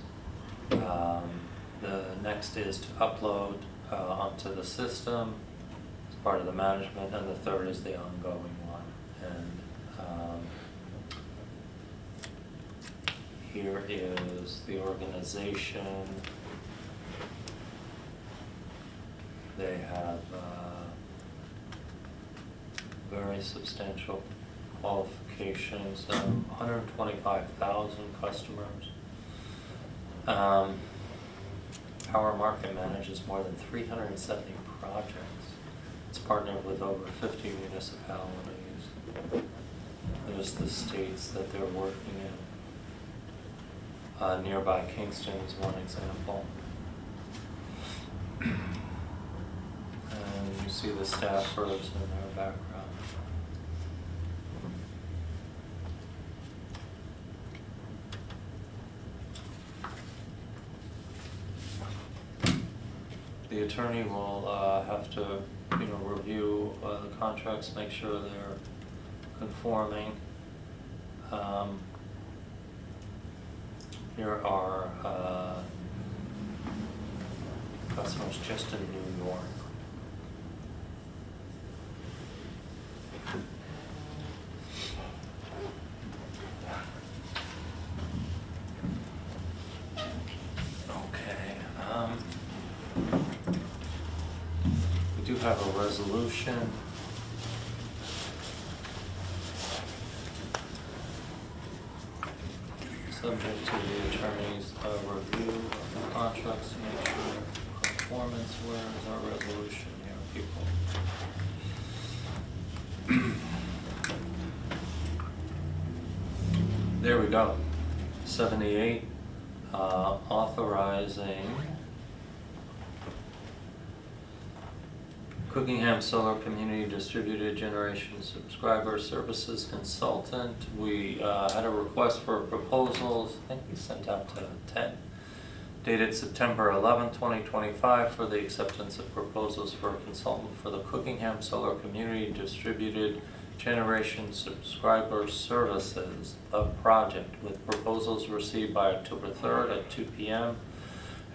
The next is to upload onto the system as part of the management, and the third is the ongoing one. And here is the organization. They have very substantial qualifications, 125,000 customers. Power Market manages more than 370 projects. It's partnered with over 50 municipalities. There's the states that they're working in. Nearby Kingston is one example. And you see the staffers in their background. The attorney will have to, review the contracts, make sure they're conforming. Here are customers just in New York. We do have a resolution. Subject to the attorney's review of the contracts to make sure performance. Where is our resolution here, people? There we go. 78, authorizing Cookingham Solar Community Distributed Generation Subscriber Services Consultant. We had a request for proposals. I think we sent out to 10. Dated September 11, 2025 for the acceptance of proposals for a consultant for the Cookingham Solar Community Distributed Generation Subscriber Services, the project, with proposals received by October 3rd at 2 p.m.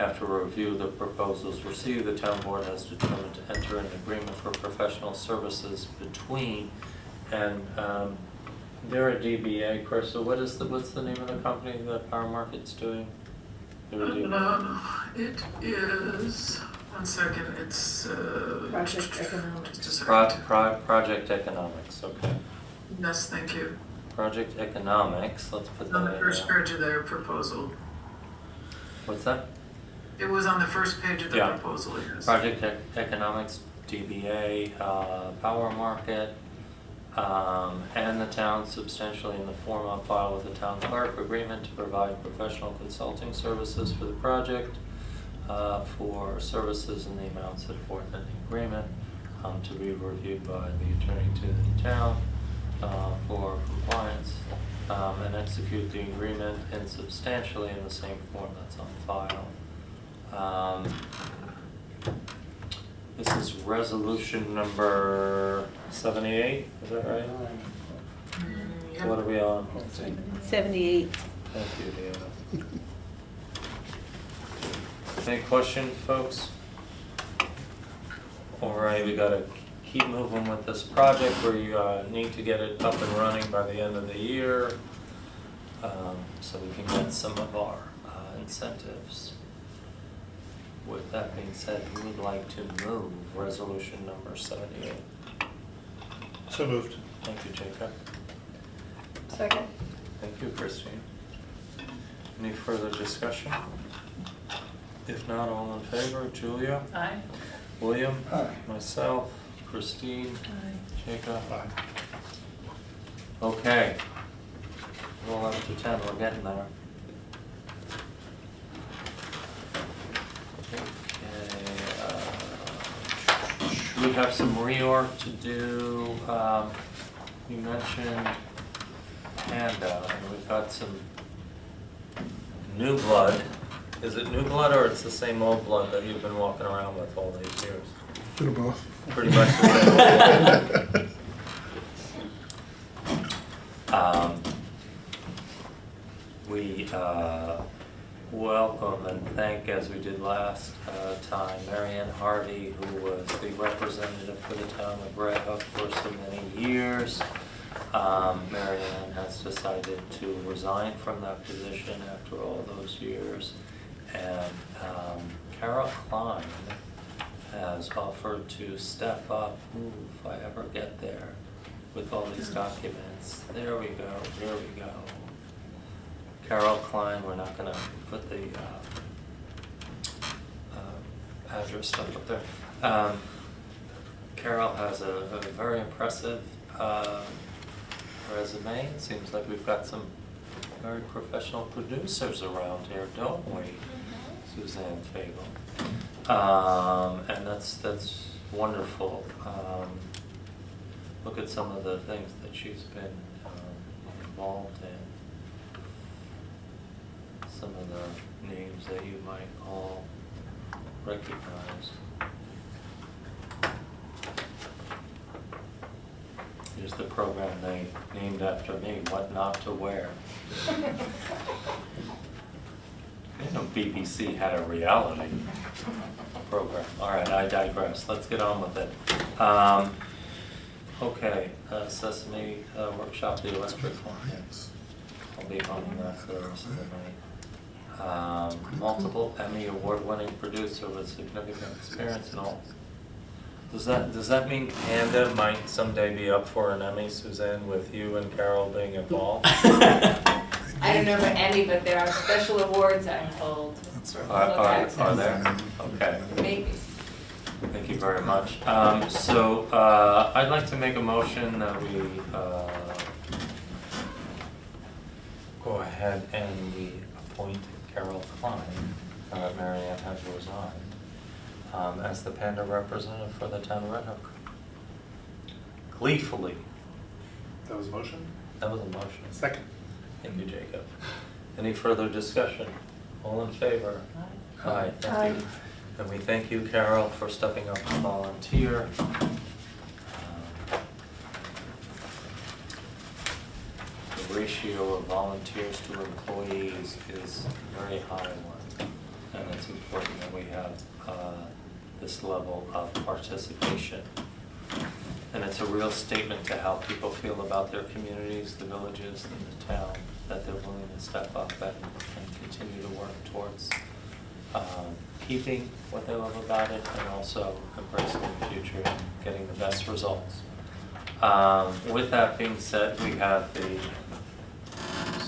After review of the proposals received, the town board has determined to enter an agreement for professional services between, and they're a DBA, Chris, so what's the name of the company that Power Market's doing? They're a DBA. It is, one second, it's Project Economics. just a second. Project Economics, okay. Yes, thank you. Project Economics, let's put that On in the first there. page of their proposal. What's that? It was on the first page of the Yeah. proposal, yes. Project Economics, DBA, Power Market, and the town substantially in the form on file with the town clerk, agreement to provide professional consulting services for the project, for services in the amounts set forth in the agreement, to be reviewed by the attorney to the town, for compliance, and execute the agreement in substantially in the same form that's on file. This is resolution number 78, is that right? Yep. What are we on? 78. Thank you, Deanna. Any questions, folks? All right, we gotta keep moving with this project. We need to get it up and running by the end of the year, so we can get some of our incentives. With that being said, we would like to move resolution number 78. So So moved. Thank you, Jacob. Second. Thank you, Christine. Any further discussion? If not, all in favor, Julia? Aye. William? Aye. Myself, Christine? Aye. Jacob? Aye. Okay. Roll up to 10, we're getting there. Okay, we have some reorg to do. You mentioned Panda, and we've got some new blood. Is it new blood or it's the same old blood that you've been walking around with all these years? Bit of both. Pretty much the same. We welcome and thank, as we did last time, Marianne Harvey, who was the representative for the town of Red Hook for so many years. Marianne has decided to resign from that position after all those years. And Carol Klein has offered to step up, if I ever get there, with all these documents. There we go, there we go. Carol Klein, we're not gonna put the address stuff up there. Carol has a very impressive resume. It seems like we've got some very professional producers around here, don't we? Suzanne Fagel. And that's wonderful. Look at some of the things that she's been involved in. Some of the names that you might all recognize. Here's the program they named after me, What Not to Wear. You know, BBC had a reality program. All right, I digress. Let's get on with it. Okay, Sesame Workshop, the electrical. I'll be on that for the rest of the night. Multiple Emmy award-winning producer with significant experience in all. Does that mean Panda might someday be up for an Emmy, Suzanne, with you and Carol being involved? I don't know about Emmy, but there are special awards, I'm told. Are there? Okay. Maybe. Thank you very much. So I'd like to make a motion that we go ahead and we appoint Carol Klein, Marianne has resigned, as the Panda representative for the town of Red Hook. Gleefully. That was a motion? That was a motion. Second. Thank you, Jacob. Any further discussion? All in favor? Aye. Thank you. And we thank you, Carol, for stepping up to volunteer. The ratio of volunteers to employees is a very high one, and it's important that we have this level of participation. And it's a real statement to how people feel about their communities, the villages, and the town, that they're willing to step up and continue to work towards keeping what they love about it and also embracing the future and getting the best results. With that being said, we have the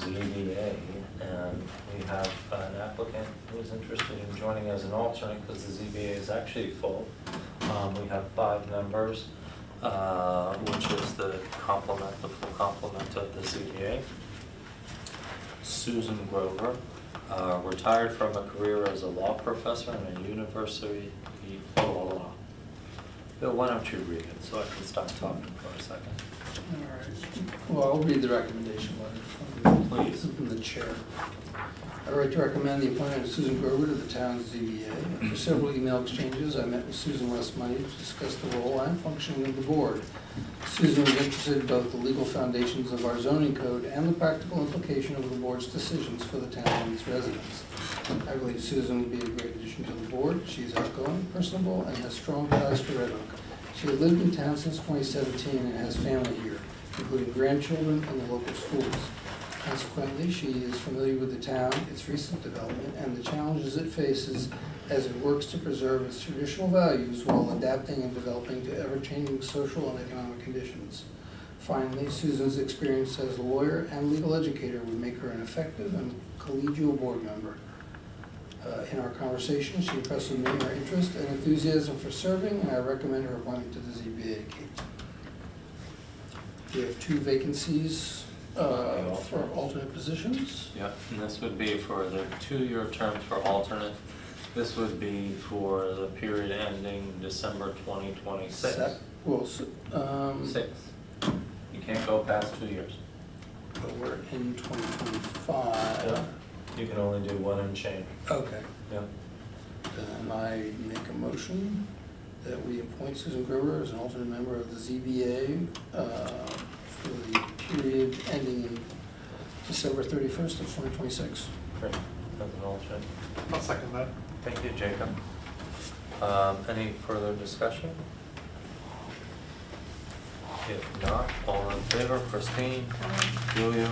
ZBA, and we have an applicant who is interested in joining as an alternate because the ZBA is actually full. We have 5 members, which is the full complement of the ZBA. Susan Grover, retired from a career as a law professor and a university. Bill, why don't you read it so I can stop talking for a second? All right. Well, I'll read the recommendation letter from the chair. I write to recommend the appointment of Susan Grover to the town's ZBA. After several email exchanges, I met with Susan last Monday to discuss the role and functioning of the board. Susan was interested in both the legal foundations of our zoning code and the practical implication of the board's decisions for the town and its residents. I believe Susan would be a great addition to the board. She is outgoing, personable, and has strong ties to Red Hook. She has lived in town since 2017 and has family here, including grandchildren and the local schools. Consequently, she is familiar with the town, its recent development, and the challenges it faces as it works to preserve its traditional values while adapting and developing to ever-changing social and economic conditions. Finally, Susan's experience as a lawyer and legal educator would make her an effective and collegial board member. In our conversation, she impressed with me her interest and enthusiasm for serving, and I recommend her appointment to the ZBA. We have 2 vacancies for alternate positions. Yep, and this would be for the 2-year terms for alternate. This would be for the period ending December 2026. Well, 6. You can't go past 2 years. but we're in 2025. Yeah. You can only do 1 and change. Okay. Yeah. Then I make a motion that we appoint Susan Gerber as an alternate member of the ZBA for the period ending in December 31st of 2026. Great, as an alternate. I'll second that. Thank you, Jacob. Any further discussion? If not, all in favor, Christine, Julia,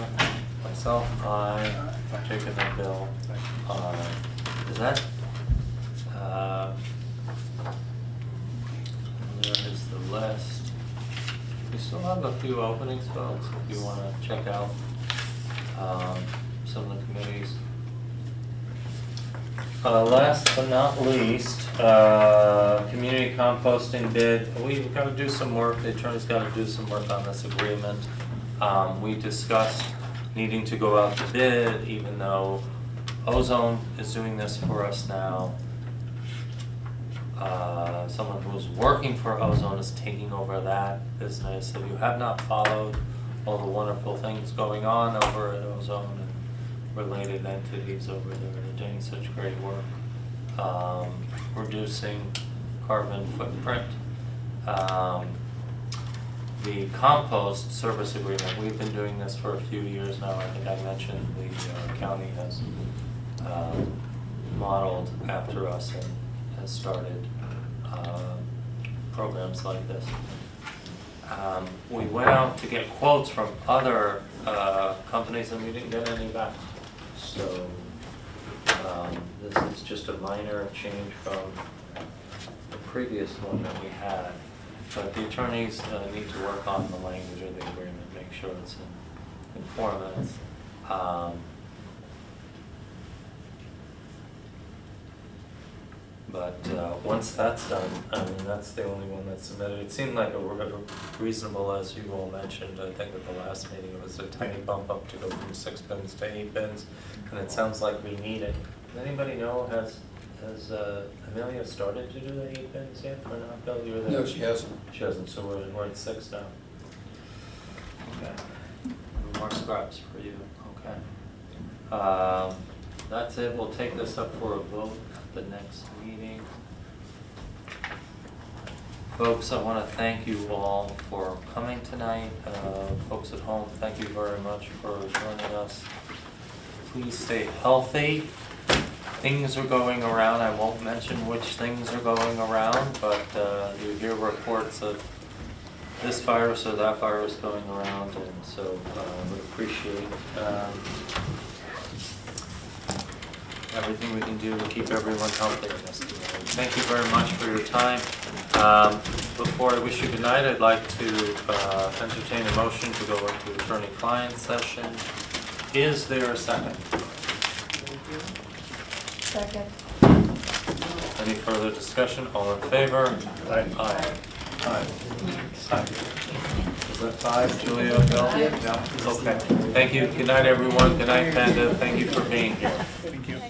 myself, I, Jacob and Bill. Is that, there is the list. We still have a few openings, folks, if you wanna check out, some of the committees. Last but not least, community composting bid. We've got to do some work, the attorney's got to do some work on this agreement. We discussed needing to go out to bid, even though Ozone is doing this for us now. Someone who's working for Ozone is taking over that business. If you have not followed all the wonderful things going on over at Ozone and related entities over there, they're doing such great work, reducing carbon footprint. The compost service agreement, we've been doing this for a few years now. I think I mentioned the county has modeled after us and has started programs like this. We went out to get quotes from other companies and we didn't get any back. So this is just a minor change from the previous one that we had. But the attorneys need to work on the language of the agreement, make sure it's in formats. But once that's done, I mean, that's the only one that's submitted. It seemed like a reasonable, as you all mentioned, I think at the last meeting, it was a tiny bump up to go from 6 bins to 8 bins, and it sounds like we need it. Does anybody know, has Amelia started to do the 8 bins yet, or not? Bill, you were there? No, she hasn't. She hasn't, so we're at 6 now. Okay. More scraps for you, okay. That's it, we'll take this up for a vote at the next meeting. Folks, I want to thank you all for coming tonight. Folks at home, thank you very much for joining us. Please stay healthy. Things are going around. I won't mention which things are going around, but you hear reports of this virus or that virus going around, and so we appreciate everything we can do to keep everyone healthy in this community. Thank you very much for your time. Before I wish you good night, I'd like to entertain a motion to go into attorney-client session. Is there a second? Second. Any further discussion? All in favor? Aye. Aye. Aye. Aye. Is that 5, Julia, Bill? Yeah. Okay. Thank you. Good night, everyone. Good night, Panda. Thank you for being here. Thank you.